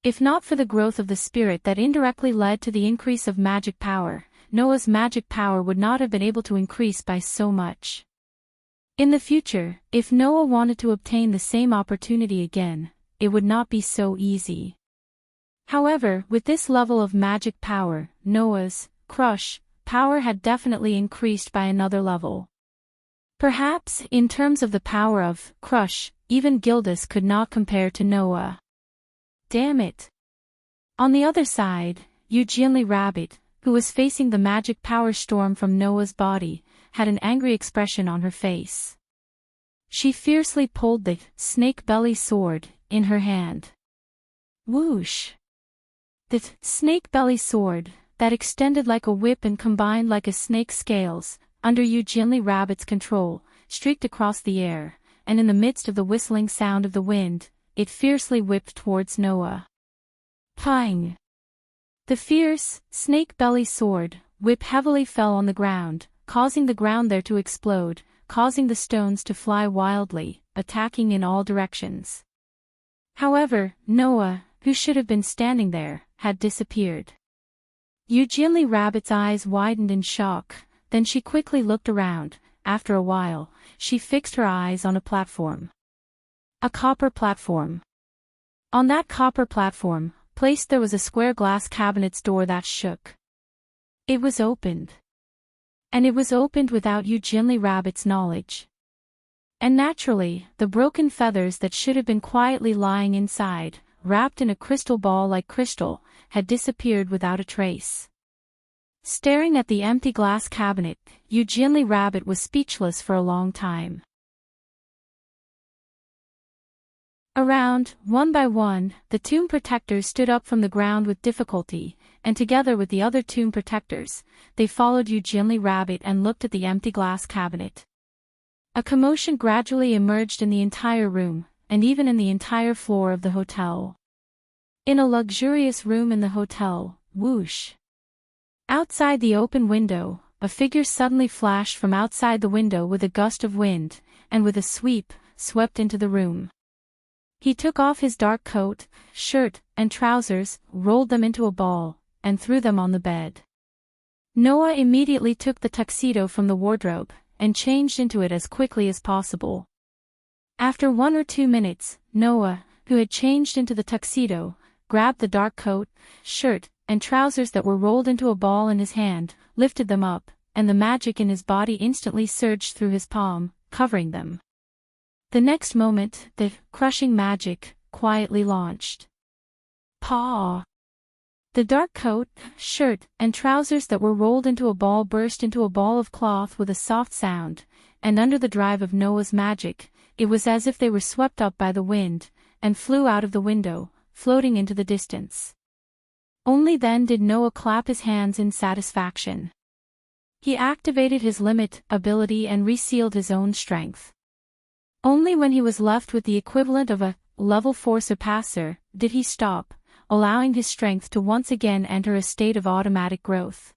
Speaker 1: If not for the growth of the spirit that indirectly led to the increase of magic power, Noah's magic power would not have been able to increase by so much. In the future, if Noah wanted to obtain the same opportunity again, it would not be so easy. However, with this level of magic power, Noah's crush power had definitely increased by another level. Perhaps, in terms of the power of crush, even Gildas could not compare to Noah. Damn it. On the other side, Eugenie Rabbit, who was facing the magic power storm from Noah's body, had an angry expression on her face. She fiercely pulled the snake belly sword in her hand. Whoosh! The snake belly sword, that extended like a whip and combined like a snake's scales, under Eugenie Rabbit's control, streaked across the air, and in the midst of the whistling sound of the wind, it fiercely whipped towards Noah. Pang! The fierce, snake-belly sword, whip heavily fell on the ground, causing the ground there to explode, causing the stones to fly wildly, attacking in all directions. However, Noah, who should have been standing there, had disappeared. Eugenie Rabbit's eyes widened in shock, then she quickly looked around. After a while, she fixed her eyes on a platform. A copper platform. On that copper platform, placed there was a square glass cabinet's door that shook. It was opened. And it was opened without Eugenie Rabbit's knowledge. And naturally, the broken feathers that should have been quietly lying inside, wrapped in a crystal ball like crystal, had disappeared without a trace. Staring at the empty glass cabinet, Eugenie Rabbit was speechless for a long time. Around, one by one, the tomb protectors stood up from the ground with difficulty, and together with the other tomb protectors, they followed Eugenie Rabbit and looked at the empty glass cabinet. A commotion gradually emerged in the entire room, and even in the entire floor of the hotel. In a luxurious room in the hotel, whoosh! Outside the open window, a figure suddenly flashed from outside the window with a gust of wind, and with a sweep, swept into the room. He took off his dark coat, shirt, and trousers, rolled them into a ball, and threw them on the bed. Noah immediately took the tuxedo from the wardrobe, and changed into it as quickly as possible. After 1 or 2 minutes, Noah, who had changed into the tuxedo, grabbed the dark coat, shirt, and trousers that were rolled into a ball in his hand, lifted them up, and the magic in his body instantly surged through his palm, covering them. The next moment, the crushing magic quietly launched. Paw! The dark coat, shirt, and trousers that were rolled into a ball burst into a ball of cloth with a soft sound, and under the drive of Noah's magic, it was as if they were swept up by the wind, and flew out of the window, floating into the distance. Only then did Noah clap his hands in satisfaction. He activated his limit ability and resealed his own strength. Only when he was left with the equivalent of a level 4 surpasser did he stop, allowing his strength to once again enter a state of automatic growth.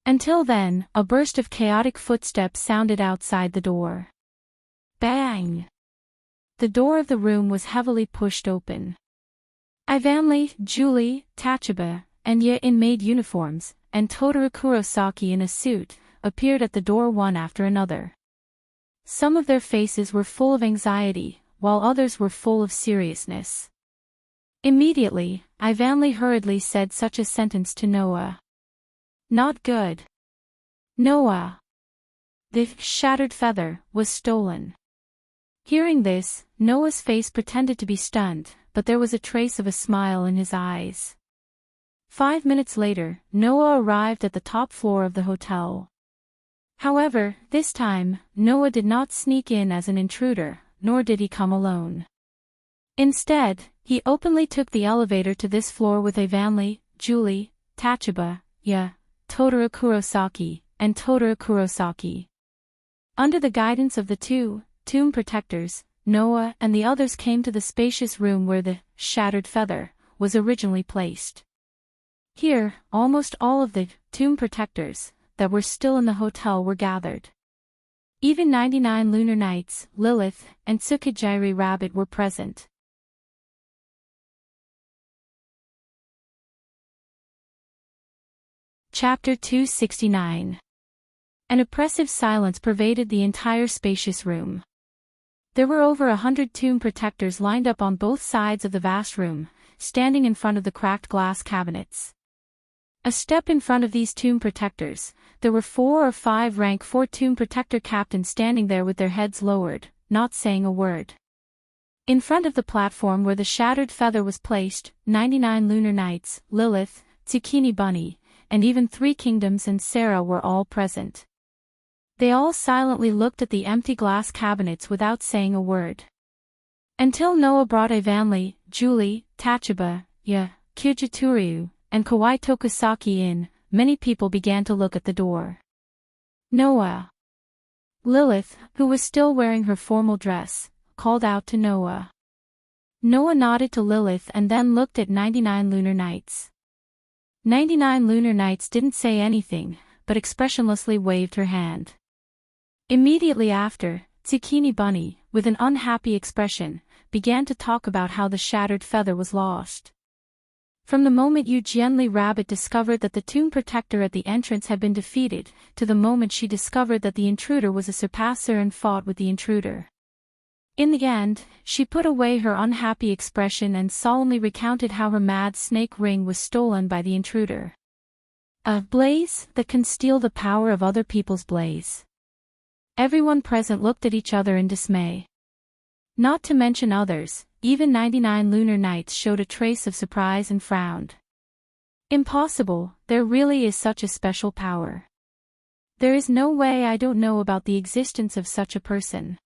Speaker 1: Until then, a burst of chaotic footsteps sounded outside the door. Bang! The door of the room was heavily pushed open. Ivanli, Julie, Tachaba, and Ye in maid uniforms, and Totoro Kurosaki in a suit, appeared at the door one after another. Some of their faces were full of anxiety, while others were full of seriousness. Immediately, Ivanli hurriedly said such a sentence to Noah. Not good. Noah. The shattered feather was stolen. Hearing this, Noah's face pretended to be stunned, but there was a trace of a smile in his eyes. 5 minutes later, Noah arrived at the top floor of the hotel. However, this time, Noah did not sneak in as an intruder, nor did he come alone. Instead, he openly took the elevator to this floor with Evanli, Julie, Tachibana, Totoro Kurosaki, and Totoro Kurosaki. Under the guidance of the two tomb protectors, Noah and the others came to the spacious room where the shattered feather was originally placed. Here, almost all of the tomb protectors that were still in the hotel were gathered. Even 99 lunar knights, Lilith, and Tsukijiri Rabbit were present. Chapter 269. An oppressive silence pervaded the entire spacious room. There were over 100 tomb protectors lined up on both sides of the vast room, standing in front of the cracked glass cabinets. A step in front of these tomb protectors, there were 4 or 5 rank 4 tomb protector captains standing there with their heads lowered, not saying a word. In front of the platform where the shattered feather was placed, 99 lunar knights, Lilith, Tsukini Bunny, and even 3 kingdoms and Sarah were all present. They all silently looked at the empty glass cabinets without saying a word. Until Noah brought Evanli, Julie, Tachibana, Kyujituryu, and Kawai Tokusaki in, many people began to look at the door. Noah. Lilith, who was still wearing her formal dress, called out to Noah. Noah nodded to Lilith and then looked at 99 lunar knights. 99 lunar knights didn't say anything, but expressionlessly waved her hand. Immediately after, Tsukini Bunny, with an unhappy expression, began to talk about how the shattered feather was lost. From the moment Eugenli Rabbit discovered that the tomb protector at the entrance had been defeated, to the moment she discovered that the intruder was a surpasser and fought with the intruder. In the end, she put away her unhappy expression and solemnly recounted how her mad snake ring was stolen by the intruder. A blaze that can steal the power of other people's blaze. Everyone present looked at each other in dismay. Not to mention others, even 99 lunar knights showed a trace of surprise and frowned. Impossible, there really is such a special power. There is no way I don't know about the existence of such a person.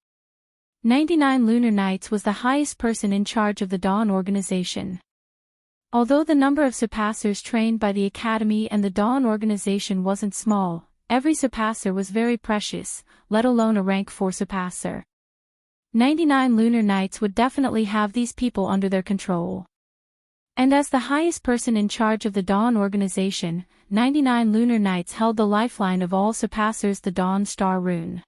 Speaker 1: 99 lunar knights was the highest person in charge of the Dawn organization. Although the number of surpassers trained by the Academy and the Dawn organization wasn't small, every surpasser was very precious, let alone a rank 4 surpasser. 99 lunar knights would definitely have these people under their control. And as the highest person in charge of the Dawn organization, 99 lunar knights held the lifeline of all surpassers, the Dawn Star Rune.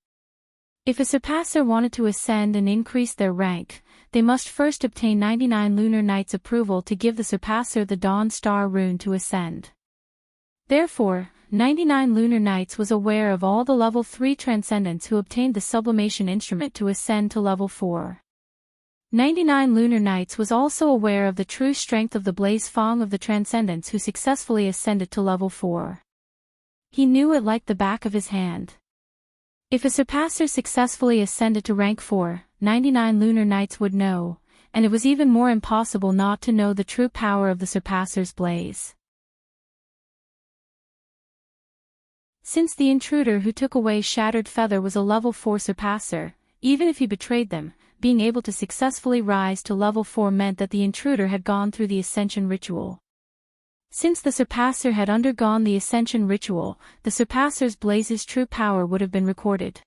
Speaker 1: If a surpasser wanted to ascend and increase their rank, they must first obtain 99 lunar knights' approval to give the surpasser the Dawn Star Rune to ascend. Therefore, 99 lunar knights was aware of all the level 3 transcendents who obtained the sublimation instrument to ascend to level 4. 99 lunar knights was also aware of the true strength of the blaze fang of the transcendents who successfully ascended to level 4. He knew it like the back of his hand. If a surpasser successfully ascended to rank 4, 99 lunar knights would know, and it was even more impossible not to know the true power of the surpasser's blaze. Since the intruder who took away Shattered Feather was a level 4 surpasser, even if he betrayed them, being able to successfully rise to level 4 meant that the intruder had gone through the Ascension Ritual. Since the surpasser had undergone the Ascension Ritual, the surpasser's blaze's true power would have been recorded.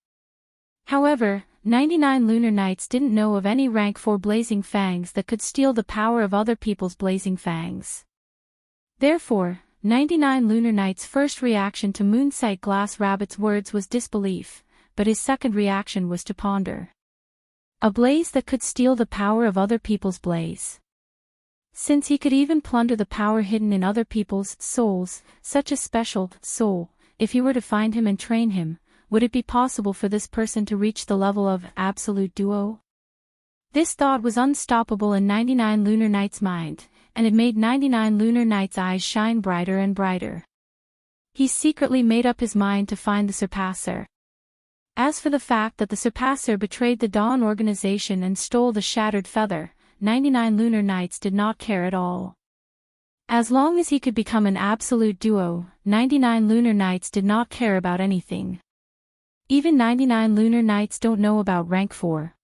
Speaker 1: However, 99 lunar knights didn't know of any rank 4 blazing fangs that could steal the power of other people's blazing fangs. Therefore, 99 lunar knights' first reaction to Moonsight Glass Rabbit's words was disbelief, but his second reaction was to ponder. A blaze that could steal the power of other people's blaze. Since he could even plunder the power hidden in other people's souls, such a special soul, if he were to find him and train him, would it be possible for this person to reach the level of Absolute Duo? This thought was unstoppable in 99 lunar knights' mind, and it made 99 lunar knights' eyes shine brighter and brighter. He secretly made up his mind to find the surpasser. As for the fact that the Surpasser betrayed the Dawn organization and stole the shattered feather, 99 Lunar Nights did not care at all. As long as he could become an absolute duo, 99 Lunar Nights did not care about anything. Even 99 Lunar Nights don't know about rank 4.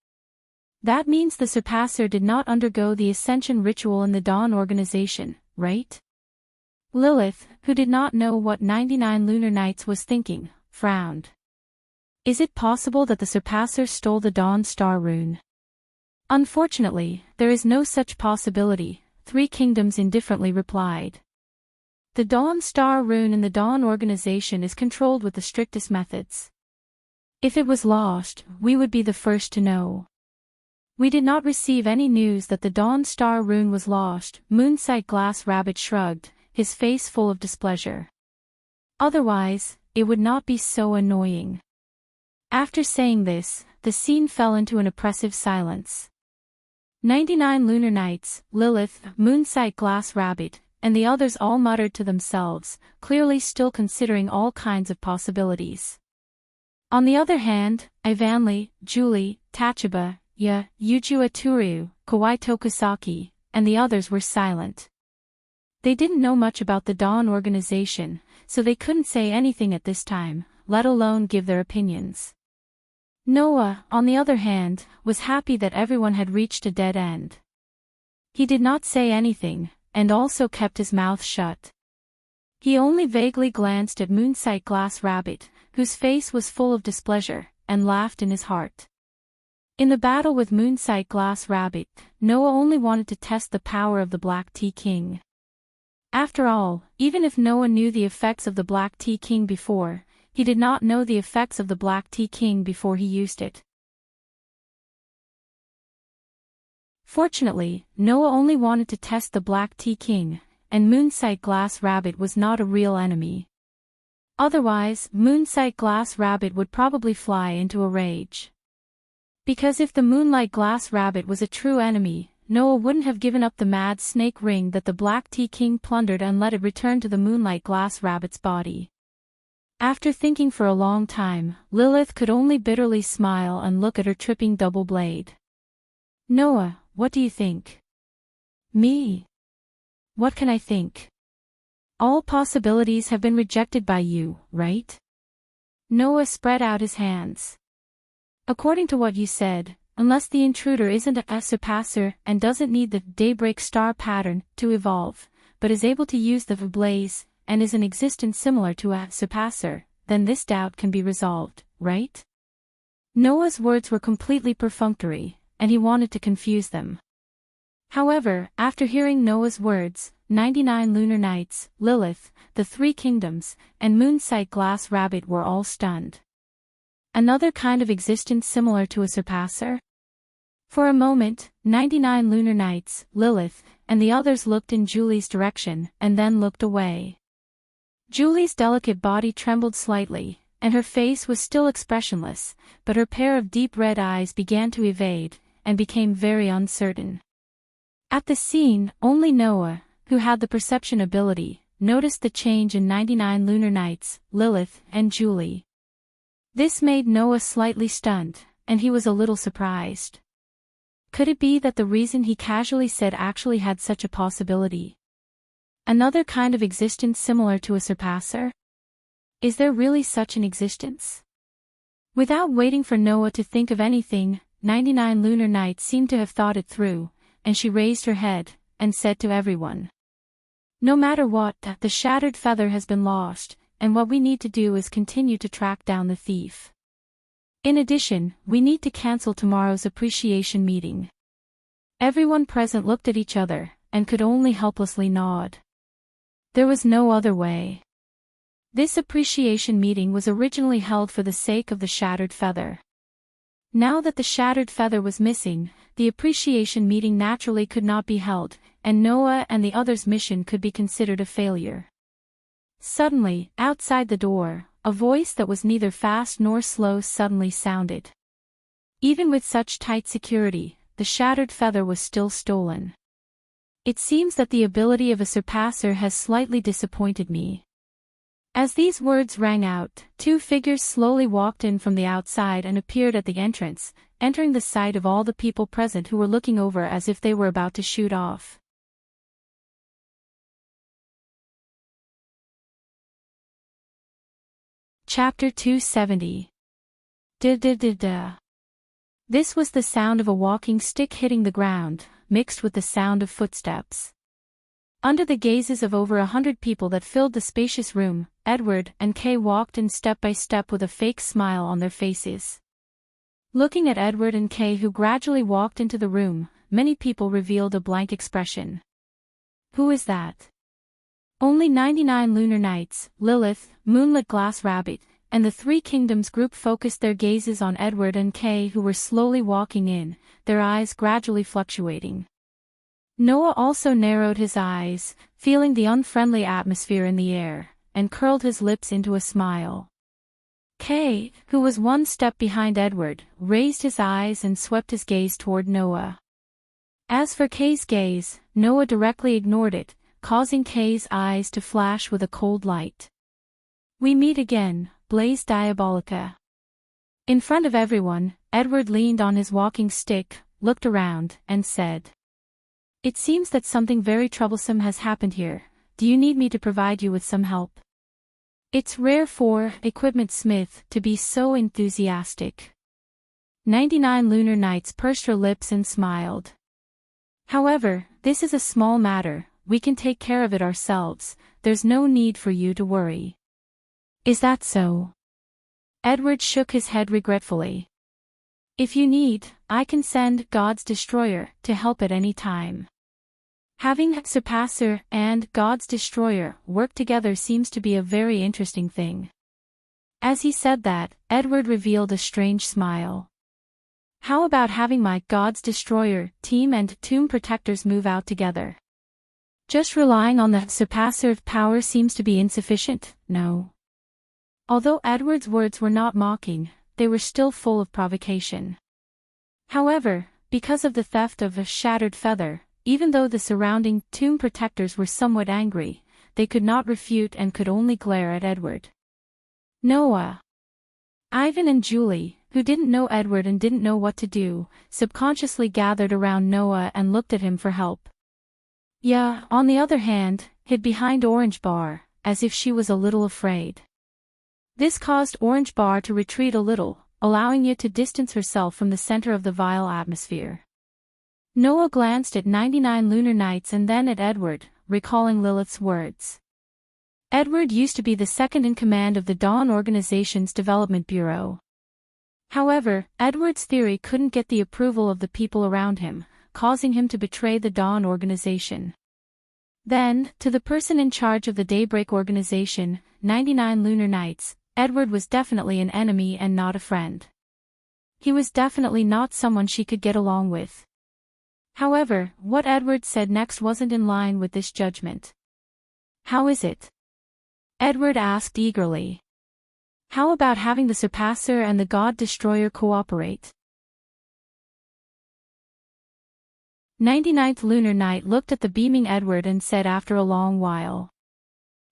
Speaker 1: That means the Surpasser did not undergo the Ascension ritual in the Dawn organization, right? Lilith, who did not know what 99 Lunar Nights was thinking, frowned. Is it possible that the Surpasser stole the Dawn Star rune? Unfortunately, there is no such possibility, 3 kingdoms indifferently replied. The Dawn Star rune in the Dawn organization is controlled with the strictest methods. If it was lost, we would be the first to know. We did not receive any news that the Dawn Star rune was lost, Moonsight Glass Rabbit shrugged, his face full of displeasure. Otherwise, it would not be so annoying. After saying this, the scene fell into an oppressive silence. 99 Lunar Nights, Lilith, Moonsight Glass Rabbit, and the others all muttered to themselves, clearly still considering all kinds of possibilities. On the other hand, Ivanli, Julie, Tachibana, Yuju Aturyu, Kawai Tokusaki, and the others were silent. They didn't know much about the Dawn organization, so they couldn't say anything at this time, let alone give their opinions. Noah, on the other hand, was happy that everyone had reached a dead end. He did not say anything, and also kept his mouth shut. He only vaguely glanced at Moonsight Glass Rabbit, whose face was full of displeasure, and laughed in his heart. In the battle with Moonsight Glass Rabbit, Noah only wanted to test the power of the Black Tea King. After all, even if Noah knew the effects of the Black Tea King before, he did not know the effects of the Black Tea King before he used it. Fortunately, Noah only wanted to test the Black Tea King, and Moonsight Glass Rabbit was not a real enemy. Otherwise, Moonsight Glass Rabbit would probably fly into a rage. Because if the Moonlight Glass Rabbit was a true enemy, Noah wouldn't have given up the mad snake ring that the Black Tea King plundered and let it return to the Moonlight Glass Rabbit's body. After thinking for a long time, Lilith could only bitterly smile and look at her tripping double blade. Noah, what do you think? Me? What can I think? All possibilities have been rejected by you, right? Noah spread out his hands. According to what you said, unless the intruder isn't a surpasser and doesn't need the daybreak star pattern to evolve, but is able to use the blaze, and is in existence similar to a surpasser, then this doubt can be resolved, right? Noah's words were completely perfunctory, and he wanted to confuse them. However, after hearing Noah's words, 99 Lunar Nights, Lilith, the 3 kingdoms, and Moonsight Glass Rabbit were all stunned. Another kind of existence similar to a surpasser? For a moment, 99 Lunar Nights, Lilith, and the others looked in Julie's direction, and then looked away. Julie's delicate body trembled slightly, and her face was still expressionless, but her pair of deep red eyes began to evade, and became very uncertain. At the scene, only Noah, who had the perception ability, noticed the change in 99 Lunar Nights, Lilith, and Julie. This made Noah slightly stunned, and he was a little surprised. Could it be that the reason he casually said actually had such a possibility? Another kind of existence similar to a surpasser? Is there really such an existence? Without waiting for Noah to think of anything, 99 Lunar Nights seemed to have thought it through, and she raised her head, and said to everyone. No matter what, the shattered feather has been lost, and what we need to do is continue to track down the thief. In addition, we need to cancel tomorrow's appreciation meeting. Everyone present looked at each other, and could only helplessly nod. There was no other way. This appreciation meeting was originally held for the sake of the shattered feather. Now that the shattered feather was missing, the appreciation meeting naturally could not be held, and Noah and the others' mission could be considered a failure. Suddenly, outside the door, a voice that was neither fast nor slow suddenly sounded. Even with such tight security, the shattered feather was still stolen. It seems that the ability of a surpasser has slightly disappointed me. As these words rang out, two figures slowly walked in from the outside and appeared at the entrance, entering the sight of all the people present who were looking over as if they were about to shoot off. Chapter 270. Da-da-da-da. This was the sound of a walking stick hitting the ground, mixed with the sound of footsteps. Under the gazes of over 100 people that filled the spacious room, Edward and Kay walked in step by step with a fake smile on their faces. Looking at Edward and Kay, who gradually walked into the room, many people revealed a blank expression. Who is that? Only 99 lunar nights, Lilith, Moonlit Glass Rabbit, and the Three Kingdoms group focused their gazes on Edward and Kay, who were slowly walking in, their eyes gradually fluctuating. Noah also narrowed his eyes, feeling the unfriendly atmosphere in the air, and curled his lips into a smile. Kay, who was one step behind Edward, raised his eyes and swept his gaze toward Noah. As for Kay's gaze, Noah directly ignored it, causing Kay's eyes to flash with a cold light. "We meet again, Blaze Diabolica." In front of everyone, Edward leaned on his walking stick, looked around, and said, "It seems that something very troublesome has happened here. Do you need me to provide you with some help?" It's rare for Equipment Smith to be so enthusiastic. 99 lunar nights pursed her lips and smiled. "However, this is a small matter. We can take care of it ourselves. There's no need for you to worry." "Is that so?" Edward shook his head regretfully. "If you need, I can send God's Destroyer to help at any time." Having Surpasser and God's Destroyer work together seems to be a very interesting thing. As he said that, Edward revealed a strange smile. "How about having my God's Destroyer team and Tomb Protectors move out together? Just relying on the Surpasser power seems to be insufficient, no?" Although Edward's words were not mocking, they were still full of provocation. However, because of the theft of a shattered feather, even though the surrounding Tomb Protectors were somewhat angry, they could not refute and could only glare at Edward. Noah. Ivan and Julie, who didn't know Edward and didn't know what to do, subconsciously gathered around Noah and looked at him for help. Ya, on the other hand, hid behind Orange Bar, as if she was a little afraid. This caused Orange Bar to retreat a little, allowing Ya to distance herself from the center of the vile atmosphere. Noah glanced at 99 lunar nights and then at Edward, recalling Lilith's words. Edward used to be the second in command of the Dawn Organization's Development Bureau. However, Edward's theory couldn't get the approval of the people around him, causing him to betray the Dawn Organization. Then, to the person in charge of the Daybreak Organization, 99 lunar nights, Edward was definitely an enemy and not a friend. He was definitely not someone she could get along with. However, what Edward said next wasn't in line with this judgment. "How is it?" Edward asked eagerly. "How about having the Surpasser and the God Destroyer cooperate?" 99th lunar night looked at the beaming Edward and said after a long while,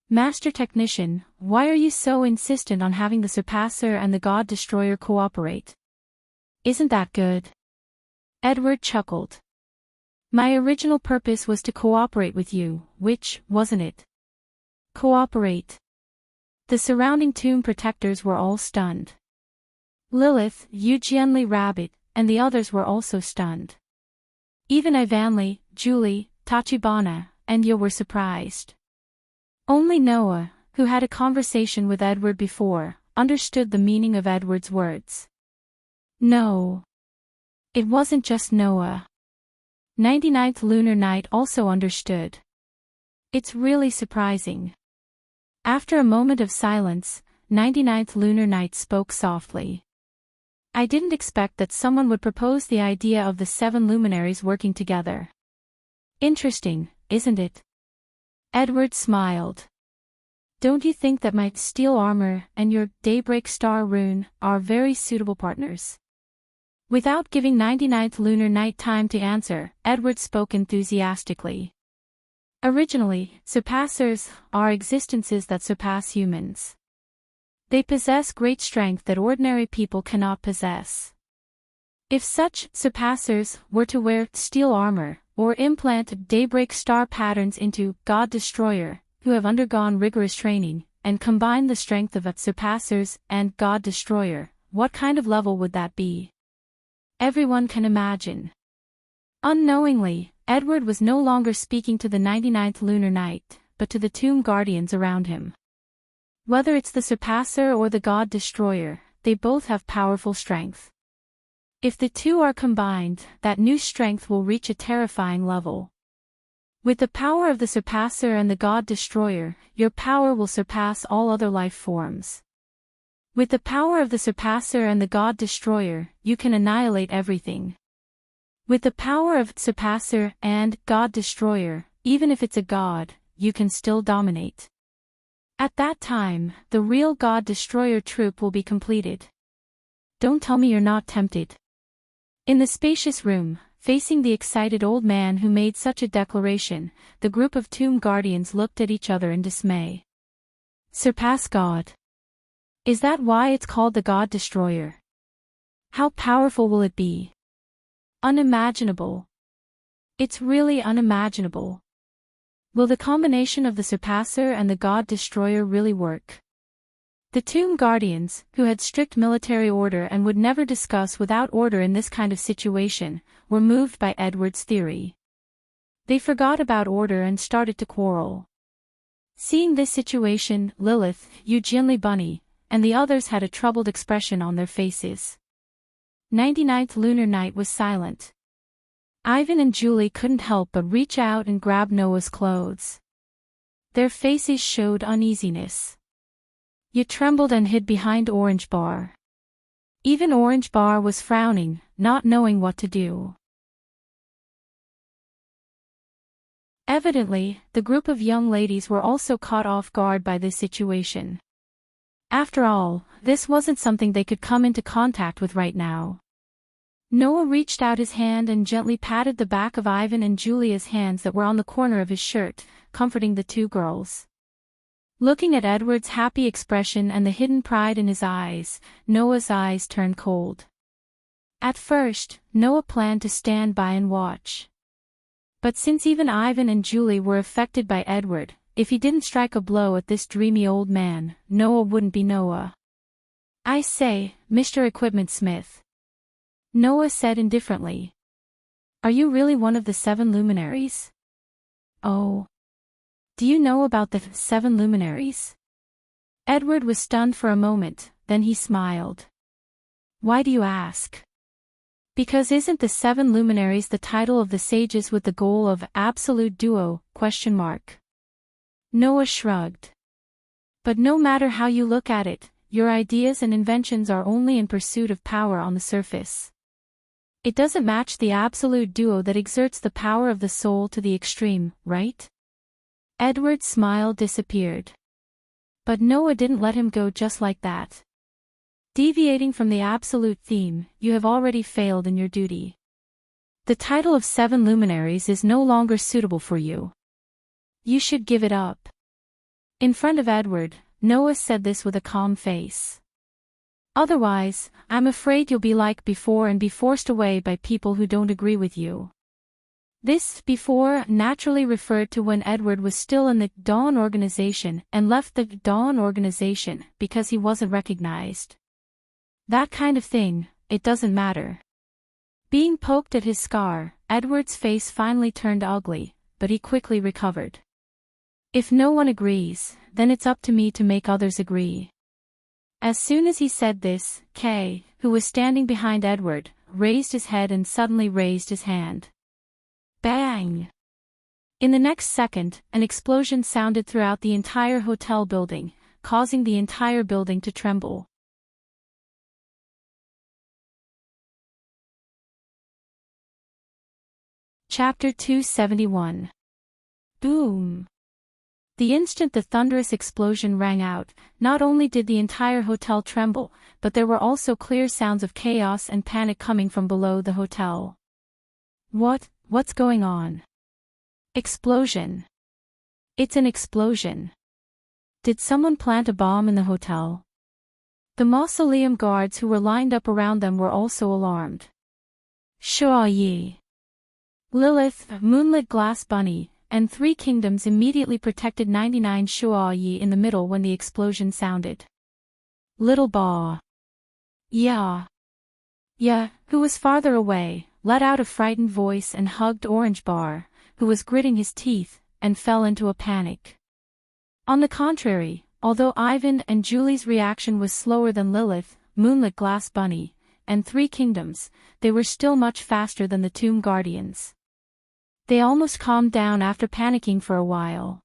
Speaker 1: "Master Technician, why are you so insistent on having the Surpasser and the God Destroyer cooperate? Isn't that good?" Edward chuckled. "My original purpose was to cooperate with you, which, wasn't it?" Cooperate. The surrounding Tomb Protectors were all stunned. Lilith, Eugenly Rabbit, and the others were also stunned. Even Ivanli, Julie, Tachibana, and Ya were surprised. Only Noah, who had a conversation with Edward before, understood the meaning of Edward's words. No. It wasn't just Noah. 99th lunar night also understood. It's really surprising. After a moment of silence, 99th lunar night spoke softly. I didn't expect that someone would propose the idea of the 7 luminaries working together. Interesting, isn't it? Edward smiled. Don't you think that my steel armor and your Daybreak Star rune are very suitable partners? Without giving 99th lunar night time to answer, Edward spoke enthusiastically. Originally, surpassers are existences that surpass humans. They possess great strength that ordinary people cannot possess. If such surpassers were to wear steel armor, or implant daybreak star patterns into God Destroyer, who have undergone rigorous training, and combine the strength of surpassers and God Destroyer, what kind of level would that be? Everyone can imagine. Unknowingly, Edward was no longer speaking to the 99th lunar night, but to the tomb guardians around him. Whether it's the surpasser or the God Destroyer, they both have powerful strength. If the two are combined, that new strength will reach a terrifying level. With the power of the surpasser and the God Destroyer, your power will surpass all other life forms. With the power of the surpasser and the God Destroyer, you can annihilate everything. With the power of surpasser and God Destroyer, even if it's a god, you can still dominate. At that time, the real God Destroyer troop will be completed. Don't tell me you're not tempted. In the spacious room, facing the excited old man who made such a declaration, the group of tomb guardians looked at each other in dismay. Surpass God. Is that why it's called the God Destroyer? How powerful will it be? Unimaginable. It's really unimaginable. Will the combination of the surpasser and the God Destroyer really work? The tomb guardians, who had strict military order and would never discuss without order in this kind of situation, were moved by Edward's theory. They forgot about order and started to quarrel. Seeing this situation, Lilith, Eugenie Bunny, and the others had a troubled expression on their faces. 99th lunar night was silent. Ivan and Julie couldn't help but reach out and grab Noah's clothes. Their faces showed uneasiness. You trembled and hid behind Orange Bar. Even Orange Bar was frowning, not knowing what to do. Evidently, the group of young ladies were also caught off guard by this situation. After all, this wasn't something they could come into contact with right now. Noah reached out his hand and gently patted the back of Ivan and Julia's hands that were on the corner of his shirt, comforting the two girls. Looking at Edward's happy expression and the hidden pride in his eyes, Noah's eyes turned cold. At first, Noah planned to stand by and watch. But since even Ivan and Julie were affected by Edward, if he didn't strike a blow at this dreamy old man, Noah wouldn't be Noah. I say, Mr. Equipment Smith. Noah said indifferently. Are you really one of the 7 luminaries? Oh. Do you know about the 7 luminaries? Edward was stunned for a moment, then he smiled. Why do you ask? Because isn't the 7 luminaries the title of the sages with the goal of absolute duo? Noah shrugged. But no matter how you look at it, your ideas and inventions are only in pursuit of power on the surface. It doesn't match the absolute duo that exerts the power of the soul to the extreme, right? Edward's smile disappeared. But Noah didn't let him go just like that. Deviating from the absolute theme, you have already failed in your duty. The title of 7 luminaries is no longer suitable for you. You should give it up. In front of Edward, Noah said this with a calm face. Otherwise, I'm afraid you'll be like before and be forced away by people who don't agree with you. This before naturally referred to when Edward was still in the Dawn organization and left the Dawn organization because he wasn't recognized. That kind of thing, it doesn't matter. Being poked at his scar, Edward's face finally turned ugly, but he quickly recovered. If no one agrees, then it's up to me to make others agree. As soon as he said this, Kay, who was standing behind Edward, raised his head and suddenly raised his hand. Bang! In the next second, an explosion sounded throughout the entire hotel building, causing the entire building to tremble. Chapter 271. Boom! The instant the thunderous explosion rang out, not only did the entire hotel tremble, but there were also clear sounds of chaos and panic coming from below the hotel. What's going on? Explosion. It's an explosion. Did someone plant a bomb in the hotel? The mausoleum guards who were lined up around them were also alarmed. Shuayi, Lilith, Moonlit Glass Bunny, and Three Kingdoms immediately protected 99 Shuayi in the middle when the explosion sounded. Little Ba. Yeah, who was farther away, let out a frightened voice and hugged Orange Bar, who was gritting his teeth, and fell into a panic. On the contrary, although Ivan and Julie's reaction was slower than Lilith, Moonlit Glass Bunny, and Three Kingdoms, they were still much faster than the Tomb Guardians. They almost calmed down after panicking for a while.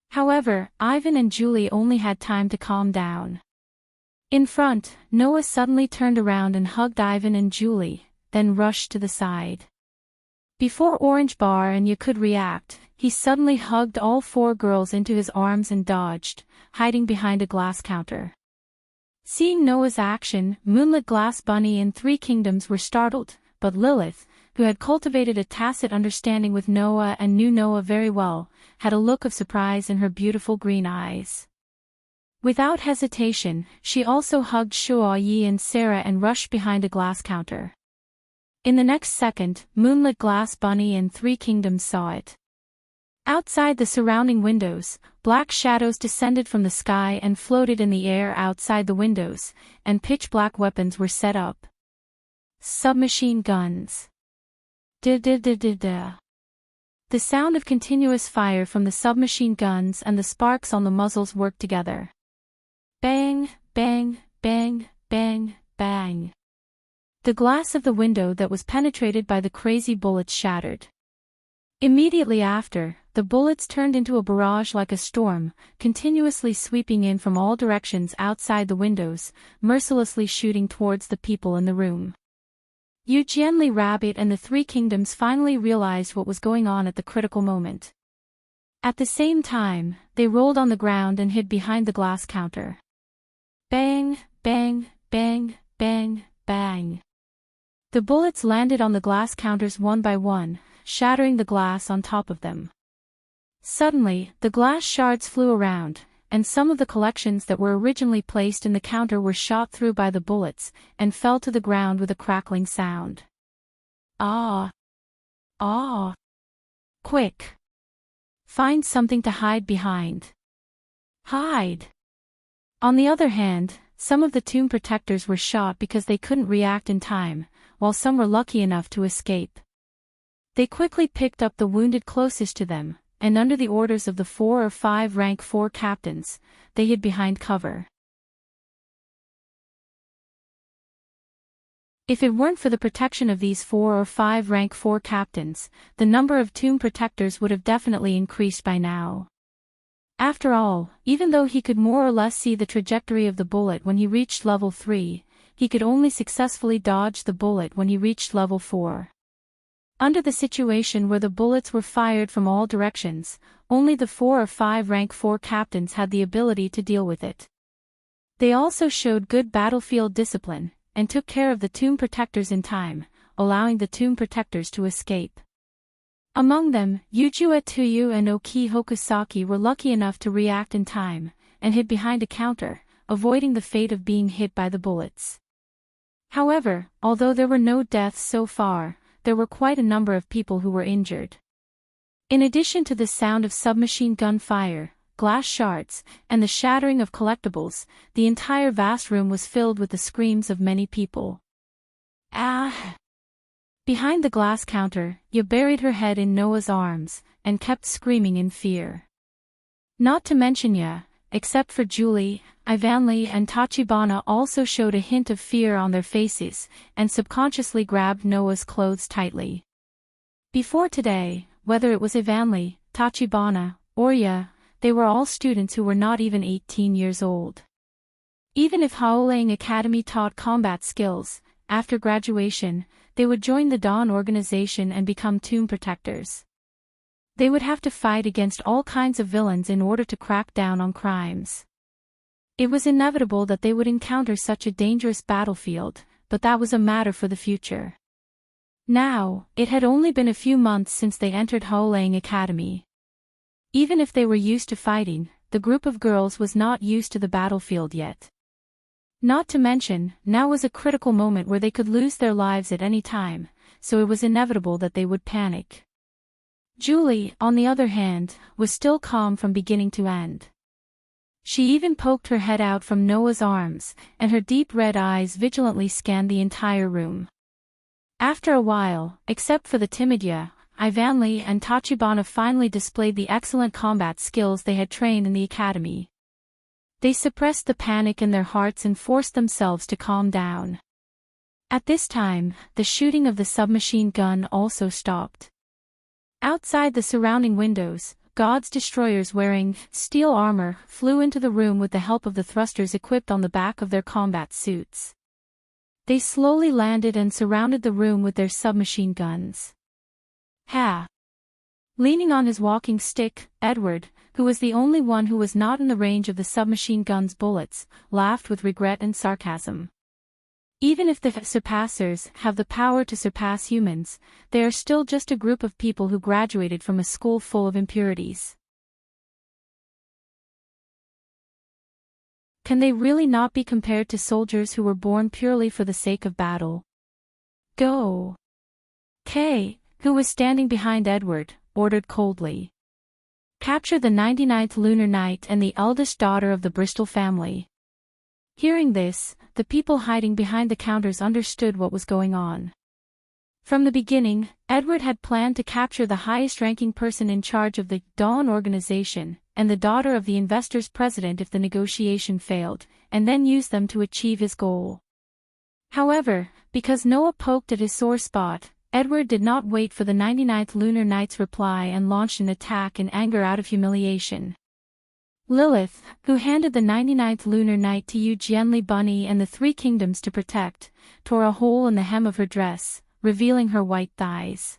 Speaker 1: However, Ivan and Julie only had time to calm down. In front, Noah suddenly turned around and hugged Ivan and Julie, then rushed to the side. Before Orange Bar and Ya could react, he suddenly hugged all four girls into his arms and dodged, hiding behind a glass counter. Seeing Noah's action, Moonlit Glass Bunny and Three Kingdoms were startled, but Lilith, who had cultivated a tacit understanding with Noah and knew Noah very well, had a look of surprise in her beautiful green eyes. Without hesitation, she also hugged Shuo Yi and Sarah and rushed behind a glass counter. In the next second, Moonlit Glass Bunny and Three Kingdoms saw it. Outside the surrounding windows, black shadows descended from the sky and floated in the air outside the windows, and pitch-black weapons were set up. Submachine guns. Da-da-da-da-da. The sound of continuous fire from the submachine guns and the sparks on the muzzles worked together. Bang, bang, bang, bang, bang. The glass of the window that was penetrated by the crazy bullets shattered. Immediately after, the bullets turned into a barrage like a storm, continuously sweeping in from all directions outside the windows, mercilessly shooting towards the people in the room. Yu Jianli Rabbit and the Three Kingdoms finally realized what was going on at the critical moment. At the same time, they rolled on the ground and hid behind the glass counter. Bang, bang, bang, bang, bang. The bullets landed on the glass counters one by one, shattering the glass on top of them. Suddenly, the glass shards flew around, and some of the collections that were originally placed in the counter were shot through by the bullets, and fell to the ground with a crackling sound. Ah! Ah! Quick! Find something to hide behind. Hide! On the other hand, some of the tomb protectors were shot because they couldn't react in time, while some were lucky enough to escape. They quickly picked up the wounded closest to them, and under the orders of the 4 or 5 rank 4 captains, they hid behind cover. If it weren't for the protection of these 4 or 5 rank 4 captains, the number of tomb protectors would have definitely increased by now. After all, even though he could more or less see the trajectory of the bullet when he reached level 3, he could only successfully dodge the bullet when he reached level 4. Under the situation where the bullets were fired from all directions, only the 4 or 5 rank 4 captains had the ability to deal with it. They also showed good battlefield discipline, and took care of the tomb protectors in time, allowing the tomb protectors to escape. Among them, Yujue Tuyu and Oki Hokusaki were lucky enough to react in time, and hid behind a counter, avoiding the fate of being hit by the bullets. However, although there were no deaths so far, there were quite a number of people who were injured. In addition to the sound of submachine gun fire, glass shards, and the shattering of collectibles, the entire vast room was filled with the screams of many people. Ah! Behind the glass counter, Ya buried her head in Noah's arms, and kept screaming in fear. Not to mention Ya, except for Julie, Ivanli and Tachibana also showed a hint of fear on their faces, and subconsciously grabbed Noah's clothes tightly. Before today, whether it was Ivanli, Tachibana, or Ya, they were all students who were not even 18 years old. Even if Haolang Academy taught combat skills, after graduation, they would join the Dawn organization and become tomb protectors. They would have to fight against all kinds of villains in order to crack down on crimes. It was inevitable that they would encounter such a dangerous battlefield, but that was a matter for the future. Now, it had only been a few months since they entered Haolang Academy. Even if they were used to fighting, the group of girls was not used to the battlefield yet. Not to mention, now was a critical moment where they could lose their lives at any time, so it was inevitable that they would panic. Julie, on the other hand, was still calm from beginning to end. She even poked her head out from Noah's arms, and her deep red eyes vigilantly scanned the entire room. After a while, except for the Timidya, Ivanli and Tachibana finally displayed the excellent combat skills they had trained in the academy. They suppressed the panic in their hearts and forced themselves to calm down. At this time, the shooting of the submachine gun also stopped. Outside the surrounding windows, God's destroyers wearing steel armor flew into the room with the help of the thrusters equipped on the back of their combat suits. They slowly landed and surrounded the room with their submachine guns. Ha! Leaning on his walking stick, Edward, who was the only one who was not in the range of the submachine gun's bullets, laughed with regret and sarcasm. Even if the surpassers have the power to surpass humans, they are still just a group of people who graduated from a school full of impurities. Can they really not be compared to soldiers who were born purely for the sake of battle? Go! Kay, who was standing behind Edward, ordered coldly. Capture the 99th lunar night and the eldest daughter of the Bristol family. Hearing this, the people hiding behind the counters understood what was going on. From the beginning, Edward had planned to capture the highest-ranking person in charge of the Dawn organization, and the daughter of the investor's president if the negotiation failed, and then use them to achieve his goal. However, because Noah poked at his sore spot, Edward did not wait for the 99th lunar night's reply and launched an attack in anger out of humiliation. Lilith, who handed the 99th lunar night to Yu Jianli Bunny and the Three Kingdoms to protect, tore a hole in the hem of her dress, revealing her white thighs.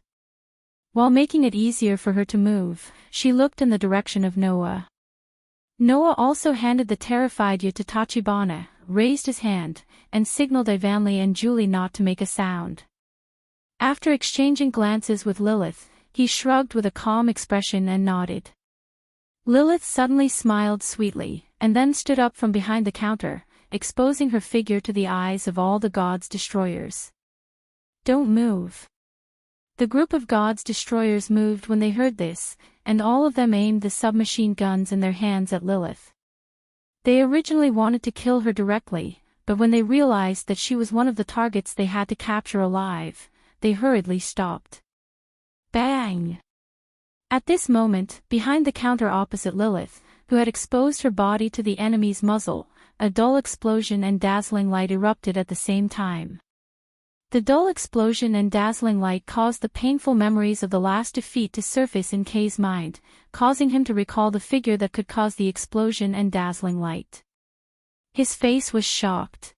Speaker 1: While making it easier for her to move, she looked in the direction of Noah. Noah also handed the terrified Yu to Tachibana, raised his hand, and signaled Ivanli and Julie not to make a sound. After exchanging glances with Lilith, he shrugged with a calm expression and nodded. Lilith suddenly smiled sweetly, and then stood up from behind the counter, exposing her figure to the eyes of all the God's destroyers. Don't move. The group of God's destroyers moved when they heard this, and all of them aimed the submachine guns in their hands at Lilith. They originally wanted to kill her directly, but when they realized that she was one of the targets they had to capture alive, they hurriedly stopped. Bang! At this moment, behind the counter opposite Lilith, who had exposed her body to the enemy's muzzle, a dull explosion and dazzling light erupted at the same time. The dull explosion and dazzling light caused the painful memories of the last defeat to surface in Kay's mind, causing him to recall the figure that could cause the explosion and dazzling light. His face was shocked.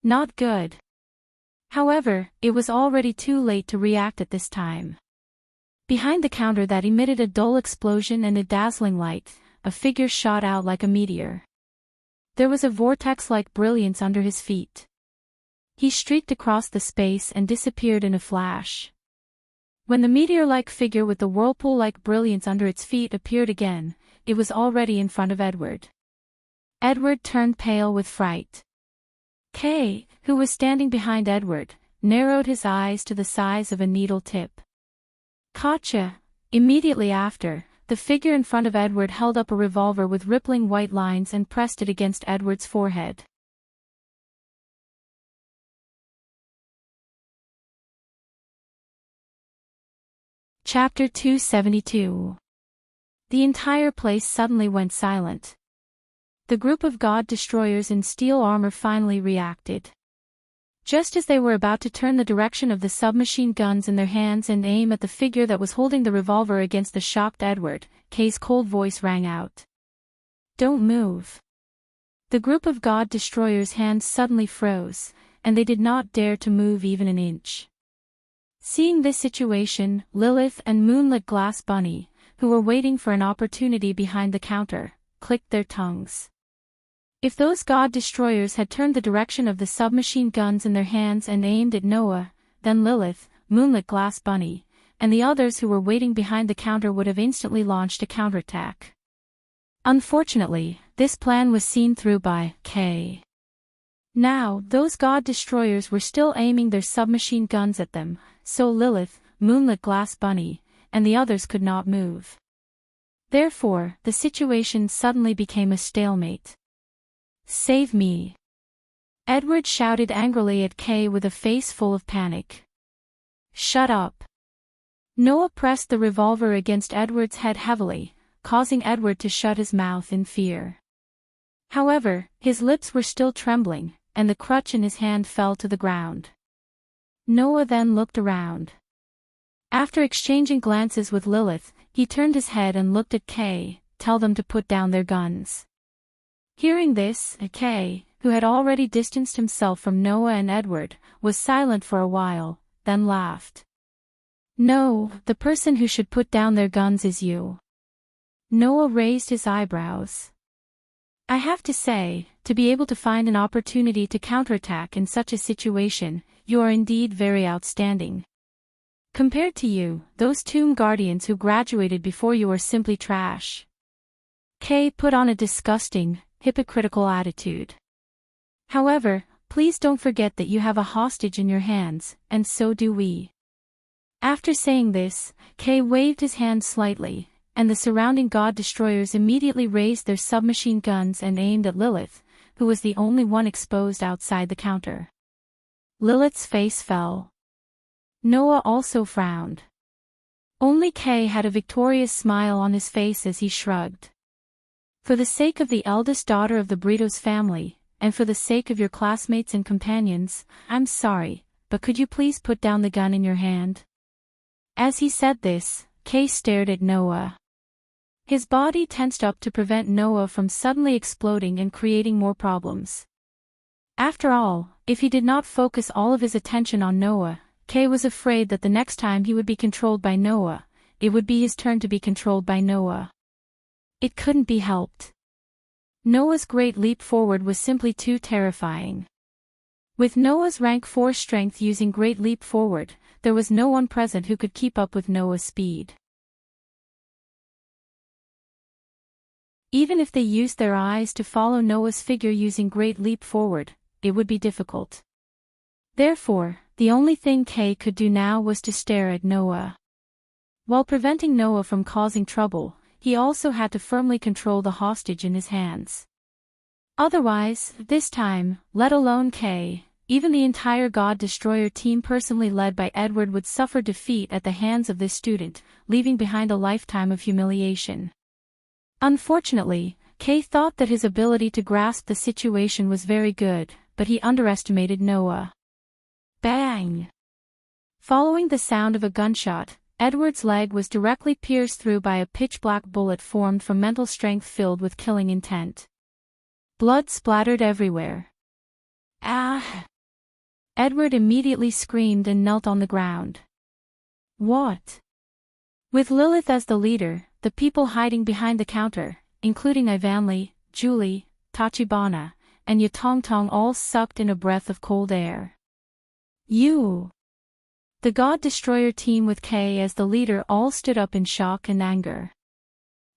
Speaker 1: Not good. However, it was already too late to react at this time. Behind the counter that emitted a dull explosion and a dazzling light, a figure shot out like a meteor. There was a vortex-like brilliance under his feet. He streaked across the space and disappeared in a flash. When the meteor-like figure with the whirlpool-like brilliance under its feet appeared again, it was already in front of Edward. Edward turned pale with fright. Kay, who was standing behind Edward, narrowed his eyes to the size of a needle tip. Gotcha! Immediately after, the figure in front of Edward held up a revolver with rippling white lines and pressed it against Edward's forehead. Chapter 272. The entire place suddenly went silent. The group of God destroyers in steel armor finally reacted. Just as they were about to turn the direction of the submachine guns in their hands and aim at the figure that was holding the revolver against the shocked Edward, Kay's cold voice rang out. Don't move. The group of God destroyers' hands suddenly froze, and they did not dare to move even an inch. Seeing this situation, Lilith and Moonlit Glass Bunny, who were waiting for an opportunity behind the counter, clicked their tongues. If those God destroyers had turned the direction of the submachine guns in their hands and aimed at Noah, then Lilith, Moonlit Glass Bunny, and the others who were waiting behind the counter would have instantly launched a counterattack. Unfortunately, this plan was seen through by K. Now, those god destroyers were still aiming their submachine guns at them, so Lilith, Moonlit Glass Bunny, and the others could not move. Therefore, the situation suddenly became a stalemate. "Save me!" Edward shouted angrily at Kay with a face full of panic. "Shut up!" Noah pressed the revolver against Edward's head heavily, causing Edward to shut his mouth in fear. However, his lips were still trembling, and the crutch in his hand fell to the ground. Noah then looked around. After exchanging glances with Lilith, he turned his head and looked at Kay, tell them to put down their guns. Hearing this, Kay, who had already distanced himself from Noah and Edward, was silent for a while, then laughed. "No, the person who should put down their guns is you." Noah raised his eyebrows. "I have to say, to be able to find an opportunity to counterattack in such a situation, you are indeed very outstanding. Compared to you, those tomb guardians who graduated before you are simply trash." Kay put on a disgusting, hypocritical attitude. "However, please don't forget that you have a hostage in your hands, and so do we." After saying this, Kay waved his hand slightly, and the surrounding god destroyers immediately raised their submachine guns and aimed at Lilith, who was the only one exposed outside the counter. Lilith's face fell. Noah also frowned. Only Kay had a victorious smile on his face as he shrugged. "For the sake of the eldest daughter of the Britos family, and for the sake of your classmates and companions, I'm sorry, but could you please put down the gun in your hand?" As he said this, Kay stared at Noah. His body tensed up to prevent Noah from suddenly exploding and creating more problems. After all, if he did not focus all of his attention on Noah, Kay was afraid that the next time he would be controlled by Noah, it would be his turn to be controlled by Noah. It couldn't be helped. Noah's great leap forward was simply too terrifying. With Noah's rank 4 strength using great leap forward, there was no one present who could keep up with Noah's speed. Even if they used their eyes to follow Noah's figure using great leap forward, it would be difficult. Therefore, the only thing Kay could do now was to stare at Noah. While preventing Noah from causing trouble, he also had to firmly control the hostage in his hands. Otherwise, this time, let alone Kay, even the entire God Destroyer team personally led by Edward would suffer defeat at the hands of this student, leaving behind a lifetime of humiliation. Unfortunately, Kay thought that his ability to grasp the situation was very good, but he underestimated Noah. Bang! Following the sound of a gunshot, Edward's leg was directly pierced through by a pitch-black bullet formed from mental strength filled with killing intent. Blood splattered everywhere. "Ah!" Edward immediately screamed and knelt on the ground. What? With Lilith as the leader, the people hiding behind the counter, including Ivanli, Julie, Tachibana, and Yatongtong all sucked in a breath of cold air. "You!" The God Destroyer team with Kay as the leader all stood up in shock and anger.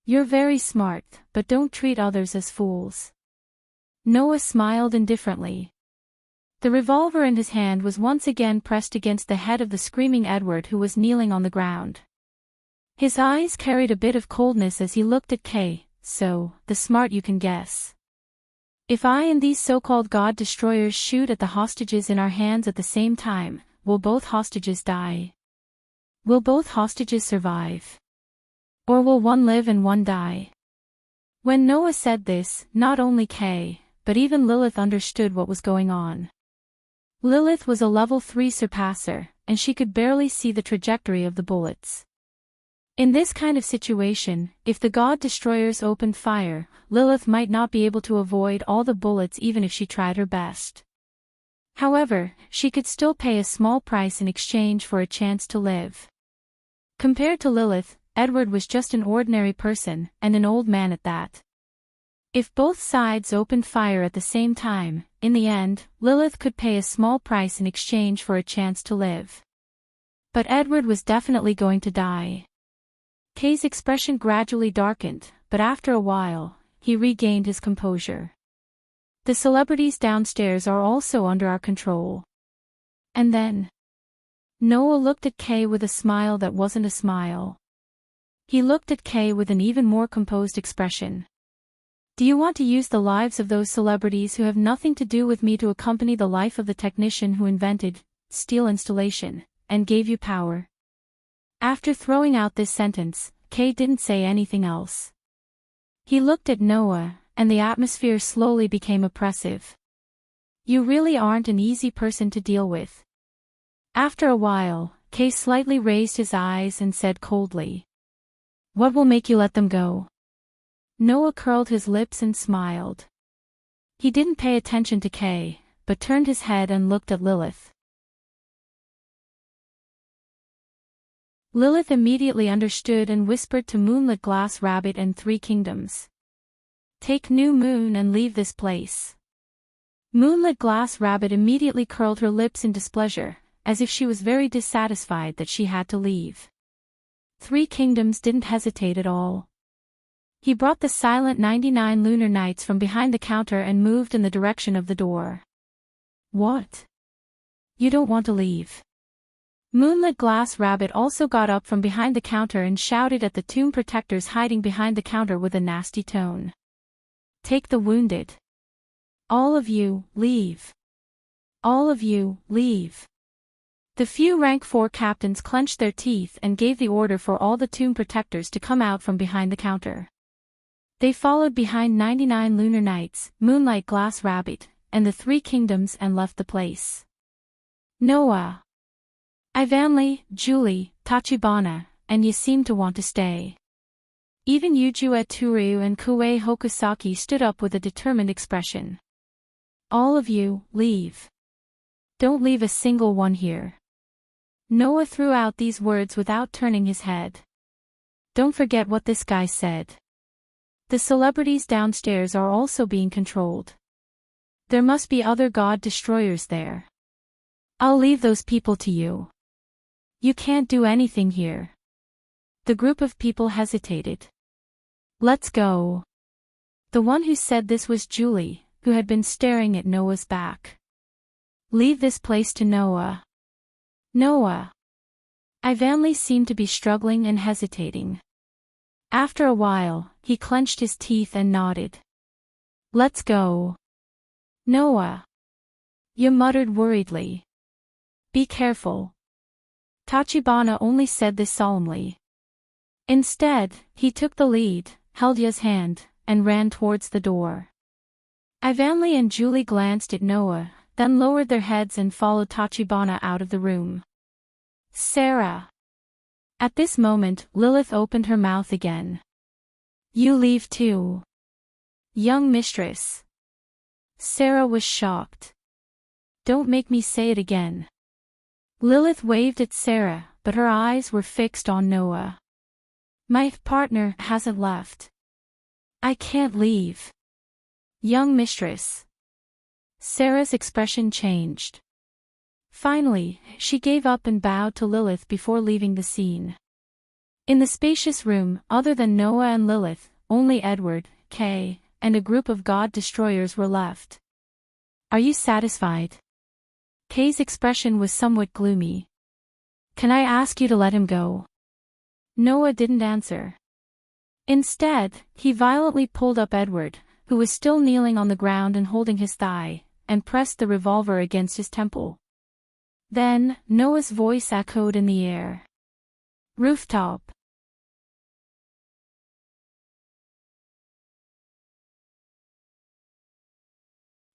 Speaker 1: "You're very smart, but don't treat others as fools." Noah smiled indifferently. The revolver in his hand was once again pressed against the head of the screaming Edward who was kneeling on the ground. His eyes carried a bit of coldness as he looked at Kay, "So, the smart you can guess. If I and these so-called God Destroyers shoot at the hostages in our hands at the same time, will both hostages die? Will both hostages survive? Or will one live and one die?" When Noah said this, not only Kay, but even Lilith understood what was going on. Lilith was a level 3 surpasser, and she could barely see the trajectory of the bullets. In this kind of situation, if the God Destroyers opened fire, Lilith might not be able to avoid all the bullets even if she tried her best. However, she could still pay a small price in exchange for a chance to live. Compared to Lilith, Edward was just an ordinary person, and an old man at that. If both sides opened fire at the same time, in the end, Lilith could pay a small price in exchange for a chance to live. But Edward was definitely going to die. Kay's expression gradually darkened, but after a while, he regained his composure. The celebrities downstairs are also under our control. And then Noah looked at Kay with a smile that wasn't a smile. He looked at Kay with an even more composed expression. Do you want to use the lives of those celebrities who have nothing to do with me to accompany the life of the technician who invented steel installation and gave you power? After throwing out this sentence, Kay didn't say anything else. He looked at Noah, and the atmosphere slowly became oppressive. You really aren't an easy person to deal with. After a while, Kay slightly raised his eyes and said coldly, "What will make you let them go?" Noah curled his lips and smiled. He didn't pay attention to Kay, but turned his head and looked at Lilith. Lilith immediately understood and whispered to Moonlit Glass Rabbit and Three Kingdoms. "Take New Moon and leave this place." Moonlit Glass Rabbit immediately curled her lips in displeasure, as if she was very dissatisfied that she had to leave. Three Kingdoms didn't hesitate at all. He brought the silent 99 lunar nights from behind the counter and moved in the direction of the door. "What? You don't want to leave?" Moonlit Glass Rabbit also got up from behind the counter and shouted at the tomb protectors hiding behind the counter with a nasty tone. "Take the wounded. All of you, leave. All of you, leave." The few Rank 4 captains clenched their teeth and gave the order for all the tomb protectors to come out from behind the counter. They followed behind 99 lunar nights, Moonlight Glass Rabbit, and the Three Kingdoms and left the place. Noah, Ivanli, Julie, Tachibana, and you seem to want to stay. Even Yuju Eturu and Kue Hokusaki stood up with a determined expression. "All of you, leave. Don't leave a single one here." Noah threw out these words without turning his head. "Don't forget what this guy said. The celebrities downstairs are also being controlled. There must be other god destroyers there. I'll leave those people to you. You can't do anything here." The group of people hesitated. "Let's go." The one who said this was Julie, who had been staring at Noah's back. "Leave this place to Noah." Noah. Ivanli seemed to be struggling and hesitating. After a while, he clenched his teeth and nodded. "Let's go." "Noah." You muttered worriedly. "Be careful." Tachibana only said this solemnly. Instead, he took the lead, held Ya's hand, and ran towards the door. Ivanli and Julie glanced at Noah, then lowered their heads and followed Tachibana out of the room. "Sarah." At this moment, Lilith opened her mouth again. "You leave too, young mistress." Sarah was shocked. "Don't make me say it again." Lilith waved at Sarah, but her eyes were fixed on Noah. "My partner hasn't left. I can't leave, young mistress." Sarah's expression changed. Finally, she gave up and bowed to Lilith before leaving the scene. In the spacious room, other than Noah and Lilith, only Edward, Kay, and a group of god destroyers were left. "Are you satisfied?" Kay's expression was somewhat gloomy. "Can I ask you to let him go?" Noah didn't answer. Instead, he violently pulled up Edward, who was still kneeling on the ground and holding his thigh, and pressed the revolver against his temple. Then, Noah's voice echoed in the air. "Rooftop."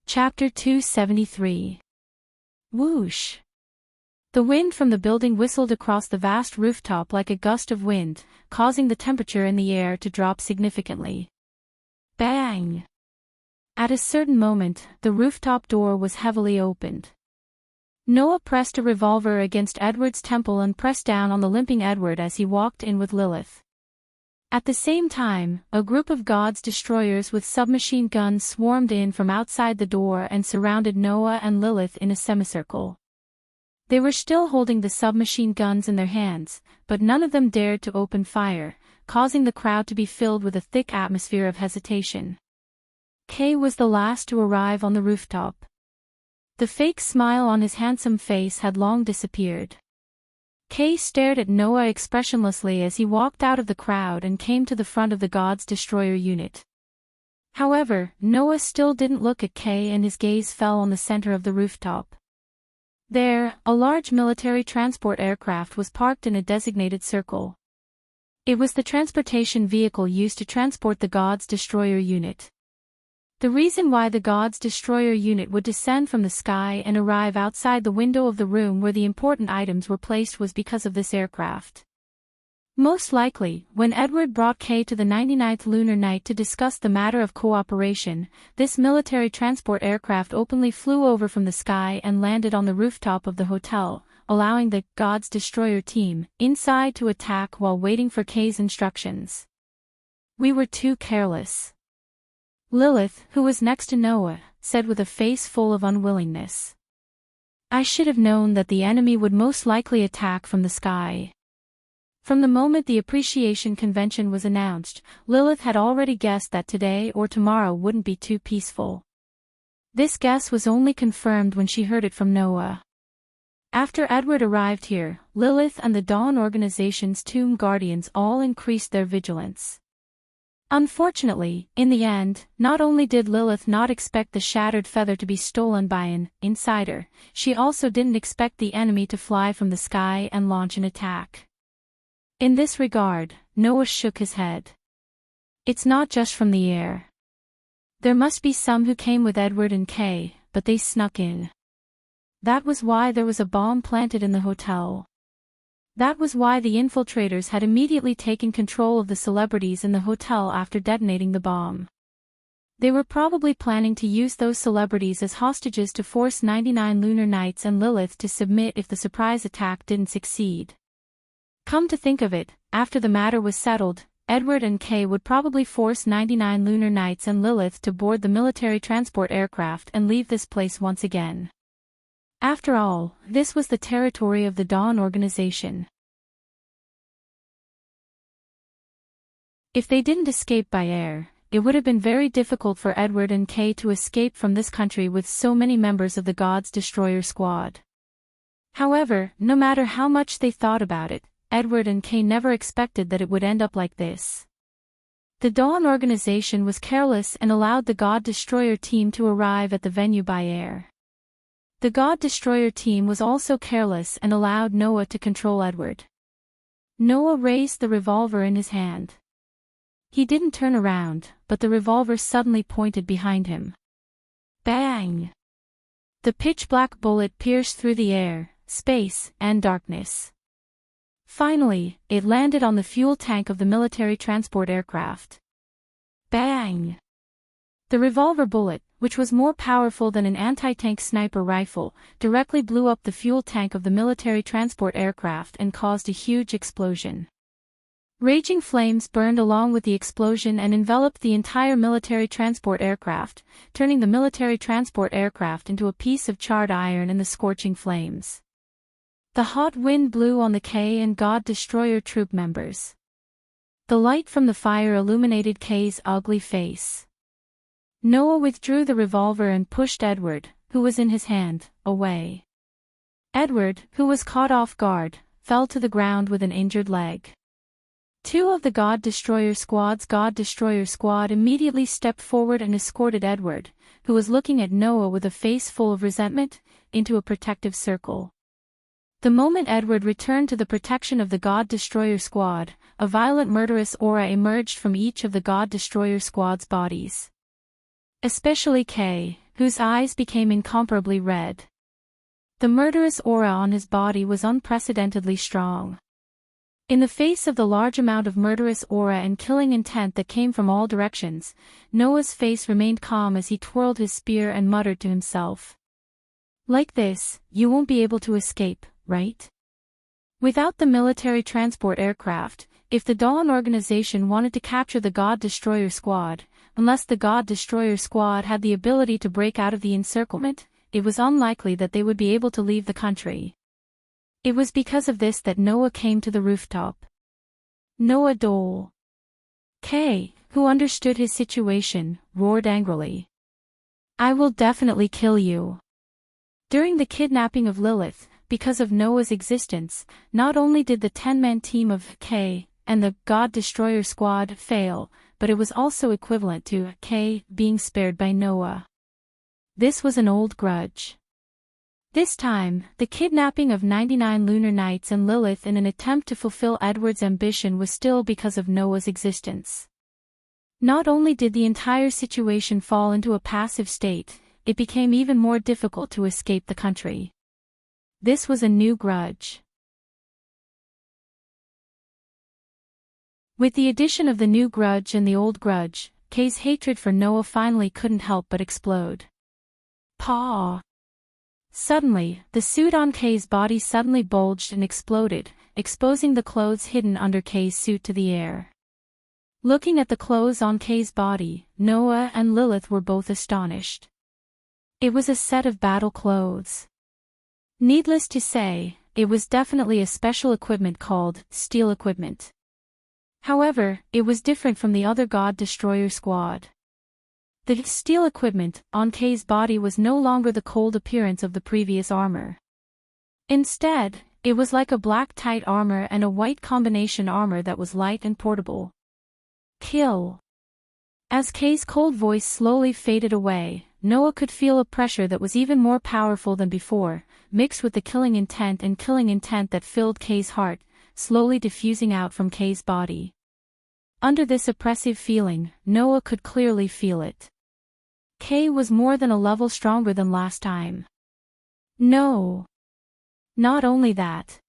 Speaker 1: Chapter 273. Whoosh. The wind from the building whistled across the vast rooftop like a gust of wind, causing the temperature in the air to drop significantly. Bang! At a certain moment, the rooftop door was heavily opened. Noah pressed a revolver against Edward's temple and pressed down on the limping Edward as he walked in with Lilith. At the same time, a group of God's destroyers with submachine guns swarmed in from outside the door and surrounded Noah and Lilith in a semicircle. They were still holding the submachine guns in their hands, but none of them dared to open fire, causing the crowd to be filled with a thick atmosphere of hesitation. Kay was the last to arrive on the rooftop. The fake smile on his handsome face had long disappeared. Kay stared at Noah expressionlessly as he walked out of the crowd and came to the front of the God's Destroyer unit. However, Noah still didn't look at Kay, and his gaze fell on the center of the rooftop. There, a large military transport aircraft was parked in a designated circle. It was the transportation vehicle used to transport the God's Destroyer unit. The reason why the God's Destroyer unit would descend from the sky and arrive outside the window of the room where the important items were placed was because of this aircraft. Most likely, when Edward brought Kay to the 99th lunar night to discuss the matter of cooperation, this military transport aircraft openly flew over from the sky and landed on the rooftop of the hotel, allowing the God's Destroyer team inside to attack while waiting for Kay's instructions. We were too careless. Lilith, who was next to Noah, said with a face full of unwillingness. I should have known that the enemy would most likely attack from the sky. From the moment the appreciation convention was announced, Lilith had already guessed that today or tomorrow wouldn't be too peaceful. This guess was only confirmed when she heard it from Noah. After Edward arrived here, Lilith and the Dawn Organization's Tomb Guardians all increased their vigilance. Unfortunately, in the end, not only did Lilith not expect the shattered feather to be stolen by an insider, she also didn't expect the enemy to fly from the sky and launch an attack. In this regard, Noah shook his head. It's not just from the air. There must be some who came with Edward and Kay, but they snuck in. That was why there was a bomb planted in the hotel. That was why the infiltrators had immediately taken control of the celebrities in the hotel after detonating the bomb. They were probably planning to use those celebrities as hostages to force 99 lunar nights and Lilith to submit if the surprise attack didn't succeed. Come to think of it, after the matter was settled, Edward and Kay would probably force 99 lunar nights and Lilith to board the military transport aircraft and leave this place once again. After all, this was the territory of the Dawn Organization. If they didn't escape by air, it would have been very difficult for Edward and Kay to escape from this country with so many members of the God's Destroyer squad. However, no matter how much they thought about it, Edward and Kay never expected that it would end up like this. The Dawn Organization was careless and allowed the God Destroyer team to arrive at the venue by air. The God Destroyer team was also careless and allowed Noah to control Edward. Noah raised the revolver in his hand. He didn't turn around, but the revolver suddenly pointed behind him. Bang! The pitch-black bullet pierced through the air, space, and darkness. Finally, it landed on the fuel tank of the military transport aircraft. Bang! The revolver bullet, which was more powerful than an anti-tank sniper rifle, directly blew up the fuel tank of the military transport aircraft and caused a huge explosion. Raging flames burned along with the explosion and enveloped the entire military transport aircraft, turning the military transport aircraft into a piece of charred iron in the scorching flames. The hot wind blew on the Kay and God Destroyer troop members. The light from the fire illuminated Kay's ugly face. Noah withdrew the revolver and pushed Edward, who was in his hand, away. Edward, who was caught off guard, fell to the ground with an injured leg. Two of the God Destroyer squad's God Destroyer squad immediately stepped forward and escorted Edward, who was looking at Noah with a face full of resentment, into a protective circle. The moment Edward returned to the protection of the God Destroyer squad, a violent murderous aura emerged from each of the God Destroyer squad's bodies. Especially Kay, whose eyes became incomparably red. The murderous aura on his body was unprecedentedly strong. In the face of the large amount of murderous aura and killing intent that came from all directions, Noah's face remained calm as he twirled his spear and muttered to himself. Like this, you won't be able to escape, right? Without the military transport aircraft, if the Dawn Organization wanted to capture the God Destroyer squad, unless the God Destroyer squad had the ability to break out of the encirclement, it was unlikely that they would be able to leave the country. It was because of this that Noah came to the rooftop. Noah Dole. Kay, who understood his situation, roared angrily. I will definitely kill you. During the kidnapping of Lilith, because of Noah's existence, not only did the 10-man team of Kay and the God Destroyer squad fail, but it was also equivalent to Kay being spared by Noah. This was an old grudge. This time, the kidnapping of 99 lunar nights and Lilith in an attempt to fulfill Edward's ambition was still because of Noah's existence. Not only did the entire situation fall into a passive state, it became even more difficult to escape the country. This was a new grudge. With the addition of the new grudge and the old grudge, Kay's hatred for Noah finally couldn't help but explode. Paw! Suddenly, the suit on Kay's body suddenly bulged and exploded, exposing the clothes hidden under Kay's suit to the air. Looking at the clothes on Kay's body, Noah and Lilith were both astonished. It was a set of battle clothes. Needless to say, it was definitely a special equipment called steel equipment. However, it was different from the other God Destroyer squad. The steel equipment on Kay's body was no longer the cold appearance of the previous armor. Instead, it was like a black tight armor and a white combination armor that was light and portable. Kill. As Kay's cold voice slowly faded away, Noah could feel a pressure that was even more powerful than before, mixed with the killing intent that filled Kay's heart, slowly diffusing out from Kay's body. Under this oppressive feeling, Noah could clearly feel it. Kay was more than a level stronger than last time. No. Not only that.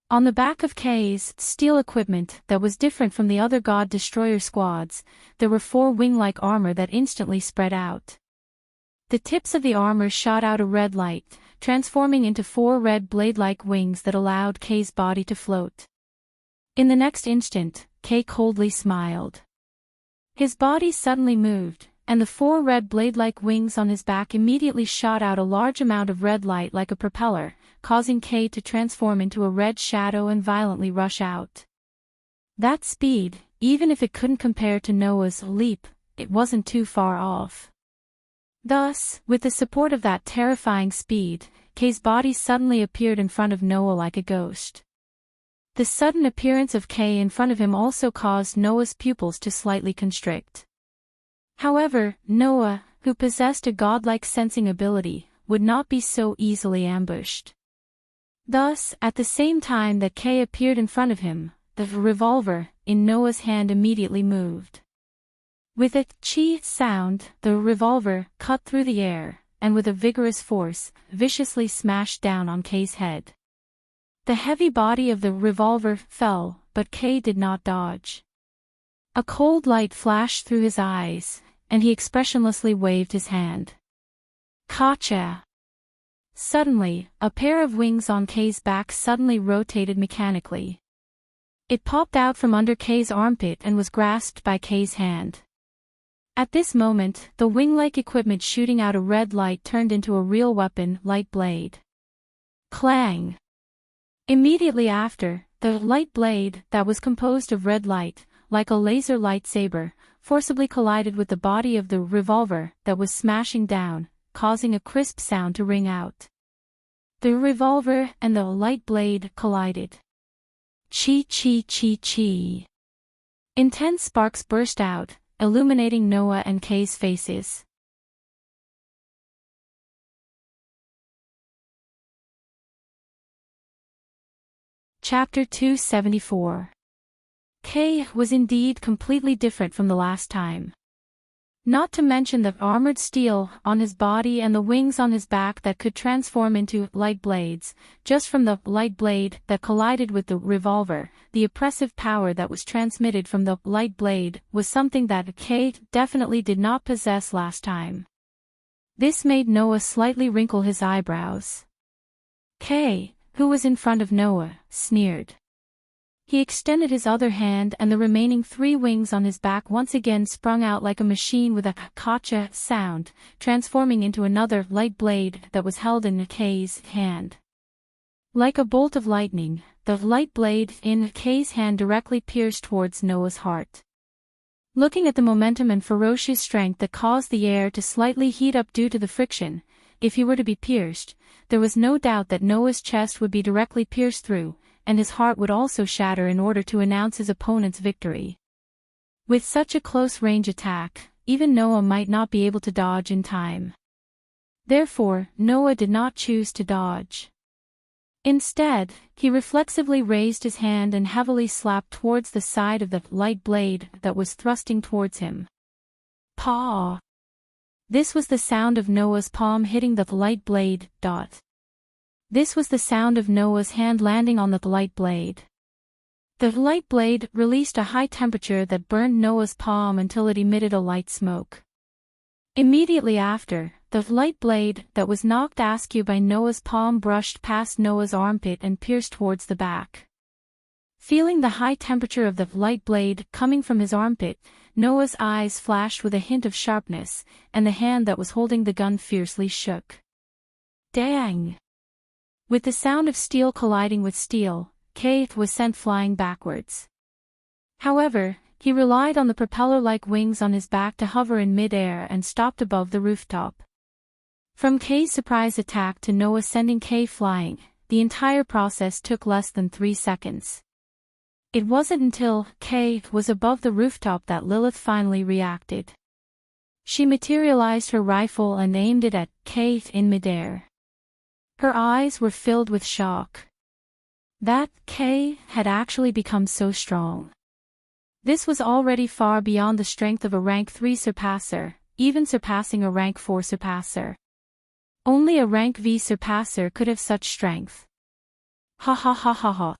Speaker 1: On the back of Kay's steel equipment that was different from the other God Destroyer squads, there were 4 wing-like armor that instantly spread out. The tips of the armor shot out a red light, transforming into 4 red blade-like wings that allowed Kay's body to float. In the next instant, Kay coldly smiled. His body suddenly moved, and the 4 red blade-like wings on his back immediately shot out a large amount of red light like a propeller, causing Kay to transform into a red shadow and violently rush out. That speed, even if it couldn't compare to Noah's leap, it wasn't too far off. Thus, with the support of that terrifying speed, Kay's body suddenly appeared in front of Noah like a ghost. The sudden appearance of Kay in front of him also caused Noah's pupils to slightly constrict. However, Noah, who possessed a godlike sensing ability, would not be so easily ambushed. Thus, at the same time that Kay appeared in front of him, the revolver in Noah's hand immediately moved. With a "chi" sound, the revolver cut through the air, and with a vigorous force, viciously smashed down on Kay's head. The heavy body of the revolver fell, but Kay did not dodge. A cold light flashed through his eyes, and he expressionlessly waved his hand. Gotcha! Suddenly, a pair of wings on Kay's back suddenly rotated mechanically. It popped out from under Kay's armpit and was grasped by Kay's hand. At this moment, the wing-like equipment shooting out a red light turned into a real weapon, light blade. Clang! Immediately after, the light blade, that was composed of red light, like a laser lightsaber, forcibly collided with the body of the revolver that was smashing down, causing a crisp sound to ring out. The revolver and the light blade collided. Chi chi chi chi. Intense sparks burst out, illuminating Noah and Kay's faces. Chapter 274. Kay was indeed completely different from the last time. Not to mention the armored steel on his body and the wings on his back that could transform into light blades, just from the light blade that collided with the revolver, the oppressive power that was transmitted from the light blade was something that Kay definitely did not possess last time. This made Noah slightly wrinkle his eyebrows. Kay, who was in front of Noah, sneered. He extended his other hand and the remaining 3 wings on his back once again sprung out like a machine with a gotcha sound, transforming into another light blade that was held in Kay's hand. Like a bolt of lightning, the light blade in Kay's hand directly pierced towards Noah's heart. Looking at the momentum and ferocious strength that caused the air to slightly heat up due to the friction, if he were to be pierced, there was no doubt that Noah's chest would be directly pierced through, and his heart would also shatter in order to announce his opponent's victory. With such a close-range attack, even Noah might not be able to dodge in time. Therefore, Noah did not choose to dodge. Instead, he reflexively raised his hand and heavily slapped towards the side of the light blade that was thrusting towards him. Paw! This was the sound of Noah's palm hitting the light blade. This was the sound of Noah's hand landing on the light blade. The light blade released a high temperature that burned Noah's palm until it emitted a light smoke. Immediately after, the light blade that was knocked askew by Noah's palm brushed past Noah's armpit and pierced towards the back. Feeling the high temperature of the light blade coming from his armpit, Noah's eyes flashed with a hint of sharpness, and the hand that was holding the gun fiercely shook. Dang! With the sound of steel colliding with steel, Kay was sent flying backwards. However, he relied on the propeller-like wings on his back to hover in mid-air and stopped above the rooftop. From Kay's surprise attack to Noah sending Kay flying, the entire process took less than 3 seconds. It wasn't until Kay was above the rooftop that Lilith finally reacted. She materialized her rifle and aimed it at Kay in midair. Her eyes were filled with shock. That Kay had actually become so strong. This was already far beyond the strength of a rank 3 surpasser, even surpassing a rank 4 surpasser. Only a rank V surpasser could have such strength. Ha ha ha ha ha.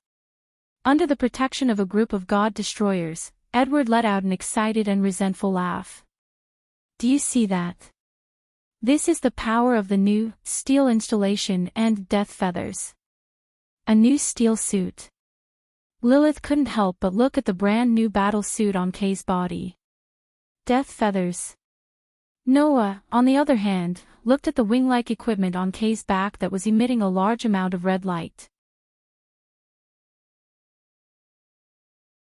Speaker 1: Under the protection of a group of god destroyers, Edward let out an excited and resentful laugh. Do you see that? This is the power of the new steel installation and death feathers. A new steel suit. Lilith couldn't help but look at the brand new battle suit on Kay's body. Death feathers. Noah, on the other hand, looked at the wing-like equipment on Kay's back that was emitting a large amount of red light.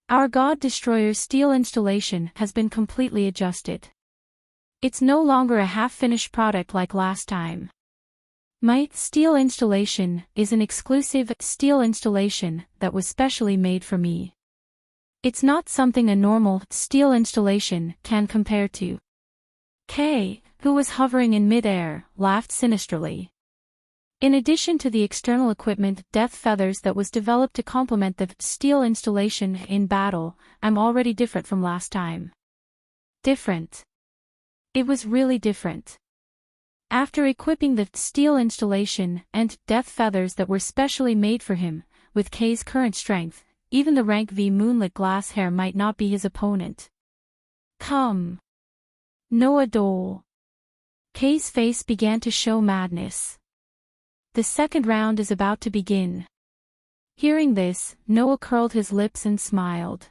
Speaker 1: Our God Destroyer's steel installation has been completely adjusted. It's no longer a half-finished product like last time. My steel installation is an exclusive steel installation that was specially made for me. It's not something a normal steel installation can compare to. Kay, who was hovering in mid-air, laughed sinisterly. In addition to the external equipment Death Feathers that was developed to complement the steel installation in battle, I'm already different from last time. Different. It was really different. After equipping the steel installation and Death Feathers that were specially made for him, with Kay's current strength, even the rank V moonlit glass hair might not be his opponent. Come. Noah Dole. Kay's face began to show madness. The second round is about to begin. Hearing this, Noah curled his lips and smiled.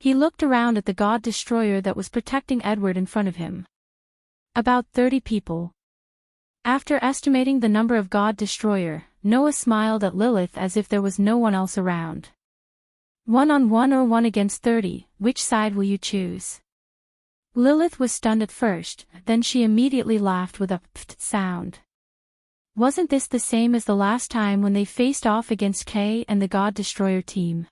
Speaker 1: He looked around at the God Destroyer that was protecting Edward in front of him. About 30 people. After estimating the number of God Destroyer, Noah smiled at Lilith as if there was no one else around. 1-on-1 or 1 against 30, which side will you choose? Lilith was stunned at first, then she immediately laughed with a pft sound. Wasn't this the same as the last time when they faced off against Kay and the God Destroyer team?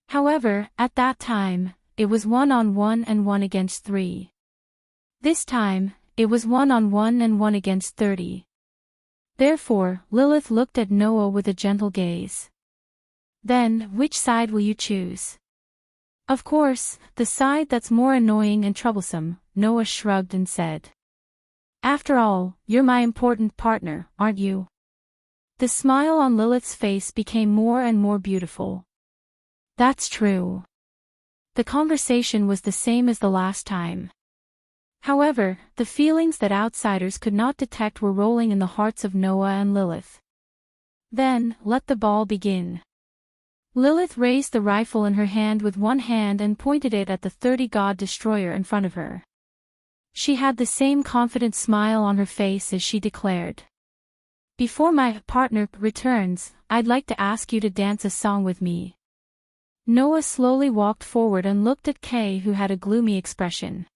Speaker 1: However, at that time, it was 1-on-1 and 1 against 3. This time, it was 1-on-1 and 1 against 30. Therefore, Lilith looked at Noah with a gentle gaze. Then, which side will you choose? Of course, the side that's more annoying and troublesome, Noah shrugged and said. After all, you're my important partner, aren't you? The smile on Lilith's face became more and more beautiful. That's true. The conversation was the same as the last time. However, the feelings that outsiders could not detect were rolling in the hearts of Noah and Lilith. Then, let the ball begin. Lilith raised the rifle in her hand with one hand and pointed it at the 30 God Destroyer in front of her. She had the same confident smile on her face as she declared. Before my partner returns, I'd like to ask you to dance a song with me. Noah slowly walked forward and looked at Kay, who had a gloomy expression.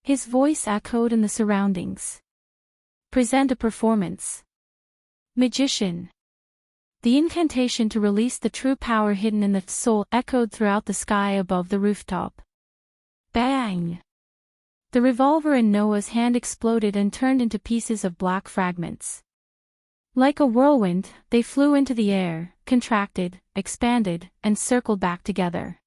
Speaker 1: His voice echoed in the surroundings. Present a performance. Magician. The incantation to release the true power hidden in the soul echoed throughout the sky above the rooftop. Bang! The revolver in Noah's hand exploded and turned into pieces of black fragments. Like a whirlwind, they flew into the air, contracted, expanded, and circled back together.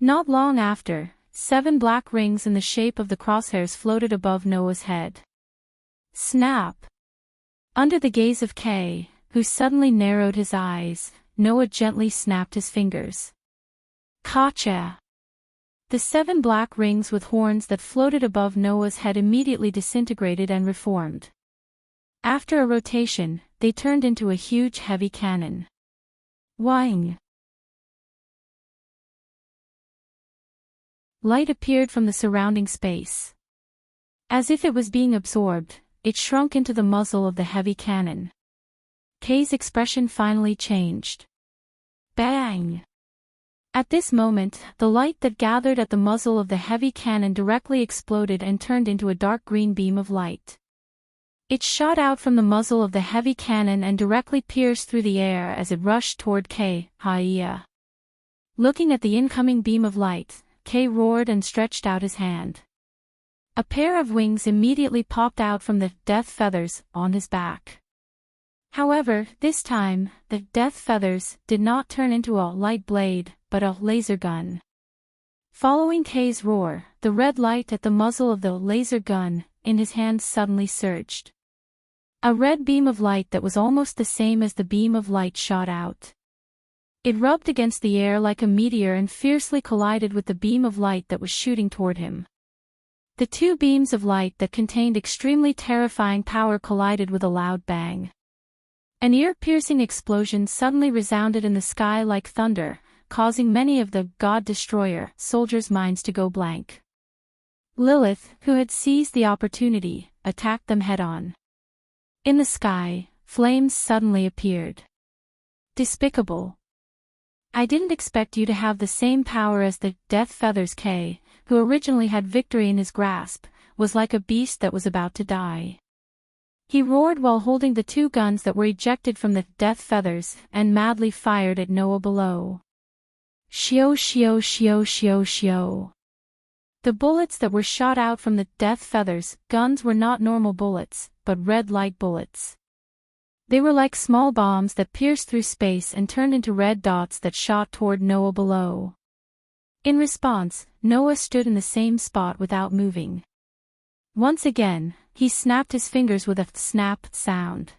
Speaker 1: Not long after, 7 black rings in the shape of the crosshairs floated above Noah's head. Snap! Under the gaze of Kay, who suddenly narrowed his eyes, Noah gently snapped his fingers. Gotcha! The 7 black rings with horns that floated above Noah's head immediately disintegrated and reformed. After a rotation, they turned into a huge heavy cannon. Whang! Light appeared from the surrounding space. As if it was being absorbed, it shrunk into the muzzle of the heavy cannon. Kay's expression finally changed. Bang! At this moment, the light that gathered at the muzzle of the heavy cannon directly exploded and turned into a dark green beam of light. It shot out from the muzzle of the heavy cannon and directly pierced through the air as it rushed toward Kay. Hiya! Looking at the incoming beam of light, Kay roared and stretched out his hand. A pair of wings immediately popped out from the death feathers on his back. However, this time, the death feathers did not turn into a light blade, but a laser gun. Following Kay's roar, the red light at the muzzle of the laser gun in his hand suddenly surged. A red beam of light that was almost the same as the beam of light shot out. It rubbed against the air like a meteor and fiercely collided with the beam of light that was shooting toward him. The 2 beams of light that contained extremely terrifying power collided with a loud bang. An ear-piercing explosion suddenly resounded in the sky like thunder, causing many of the God Destroyer soldiers' minds to go blank. Lilith, who had seized the opportunity, attacked them head-on. In the sky, flames suddenly appeared. Despicable. I didn't expect you to have the same power as the Death Feathers. Kay, who originally had victory in his grasp, was like a beast that was about to die. He roared while holding the 2 guns that were ejected from the Death Feathers and madly fired at Noah below. Shio shio shio shio shio. The bullets that were shot out from the Death Feathers guns were not normal bullets, but red light bullets. They were like small bombs that pierced through space and turned into red dots that shot toward Noah below. In response, Noah stood in the same spot without moving. Once again, he snapped his fingers with a snap sound.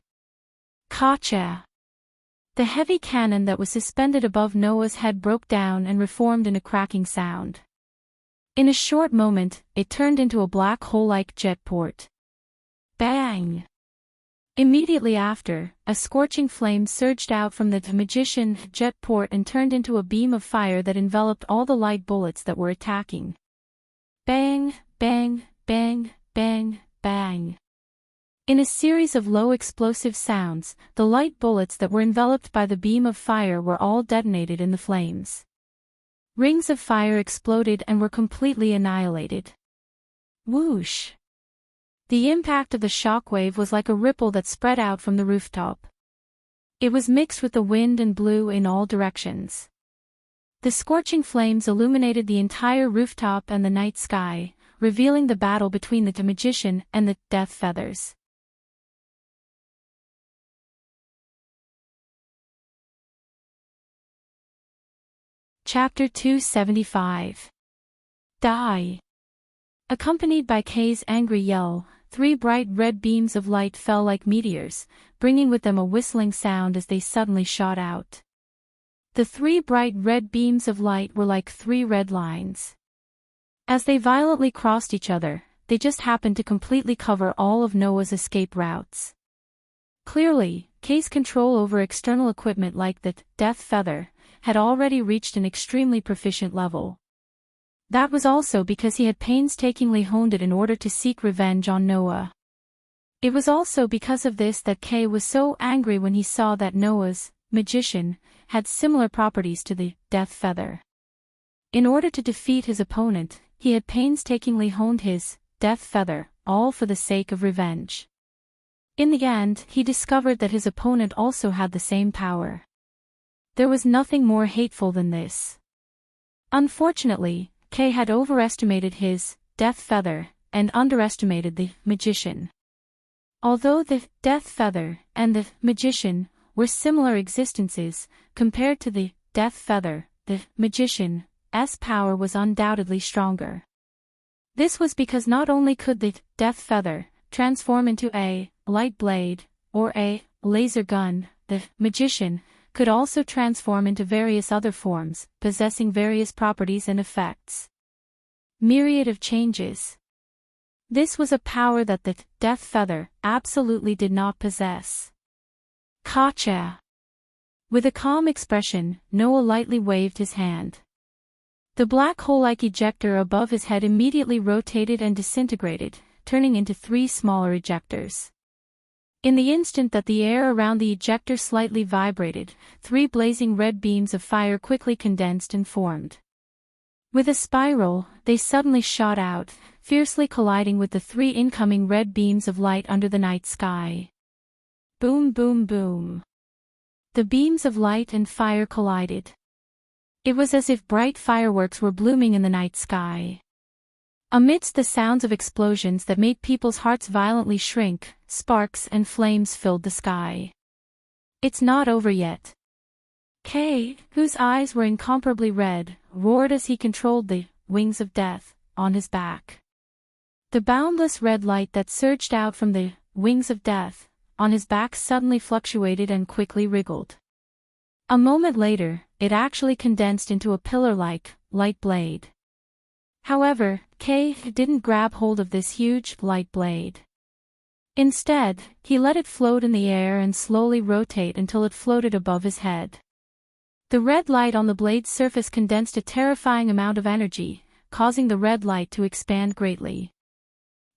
Speaker 1: Gotcha! The heavy cannon that was suspended above Noah's head broke down and reformed in a cracking sound. In a short moment, it turned into a black hole-like jet port. Bang! Immediately after, a scorching flame surged out from the magician jet port and turned into a beam of fire that enveloped all the light bullets that were attacking. Bang, bang, bang, bang, bang. In a series of low explosive sounds, the light bullets that were enveloped by the beam of fire were all detonated in the flames. Rings of fire exploded and were completely annihilated. Whoosh! The impact of the shockwave was like a ripple that spread out from the rooftop. It was mixed with the wind and blew in all directions. The scorching flames illuminated the entire rooftop and the night sky, revealing the battle between the magician and the Death Feathers. Chapter 275. Die! Accompanied by Kay's angry yell, 3 bright red beams of light fell like meteors, bringing with them a whistling sound as they suddenly shot out. The 3 bright red beams of light were like 3 red lines. As they violently crossed each other, they just happened to completely cover all of Noah's escape routes. Clearly, Kay's control over external equipment like the Death Feather had already reached an extremely proficient level. That was also because he had painstakingly honed it in order to seek revenge on Noah. It was also because of this that Kay was so angry when he saw that Noah's magician had similar properties to the death feather. In order to defeat his opponent, he had painstakingly honed his death feather, all for the sake of revenge. In the end, he discovered that his opponent also had the same power. There was nothing more hateful than this. Unfortunately, Kay had overestimated his death feather and underestimated the magician. Although the death feather and the magician were similar existences, compared to the death feather, the magician's power was undoubtedly stronger. This was because not only could the death feather transform into a light blade or a laser gun, the magician could also transform into various other forms, possessing various properties and effects. Myriad of changes. This was a power that the death feather absolutely did not possess. Gotcha! With a calm expression, Noah lightly waved his hand. The black hole-like ejector above his head immediately rotated and disintegrated, turning into 3 smaller ejectors. In the instant that the air around the ejector slightly vibrated, 3 blazing red beams of fire quickly condensed and formed. With a spiral, they suddenly shot out, fiercely colliding with the 3 incoming red beams of light under the night sky. Boom, boom, boom. The beams of light and fire collided. It was as if bright fireworks were blooming in the night sky. Amidst the sounds of explosions that made people's hearts violently shrink, sparks and flames filled the sky. It's not over yet. Kay, whose eyes were incomparably red, roared as he controlled the wings of death on his back. The boundless red light that surged out from the wings of death on his back suddenly fluctuated and quickly wriggled. A moment later, it actually condensed into a pillar-like light blade. However, Kay didn't grab hold of this huge light blade. Instead, he let it float in the air and slowly rotate until it floated above his head. The red light on the blade's surface condensed a terrifying amount of energy, causing the red light to expand greatly.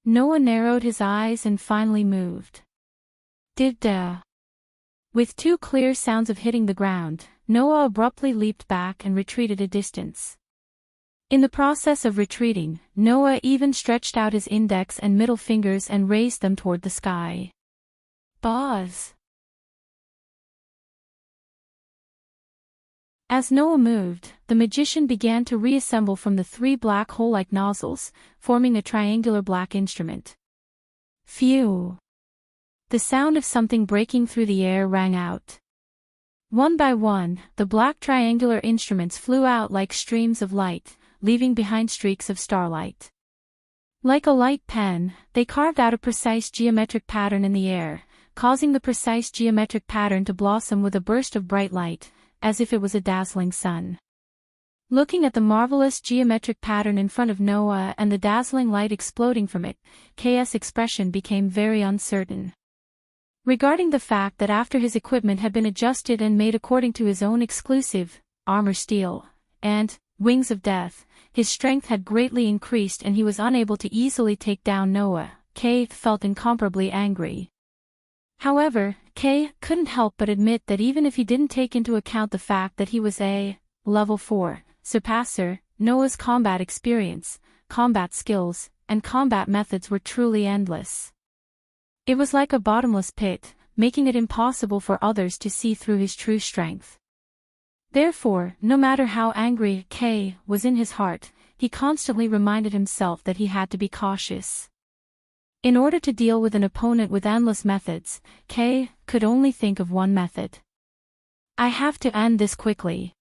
Speaker 1: Noah narrowed his eyes and finally moved. Did-da. With 2 clear sounds of hitting the ground, Noah abruptly leaped back and retreated a distance. In the process of retreating, Noah even stretched out his index and middle fingers and raised them toward the sky. Buzz! As Noah moved, the magician began to reassemble from the 3 black hole-like nozzles, forming a triangular black instrument. Phew! The sound of something breaking through the air rang out. One by one, the black triangular instruments flew out like streams of light, leaving behind streaks of starlight. Like a light pen, they carved out a precise geometric pattern in the air, causing the precise geometric pattern to blossom with a burst of bright light, as if it was a dazzling sun. Looking at the marvelous geometric pattern in front of Noah and the dazzling light exploding from it, Kay's expression became very uncertain. Regarding the fact that after his equipment had been adjusted and made according to his own exclusive armor steel and wings of death, his strength had greatly increased and he was unable to easily take down Noah, Kay felt incomparably angry. However, Kay couldn't help but admit that even if he didn't take into account the fact that he was a level 4 surpasser, Noah's combat experience, combat skills, and combat methods were truly endless. It was like a bottomless pit, making it impossible for others to see through his true strength. Therefore, no matter how angry Kay was in his heart, he constantly reminded himself that he had to be cautious. In order to deal with an opponent with endless methods, Kay could only think of one method. I have to end this quickly.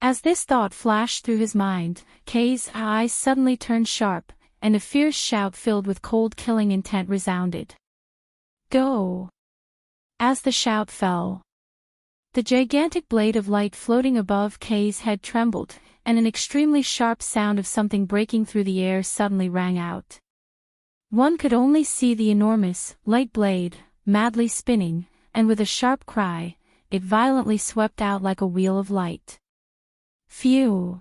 Speaker 1: As this thought flashed through his mind, Kay's eyes suddenly turned sharp, and a fierce shout filled with cold killing intent resounded. Go! As the shout fell, the gigantic blade of light floating above Kay's head trembled, and an extremely sharp sound of something breaking through the air suddenly rang out. One could only see the enormous, light blade, madly spinning, and with a sharp cry, it violently swept out like a wheel of light. Phew!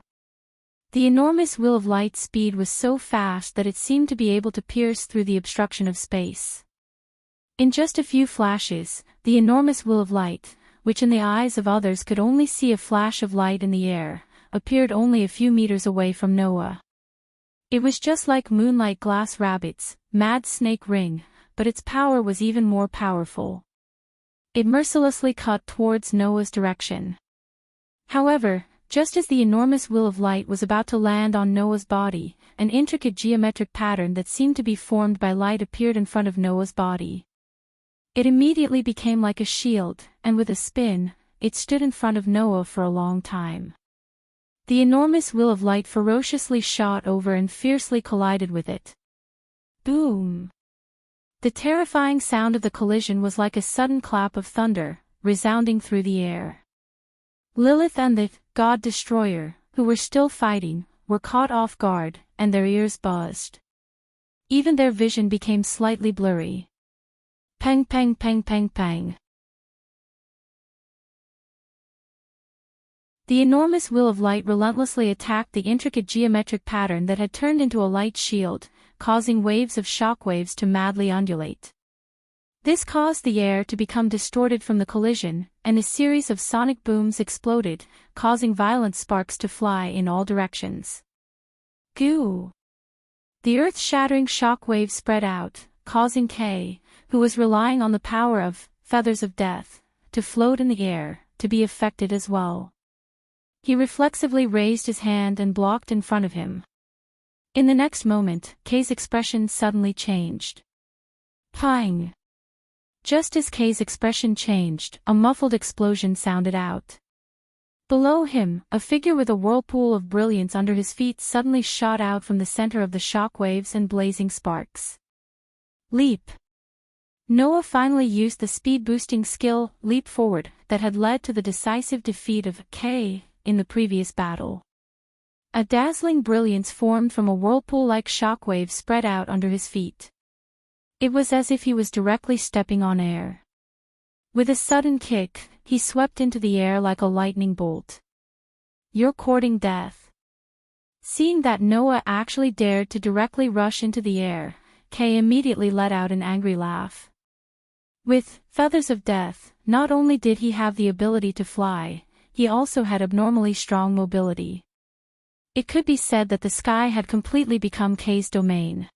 Speaker 1: The enormous wheel of light speed was so fast that it seemed to be able to pierce through the obstruction of space. In just a few flashes, the enormous wheel of light, which in the eyes of others could only see a flash of light in the air, appeared only a few meters away from Noah. It was just like Moonlight Glass Rabbit's Mad Snake Ring, but its power was even more powerful. It mercilessly cut towards Noah's direction. However, just as the enormous wheel of light was about to land on Noah's body, an intricate geometric pattern that seemed to be formed by light appeared in front of Noah's body. It immediately became like a shield, and with a spin, it stood in front of Noah for a long time. The enormous wheel of light ferociously shot over and fiercely collided with it. Boom! The terrifying sound of the collision was like a sudden clap of thunder, resounding through the air. Lilith and the God Destroyer, who were still fighting, were caught off guard, and their ears buzzed. Even their vision became slightly blurry. Pang pang pang pang pang. The enormous wheel of light relentlessly attacked the intricate geometric pattern that had turned into a light shield, causing waves of shockwaves to madly undulate. This caused the air to become distorted from the collision, and a series of sonic booms exploded, causing violent sparks to fly in all directions. Goo! The earth-shattering shockwaves spread out, causing Kay, who was relying on the power of feathers of death, to float in the air, to be affected as well. He reflexively raised his hand and blocked in front of him. In the next moment, Kay's expression suddenly changed. Pang! Just as Kay's expression changed, a muffled explosion sounded out. Below him, a figure with a whirlpool of brilliance under his feet suddenly shot out from the center of the shockwaves and blazing sparks. Leap! Noah finally used the speed-boosting skill, Leap Forward, that had led to the decisive defeat of Kay in the previous battle. A dazzling brilliance formed from a whirlpool-like shockwave spread out under his feet. It was as if he was directly stepping on air. With a sudden kick, he swept into the air like a lightning bolt. You're courting death. Seeing that Noah actually dared to directly rush into the air, Kay immediately let out an angry laugh. With feathers of death, not only did he have the ability to fly, he also had abnormally strong mobility. It could be said that the sky had completely become Kay's domain.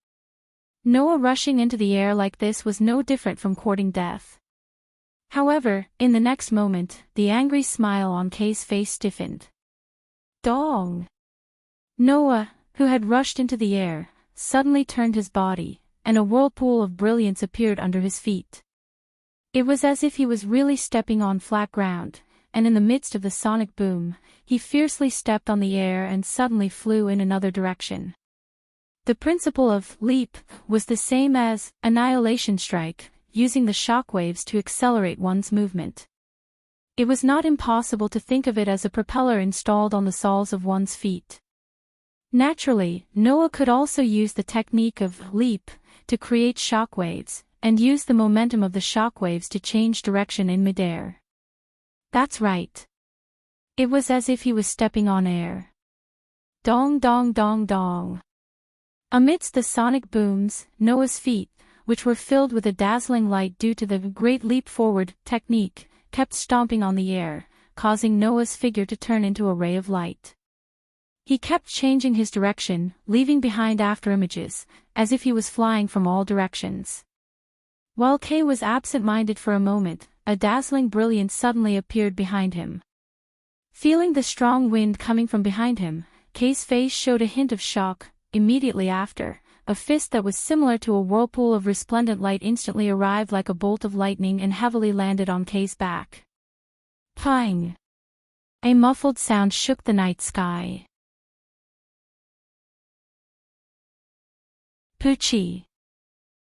Speaker 1: Noah rushing into the air like this was no different from courting death. However, in the next moment, the angry smile on Kay's face stiffened. Dong! Noah, who had rushed into the air, suddenly turned his body, and a whirlpool of brilliance appeared under his feet. It was as if he was really stepping on flat ground, and in the midst of the sonic boom, he fiercely stepped on the air and suddenly flew in another direction. The principle of leap was the same as annihilation strike, using the shockwaves to accelerate one's movement. It was not impossible to think of it as a propeller installed on the soles of one's feet. Naturally, Noah could also use the technique of leap to create shockwaves, and use the momentum of the shockwaves to change direction in midair. That's right. It was as if he was stepping on air. Dong dong dong dong. Amidst the sonic booms, Noah's feet, which were filled with a dazzling light due to the great leap forward technique, kept stomping on the air, causing Noah's figure to turn into a ray of light. He kept changing his direction, leaving behind afterimages, as if he was flying from all directions. While Kay was absent-minded for a moment, a dazzling brilliance suddenly appeared behind him. Feeling the strong wind coming from behind him, Kay's face showed a hint of shock. Immediately after, a fist that was similar to a whirlpool of resplendent light instantly arrived like a bolt of lightning and heavily landed on Kay's back. Pang! A muffled sound shook the night sky. Poochie!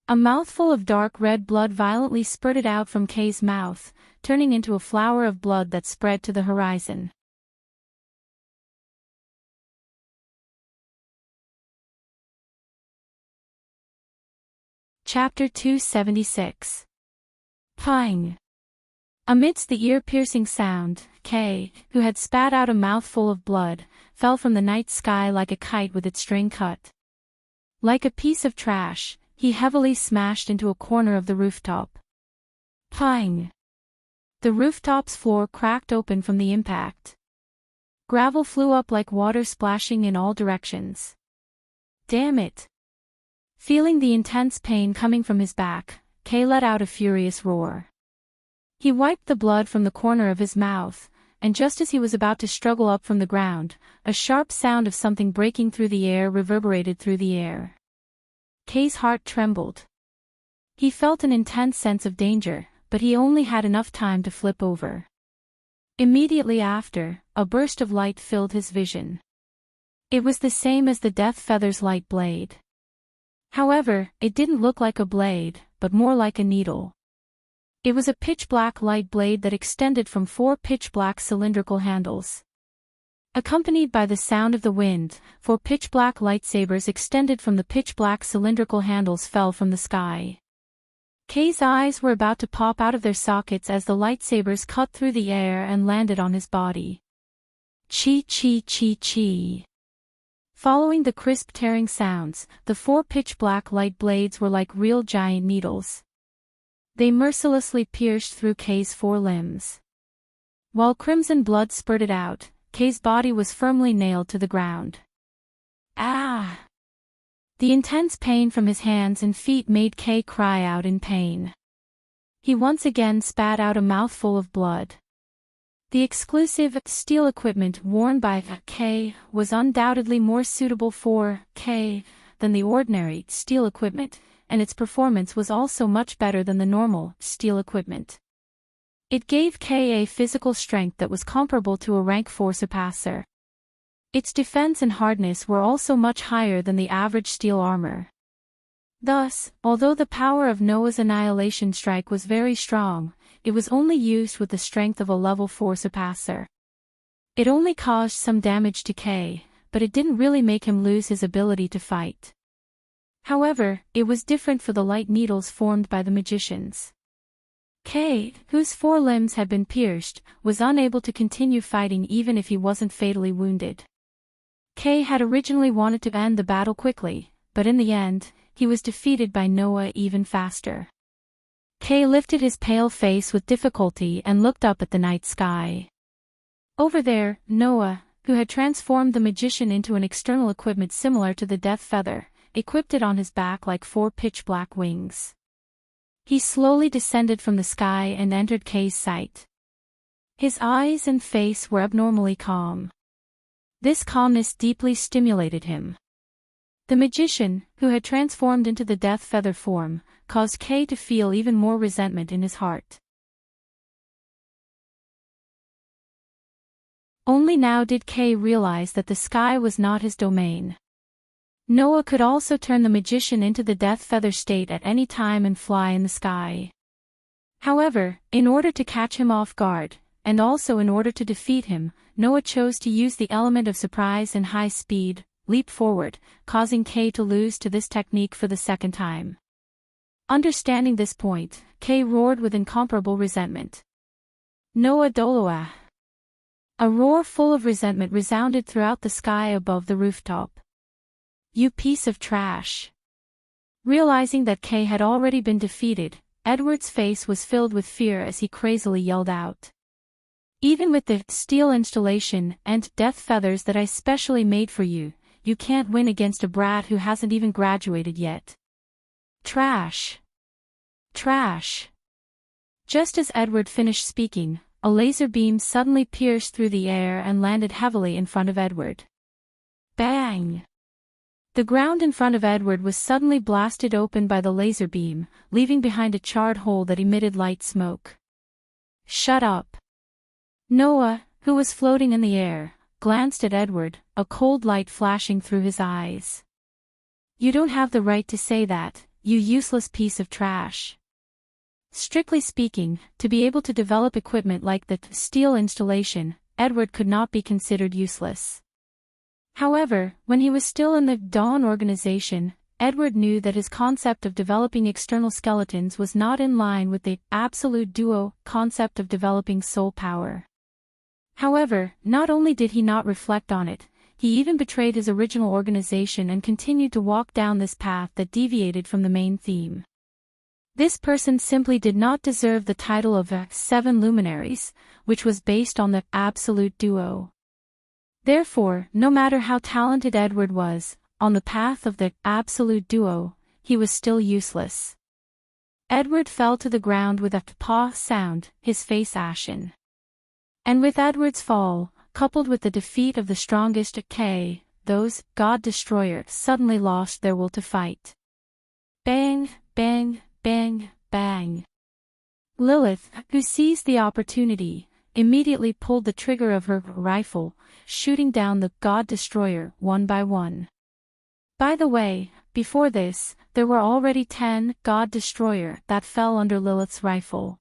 Speaker 1: A mouthful of dark red blood violently spurted out from Kay's mouth, turning into a flower of blood that spread to the horizon. Chapter 276. Pang! Amidst the ear-piercing sound, Kay, who had spat out a mouthful of blood, fell from the night sky like a kite with its string cut. Like a piece of trash, he heavily smashed into a corner of the rooftop. Pang! The rooftop's floor cracked open from the impact. Gravel flew up like water splashing in all directions. Damn it! Feeling the intense pain coming from his back, Kay let out a furious roar. He wiped the blood from the corner of his mouth, and just as he was about to struggle up from the ground, a sharp sound of something breaking through the air reverberated through the air. Kay's heart trembled. He felt an intense sense of danger, but he only had enough time to flip over. Immediately after, a burst of light filled his vision. It was the same as the Death Feather's light blade. However, it didn't look like a blade, but more like a needle. It was a pitch-black light blade that extended from 4 pitch-black cylindrical handles. Accompanied by the sound of the wind, 4 pitch-black lightsabers extended from the pitch-black cylindrical handles fell from the sky. Kay's eyes were about to pop out of their sockets as the lightsabers cut through the air and landed on his body. Chi. Following the crisp tearing sounds, the 4 pitch-black light blades were like real giant needles. They mercilessly pierced through Kay's 4 limbs. While crimson blood spurted out, Kay's body was firmly nailed to the ground. Ah! The intense pain from his hands and feet made Kay cry out in pain. He once again spat out a mouthful of blood. The exclusive steel equipment worn by Kay was undoubtedly more suitable for Kay than the ordinary steel equipment, and its performance was also much better than the normal steel equipment. It gave Kay a physical strength that was comparable to a rank 4 surpasser. Its defense and hardness were also much higher than the average steel armor. Thus, although the power of Noah's annihilation strike was very strong, it was only used with the strength of a level 4 surpasser. It only caused some damage to Kay, but it didn't really make him lose his ability to fight. However, it was different for the light needles formed by the magicians. Kay, whose 4 limbs had been pierced, was unable to continue fighting even if he wasn't fatally wounded. Kay had originally wanted to end the battle quickly, but in the end, he was defeated by Noah even faster. Kay lifted his pale face with difficulty and looked up at the night sky. Over there, Noah, who had transformed the magician into an external equipment similar to the Death Feather, equipped it on his back like 4 pitch-black wings. He slowly descended from the sky and entered Kay's sight. His eyes and face were abnormally calm. This calmness deeply stimulated him. The magician, who had transformed into the Death Feather form, caused Kay to feel even more resentment in his heart. Only now did Kay realize that the sky was not his domain. Noah could also turn the magician into the Death Feather state at any time and fly in the sky. However, in order to catch him off guard, and also in order to defeat him, Noah chose to use the element of surprise and high speed, leap forward, causing Kay to lose to this technique for the second time. Understanding this point, Kay roared with incomparable resentment. Noah Doloa! A roar full of resentment resounded throughout the sky above the rooftop. You piece of trash! Realizing that Kay had already been defeated, Edward's face was filled with fear as he crazily yelled out. Even with the steel installation and death feathers that I specially made for you, you can't win against a brat who hasn't even graduated yet. Trash! Trash! Just as Edward finished speaking, a laser beam suddenly pierced through the air and landed heavily in front of Edward. Bang! The ground in front of Edward was suddenly blasted open by the laser beam, leaving behind a charred hole that emitted light smoke. Shut up! Noah, who was floating in the air, glanced at Edward, a cold light flashing through his eyes. You don't have the right to say that, you useless piece of trash. Strictly speaking, to be able to develop equipment like the steel installation, Edward could not be considered useless. However, when he was still in the Dawn organization, Edward knew that his concept of developing external skeletons was not in line with the absolute duo concept of developing soul power. However, not only did he not reflect on it, he even betrayed his original organization and continued to walk down this path that deviated from the main theme. This person simply did not deserve the title of Seven Luminaries, which was based on the absolute duo. Therefore, no matter how talented Edward was, on the path of the absolute duo, he was still useless. Edward fell to the ground with a paw sound, his face ashen. And with Edward's fall, coupled with the defeat of the strongest K, those God Destroyer suddenly lost their will to fight. Bang, bang, bang, bang. Lilith, who seized the opportunity, immediately pulled the trigger of her rifle, shooting down the God Destroyer one by one. By the way, before this, there were already 10 God Destroyer that fell under Lilith's rifle.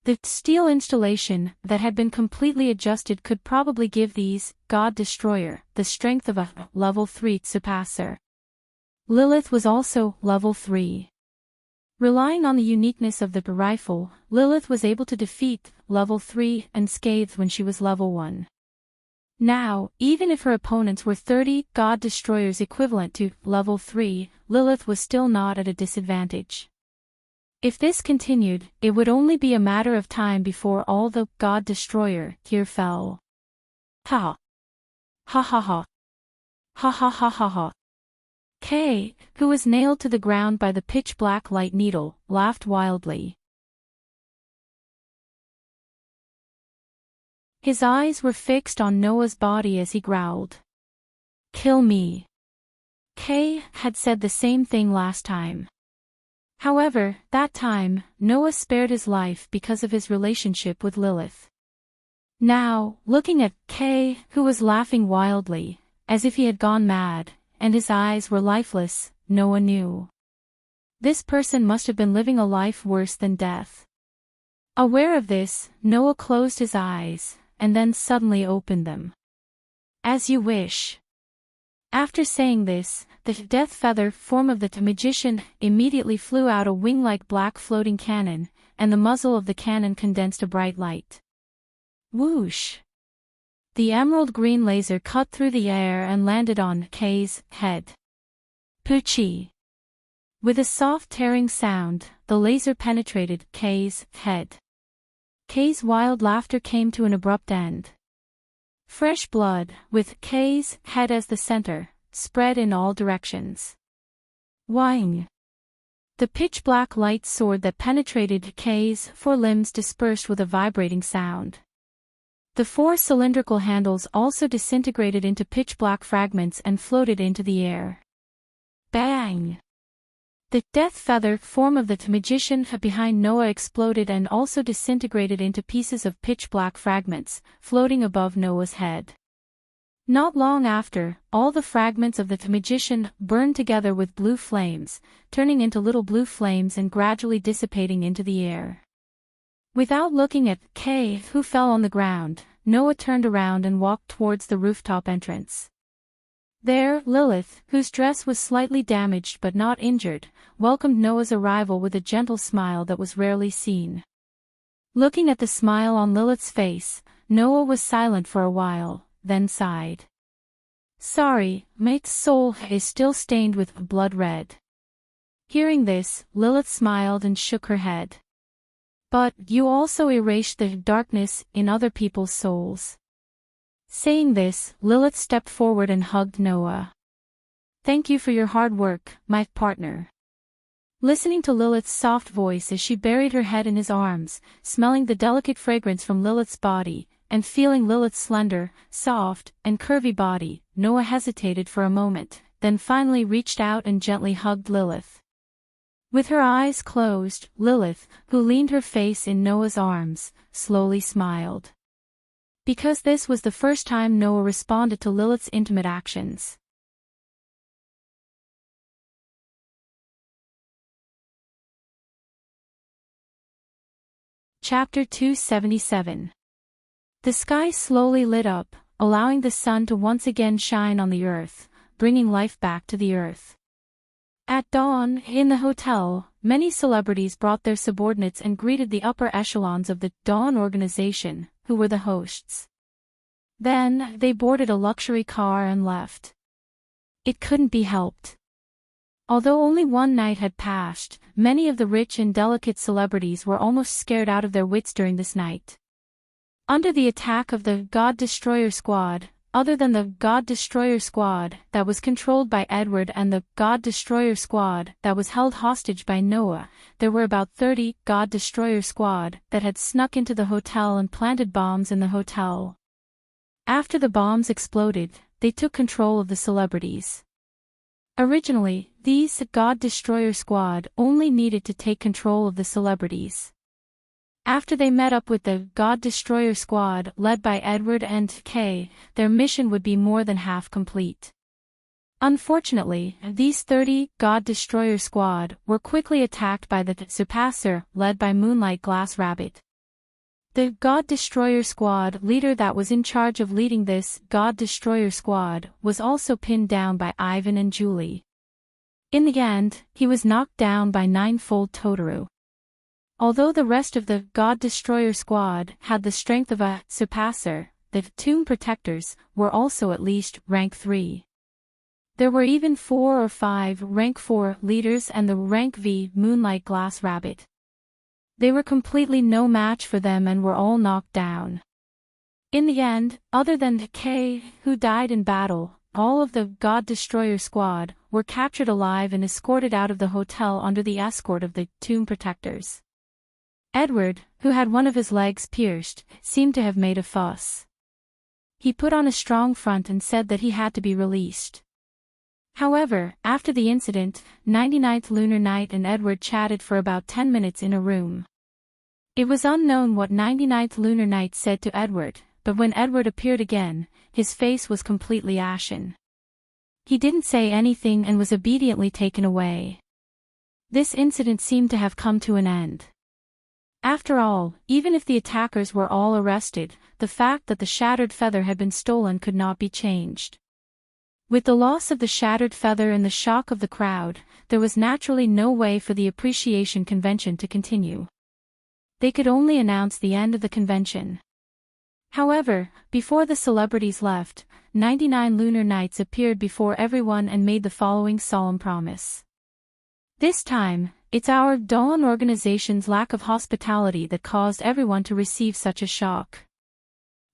Speaker 1: The steel installation that had been completely adjusted could probably give these God Destroyer the strength of a level 3 Surpasser. Lilith was also level 3. Relying on the uniqueness of the rifle, Lilith was able to defeat level 3 unscathed when she was level 1. Now, even if her opponents were 30 God Destroyers equivalent to level 3, Lilith was still not at a disadvantage. If this continued, it would only be a matter of time before all the God Destroyer here fell. Ha! Ha ha ha! Ha ha ha ha ha! K, who was nailed to the ground by the pitch-black light needle, laughed wildly. His eyes were fixed on Noah's body as he growled. "Kill me." K had said the same thing last time. However, that time, Noah spared his life because of his relationship with Lilith. Now, looking at K, who was laughing wildly, as if he had gone mad, and his eyes were lifeless, Noah knew. This person must have been living a life worse than death. Aware of this, Noah closed his eyes, and then suddenly opened them. "As you wish." After saying this, the death feather form of the magician immediately flew out a wing-like black floating cannon, and the muzzle of the cannon condensed a bright light. Whoosh! The emerald green laser cut through the air and landed on K's head. Poochie! With a soft tearing sound, the laser penetrated K's head. K's wild laughter came to an abrupt end. Fresh blood, with K's head as the center, spread in all directions. Whing! The pitch-black light sword that penetrated K's 4 limbs dispersed with a vibrating sound. The 4 cylindrical handles also disintegrated into pitch-black fragments and floated into the air. Bang! The death feather form of the magician behind Noah exploded and also disintegrated into pieces of pitch-black fragments, floating above Noah's head. Not long after, all the fragments of the magician burned together with blue flames, turning into little blue flames and gradually dissipating into the air. Without looking at K, who fell on the ground, Noah turned around and walked towards the rooftop entrance. There, Lilith, whose dress was slightly damaged but not injured, welcomed Noah's arrival with a gentle smile that was rarely seen. Looking at the smile on Lilith's face, Noah was silent for a while, then sighed. "Sorry, mate's soul is still stained with blood red." Hearing this, Lilith smiled and shook her head. "But you also erased the darkness in other people's souls." Saying this, Lilith stepped forward and hugged Noah. "Thank you for your hard work, my partner." Listening to Lilith's soft voice as she buried her head in his arms, smelling the delicate fragrance from Lilith's body, and feeling Lilith's slender, soft, and curvy body, Noah hesitated for a moment, then finally reached out and gently hugged Lilith. With her eyes closed, Lilith, who leaned her face in Noah's arms, slowly smiled. Because this was the first time Noah responded to Lilith's intimate actions. Chapter 277. The sky slowly lit up, allowing the sun to once again shine on the earth, bringing life back to the earth. At dawn, in the hotel, many celebrities brought their subordinates and greeted the upper echelons of the Dawn organization, who were the hosts. Then, they boarded a luxury car and left. It couldn't be helped. Although only one night had passed, many of the rich and delicate celebrities were almost scared out of their wits during this night. Under the attack of the God Destroyer Squad, other than the God Destroyer Squad that was controlled by Edward and the God Destroyer Squad that was held hostage by Noah, there were about 30 God Destroyer Squad that had snuck into the hotel and planted bombs in the hotel. After the bombs exploded, they took control of the celebrities. Originally, these God Destroyer Squad only needed to take control of the celebrities. After they met up with the God Destroyer Squad led by Edward and Kay, their mission would be more than half complete. Unfortunately, these 30 God Destroyer Squad were quickly attacked by the Surpasser led by Moonlight Glass Rabbit. The God Destroyer Squad leader that was in charge of leading this God Destroyer Squad was also pinned down by Ivan and Julie. In the end, he was knocked down by Ninefold Totoro. Although the rest of the God Destroyer Squad had the strength of a Surpasser, the Tomb Protectors were also at least rank 3. There were even 4 or 5 rank 4 leaders and the rank V Moonlight Glass Rabbit. They were completely no match for them and were all knocked down. In the end, other than Kay, who died in battle, all of the God Destroyer Squad were captured alive and escorted out of the hotel under the escort of the Tomb Protectors. Edward, who had one of his legs pierced, seemed to have made a fuss. He put on a strong front and said that he had to be released. However, after the incident, 99th Lunar Night and Edward chatted for about 10 minutes in a room. It was unknown what 99th Lunar Night said to Edward, but when Edward appeared again, his face was completely ashen. He didn't say anything and was obediently taken away. This incident seemed to have come to an end. After all, even if the attackers were all arrested, the fact that the shattered feather had been stolen could not be changed. With the loss of the shattered feather and the shock of the crowd, there was naturally no way for the appreciation convention to continue. They could only announce the end of the convention. However, before the celebrities left, 99 Lunar Nights appeared before everyone and made the following solemn promise. This time, it's our Dawn organization's lack of hospitality that caused everyone to receive such a shock.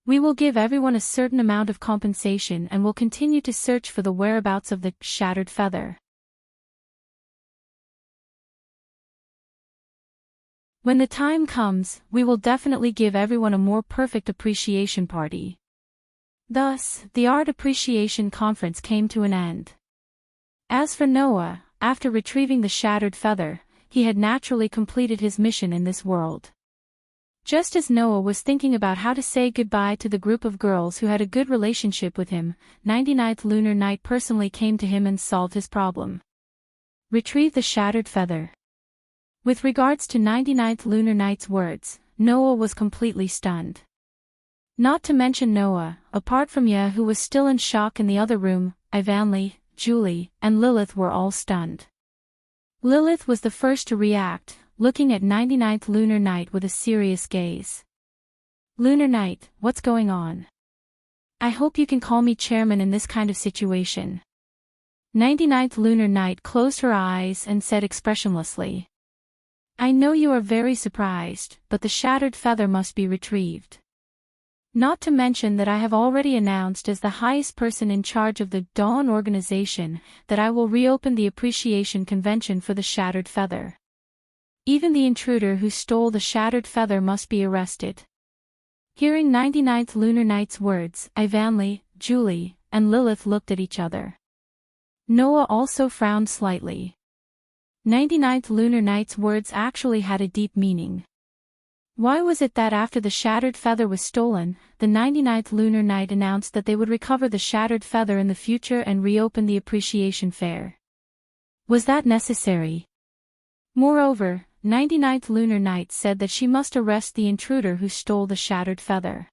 Speaker 1: We will give everyone a certain amount of compensation and will continue to search for the whereabouts of the shattered feather. When the time comes, we will definitely give everyone a more perfect appreciation party. Thus, the Art Appreciation Conference came to an end. As for Noah, after retrieving the shattered feather, he had naturally completed his mission in this world. Just as Noah was thinking about how to say goodbye to the group of girls who had a good relationship with him, 99th Lunar Night personally came to him and solved his problem. Retrieve the shattered feather. With regards to 99th Lunar Night's words, Noah was completely stunned. Not to mention Noah, apart from Ye, who was still in shock in the other room, Ivanli, Julie, and Lilith were all stunned. Lilith was the first to react, looking at 99th Lunar Night with a serious gaze. Lunar Night, what's going on? I hope you can call me chairman in this kind of situation. 99th Lunar Night closed her eyes and said expressionlessly. I know you are very surprised, but the shattered feather must be retrieved. Not to mention that I have already announced as the highest person in charge of the Dawn organization that I will reopen the appreciation convention for the shattered feather. Even the intruder who stole the shattered feather must be arrested. Hearing 99th Lunar Night's words, Ivanli, Julie, and Lilith looked at each other. Noah also frowned slightly. 99th Lunar Night's words actually had a deep meaning. Why was it that after the shattered feather was stolen, the 99th Lunar Night announced that they would recover the shattered feather in the future and reopen the appreciation fair? Was that necessary? Moreover, 99th Lunar Night said that she must arrest the intruder who stole the shattered feather.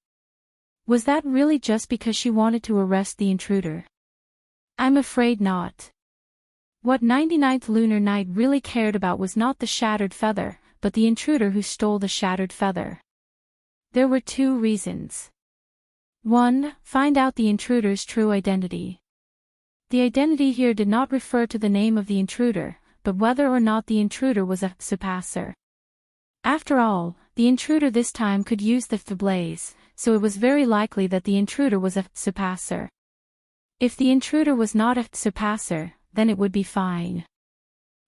Speaker 1: Was that really just because she wanted to arrest the intruder? I'm afraid not. What 99th Lunar Night really cared about was not the shattered feather, but the intruder who stole the shattered feather. There were two reasons. 1. Find out the intruder's true identity. The identity here did not refer to the name of the intruder, but whether or not the intruder was a surpasser. After all, the intruder this time could use the blaze, so it was very likely that the intruder was a surpasser. If the intruder was not a surpasser, then it would be fine.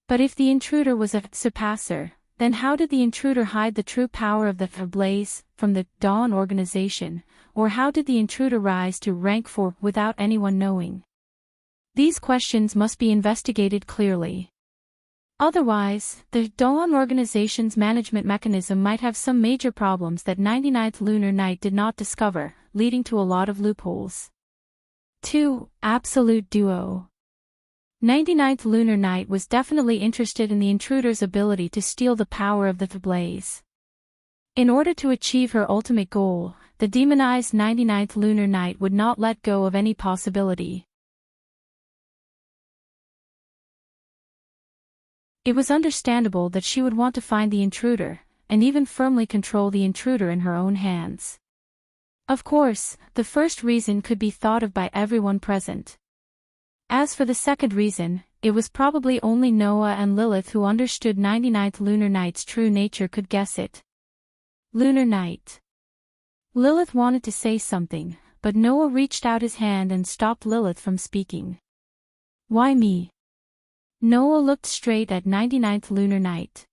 Speaker 1: But if the intruder was a surpasser, then how did the intruder hide the true power of the blaze from the Dawn organization, or how did the intruder rise to rank 4 without anyone knowing? These questions must be investigated clearly. Otherwise, the Dawn organization's management mechanism might have some major problems that 99th Lunar Night did not discover, leading to a lot of loopholes. 2. Absolute Duo. 99th Lunar Night was definitely interested in the intruder's ability to steal the power of the blaze. In order to achieve her ultimate goal, the demonized 99th Lunar Night would not let go of any possibility. It was understandable that she would want to find the intruder, and even firmly control the intruder in her own hands. Of course, the first reason could be thought of by everyone present. As for the second reason, it was probably only Noah and Lilith who understood 99th Lunar Night's true nature could guess it. Lunar Night. Lilith wanted to say something, but Noah reached out his hand and stopped Lilith from speaking. Why me? Noah looked straight at 99th Lunar Night.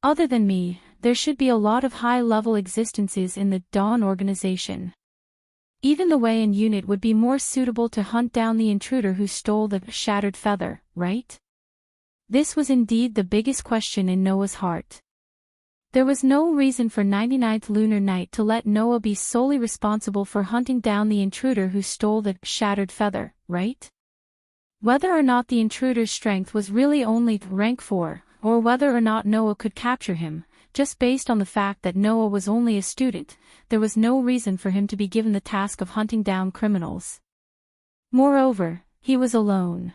Speaker 1: Other than me, there should be a lot of high-level existences in the Dawn organization. Even the Wayan unit would be more suitable to hunt down the intruder who stole the shattered feather, right? This was indeed the biggest question in Noah's heart. There was no reason for 99th Lunar Night to let Noah be solely responsible for hunting down the intruder who stole the shattered feather, right? Whether or not the intruder's strength was really only rank 4, or whether or not Noah could capture him, just based on the fact that Noah was only a student, there was no reason for him to be given the task of hunting down criminals. Moreover, he was alone.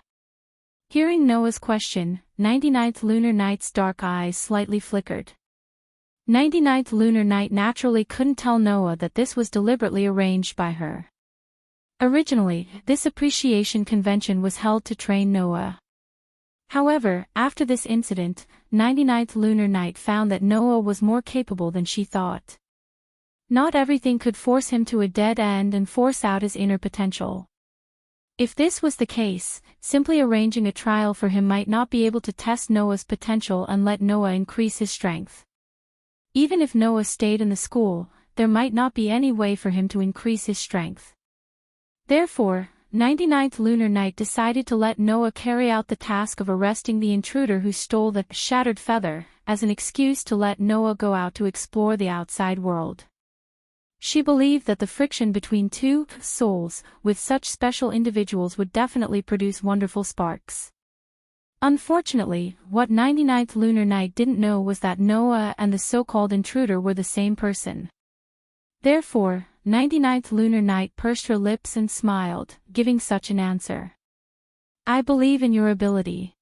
Speaker 1: Hearing Noah's question, 99th Lunar Night's dark eyes slightly flickered. 99th Lunar Night naturally couldn't tell Noah that this was deliberately arranged by her. Originally, this appreciation convention was held to train Noah. However, after this incident, 99th Lunar Night found that Noah was more capable than she thought. Not everything could force him to a dead end and force out his inner potential. If this was the case, simply arranging a trial for him might not be able to test Noah's potential and let Noah increase his strength. Even if Noah stayed in the school, there might not be any way for him to increase his strength. Therefore, 99th Lunar Night decided to let Noah carry out the task of arresting the intruder who stole the shattered feather, as an excuse to let Noah go out to explore the outside world. She believed that the friction between two souls with such special individuals would definitely produce wonderful sparks. Unfortunately, what 99th Lunar Night didn't know was that Noah and the so-called intruder were the same person. Therefore, 99th Lunar Night pursed her lips and smiled, giving such an answer. I believe in your ability.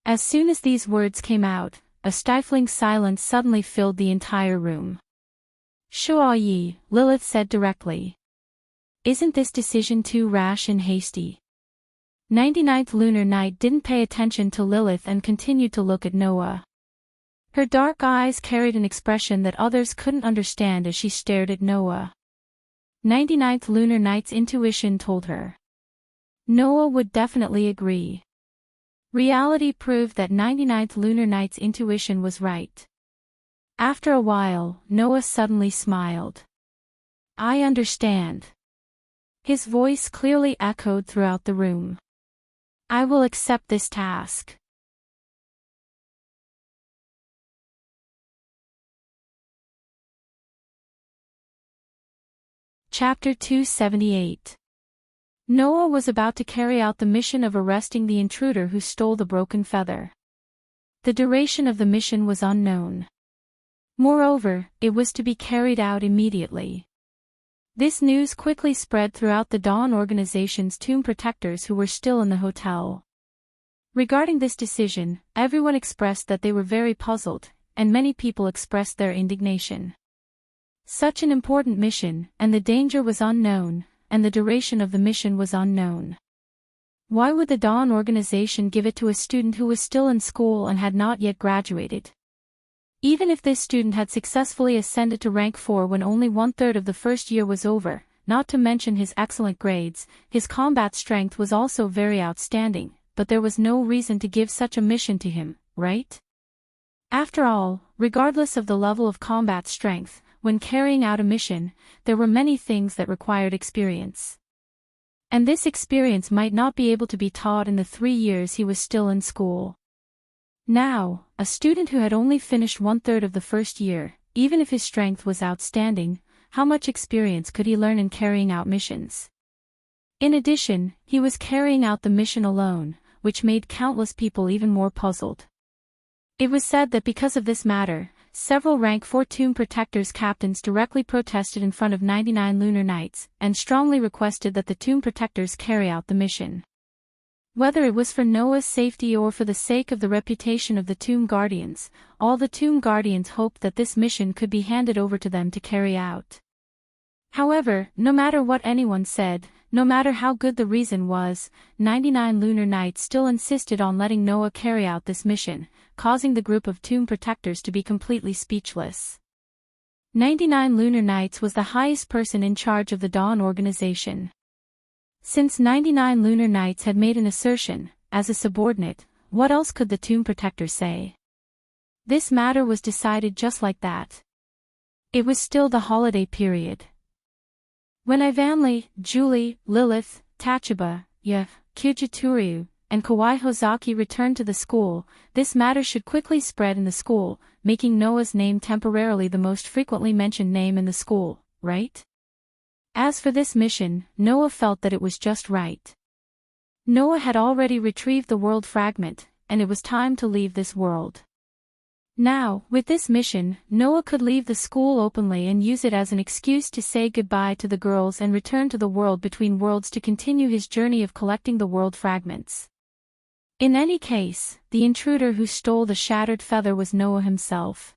Speaker 1: As soon as these words came out, a stifling silence suddenly filled the entire room. Shuo Yi, Lilith said directly. Isn't this decision too rash and hasty? 99th Lunar Night didn't pay attention to Lilith and continued to look at Noah. Her dark eyes carried an expression that others couldn't understand as she stared at Noah. 99th Lunar Night's intuition told her. Noah would definitely agree. Reality proved that 99th Lunar Night's intuition was right. After a while, Noah suddenly smiled. I understand. His voice clearly echoed throughout the room. I will accept this task. Chapter 278. Noah was about to carry out the mission of arresting the intruder who stole the broken feather. The duration of the mission was unknown. Moreover, it was to be carried out immediately. This news quickly spread throughout the Dawn organization's tomb protectors who were still in the hotel. Regarding this decision, everyone expressed that they were very puzzled, and many people expressed their indignation. Such an important mission, and the danger was unknown, and the duration of the mission was unknown. Why would the Dawn organization give it to a student who was still in school and had not yet graduated? Even if this student had successfully ascended to rank 4 when only 1/3 of the first year was over, not to mention his excellent grades, his combat strength was also very outstanding, but there was no reason to give such a mission to him, right? After all, regardless of the level of combat strength, when carrying out a mission, there were many things that required experience. And this experience might not be able to be taught in the 3 years he was still in school. Now, a student who had only finished 1/3 of the first year, even if his strength was outstanding, how much experience could he learn in carrying out missions? In addition, he was carrying out the mission alone, which made countless people even more puzzled. It was said that because of this matter, several rank 4 Tomb Protectors captains directly protested in front of 99 Lunar Knights, and strongly requested that the Tomb Protectors carry out the mission. Whether it was for Noah's safety or for the sake of the reputation of the Tomb Guardians, all the Tomb Guardians hoped that this mission could be handed over to them to carry out. However, no matter what anyone said, no matter how good the reason was, 99 Lunar Knights still insisted on letting Noah carry out this mission, causing the group of Tomb Protectors to be completely speechless. 99 Lunar Knights was the highest person in charge of the Dawn organization. Since 99 Lunar Knights had made an assertion, as a subordinate, what else could the Tomb Protectors say? This matter was decided just like that. It was still the holiday period. When Ivanli, Julie, Lilith, Tachibana, Kyujituryu, and Kawai Hozaki returned to the school, this matter should quickly spread in the school, making Noah's name temporarily the most frequently mentioned name in the school, right? As for this mission, Noah felt that it was just right. Noah had already retrieved the world fragment, and it was time to leave this world. Now, with this mission, Noah could leave the school openly and use it as an excuse to say goodbye to the girls and return to the world between worlds to continue his journey of collecting the world fragments. In any case, the intruder who stole the shattered feather was Noah himself.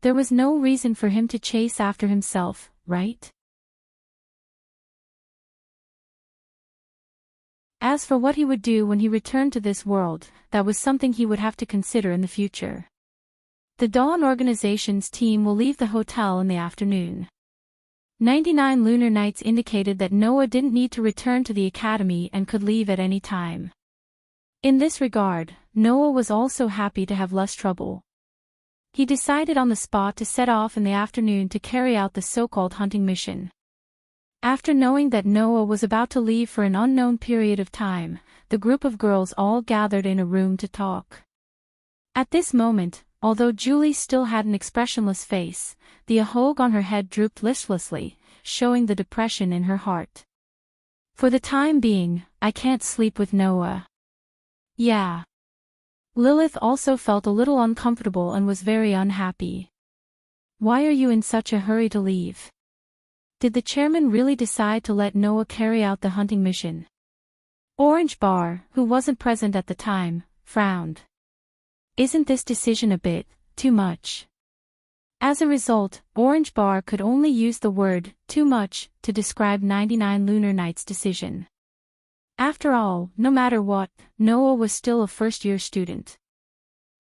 Speaker 1: There was no reason for him to chase after himself, right? As for what he would do when he returned to this world, that was something he would have to consider in the future. The Dawn organization's team will leave the hotel in the afternoon. 99 Lunar Knights indicated that Noah didn't need to return to the academy and could leave at any time. In this regard, Noah was also happy to have less trouble. He decided on the spot to set off in the afternoon to carry out the so-called hunting mission. After knowing that Noah was about to leave for an unknown period of time, the group of girls all gathered in a room to talk. At this moment, although Julie still had an expressionless face, the ahog on her head drooped listlessly, showing the depression in her heart. For the time being, I can't sleep with Noah. Yeah. Lilith also felt a little uncomfortable and was very unhappy. Why are you in such a hurry to leave? Did the chairman really decide to let Noah carry out the hunting mission? Orange Bar, who wasn't present at the time, frowned. Isn't this decision a bit too much? As a result, Orange Bar could only use the word too much to describe 99 Lunar Knights' decision. After all, no matter what, Noah was still a first-year student.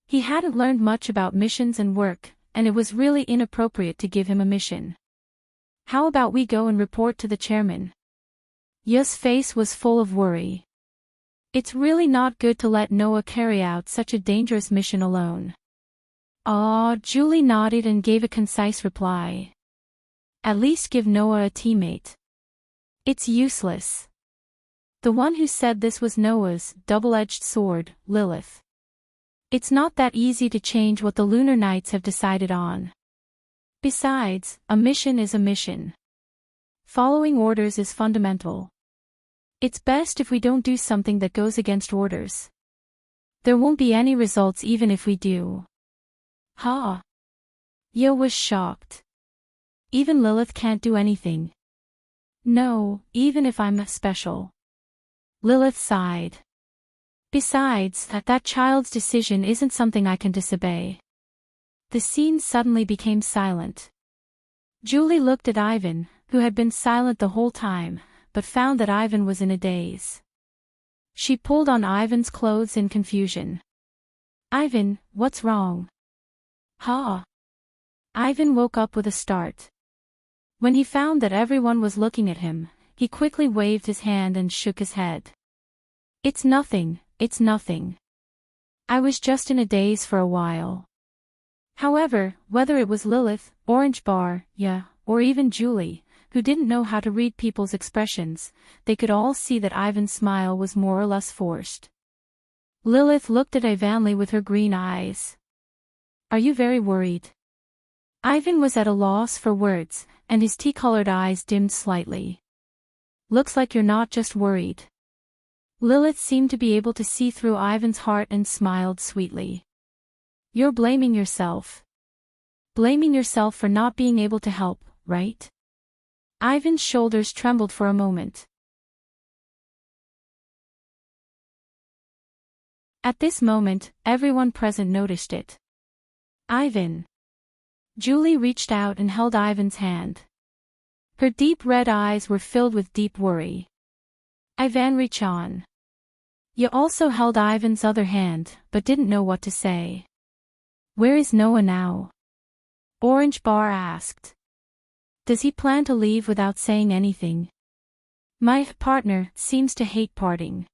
Speaker 1: He hadn't learned much about missions and work, and it was really inappropriate to give him a mission. How about we go and report to the chairman? Yu's face was full of worry. It's really not good to let Noah carry out such a dangerous mission alone. Julie nodded and gave a concise reply. At least give Noah a teammate. It's useless. The one who said this was Noah's double-edged sword, Lilith. It's not that easy to change what the Lunar Knights have decided on. Besides, a mission is a mission. Following orders is fundamental. It's best if we don't do something that goes against orders. There won't be any results even if we do. Yo was shocked. Even Lilith can't do anything. No, even if I'm special. Lilith sighed. Besides, that child's decision isn't something I can disobey. The scene suddenly became silent. Julie looked at Ivan, who had been silent the whole time, but found that Ivan was in a daze. She pulled on Ivan's clothes in confusion. Ivan, what's wrong? Huh? Ivan woke up with a start. When he found that everyone was looking at him, he quickly waved his hand and shook his head. It's nothing, it's nothing. I was just in a daze for a while. However, whether it was Lilith, Orange Bar, yeah, or even Julie, who didn't know how to read people's expressions, they could all see that Ivan's smile was more or less forced. Lilith looked at Ivanly with her green eyes. Are you very worried? Ivan was at a loss for words, and his tea-colored eyes dimmed slightly. Looks like you're not just worried. Lilith seemed to be able to see through Ivan's heart and smiled sweetly. You're blaming yourself. Blaming yourself for not being able to help, right? Ivan's shoulders trembled for a moment. At this moment, everyone present noticed it. Ivan. Julie reached out and held Ivan's hand. Her deep red eyes were filled with deep worry. Enrich on. You also held Ivan's other hand, but didn't know what to say. Where is Noah now? Orange Bar asked. Does he plan to leave without saying anything? My partner seems to hate parting.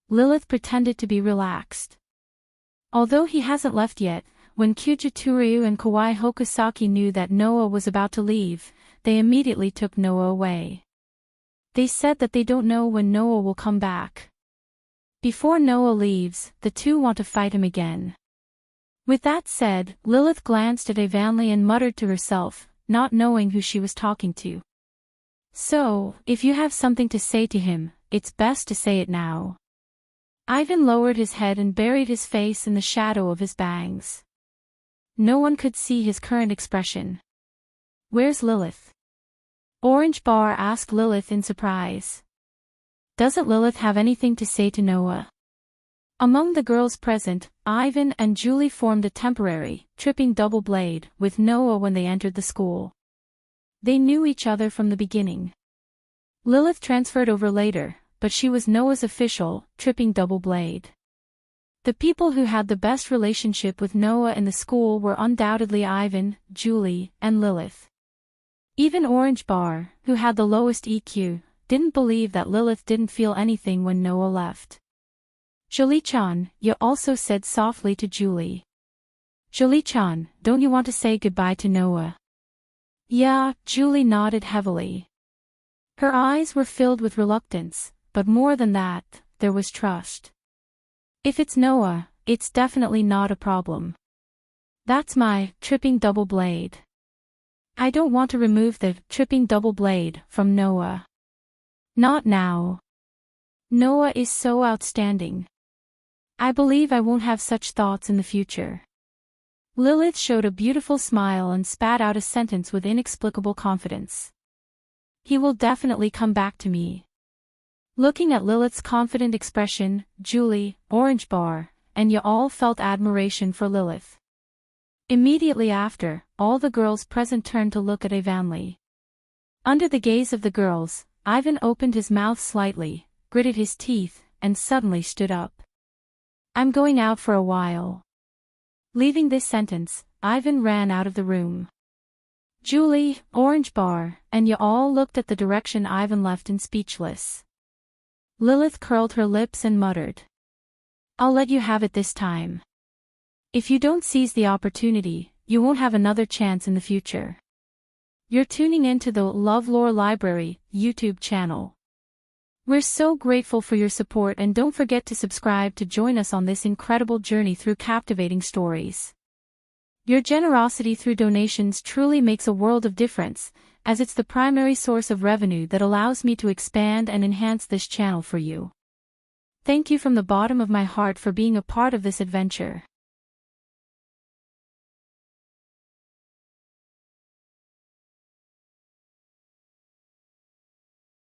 Speaker 1: Lilith pretended to be relaxed. Although he hasn't left yet, when Kyujituryu and Kawai Hokusaki knew that Noah was about to leave, they immediately took Noah away. They said that they don't know when Noah will come back. Before Noah leaves, the two want to fight him again. With that said, Lilith glanced at Evanly and muttered to herself, not knowing who she was talking to. So, if you have something to say to him, it's best to say it now. Ivan lowered his head and buried his face in the shadow of his bangs. No one could see his current expression. Where's Lilith? Orange Bar asked Lilith in surprise. Doesn't Lilith have anything to say to Noah? Among the girls present, Ivan and Julie formed a temporary, tripping double blade with Noah when they entered the school. They knew each other from the beginning. Lilith transferred over later, but she was Noah's official, tripping double blade. The people who had the best relationship with Noah in the school were undoubtedly Ivan, Julie, and Lilith. Even Orange Bar, who had the lowest EQ, didn't believe that Lilith didn't feel anything when Noah left. Jolie-chan, you also said softly to Julie. Jolie-chan, don't you want to say goodbye to Noah? Yeah, Julie nodded heavily. Her eyes were filled with reluctance, but more than that, there was trust. If it's Noah, it's definitely not a problem. That's my tripping double blade. I don't want to remove the tripping double blade from Noah. Not now. Noah is so outstanding. I believe I won't have such thoughts in the future. Lilith showed a beautiful smile and spat out a sentence with inexplicable confidence. He will definitely come back to me. Looking at Lilith's confident expression, Julie, Orange Bar, and you all felt admiration for Lilith. Immediately after, all the girls present turned to look at Evanly. Under the gaze of the girls, Ivan opened his mouth slightly, gritted his teeth, and suddenly stood up. I'm going out for a while. Leaving this sentence, Ivan ran out of the room. Julie, Orange Bar, and you all looked at the direction Ivan left in speechless. Lilith curled her lips and muttered. I'll let you have it this time. If you don't seize the opportunity, you won't have another chance in the future. You're tuning in to the LoveLore Library YouTube channel. We're so grateful for your support, and don't forget to subscribe to join us on this incredible journey through captivating stories. Your generosity through donations truly makes a world of difference, as it's the primary source of revenue that allows me to expand and enhance this channel for you. Thank you from the bottom of my heart for being a part of this adventure.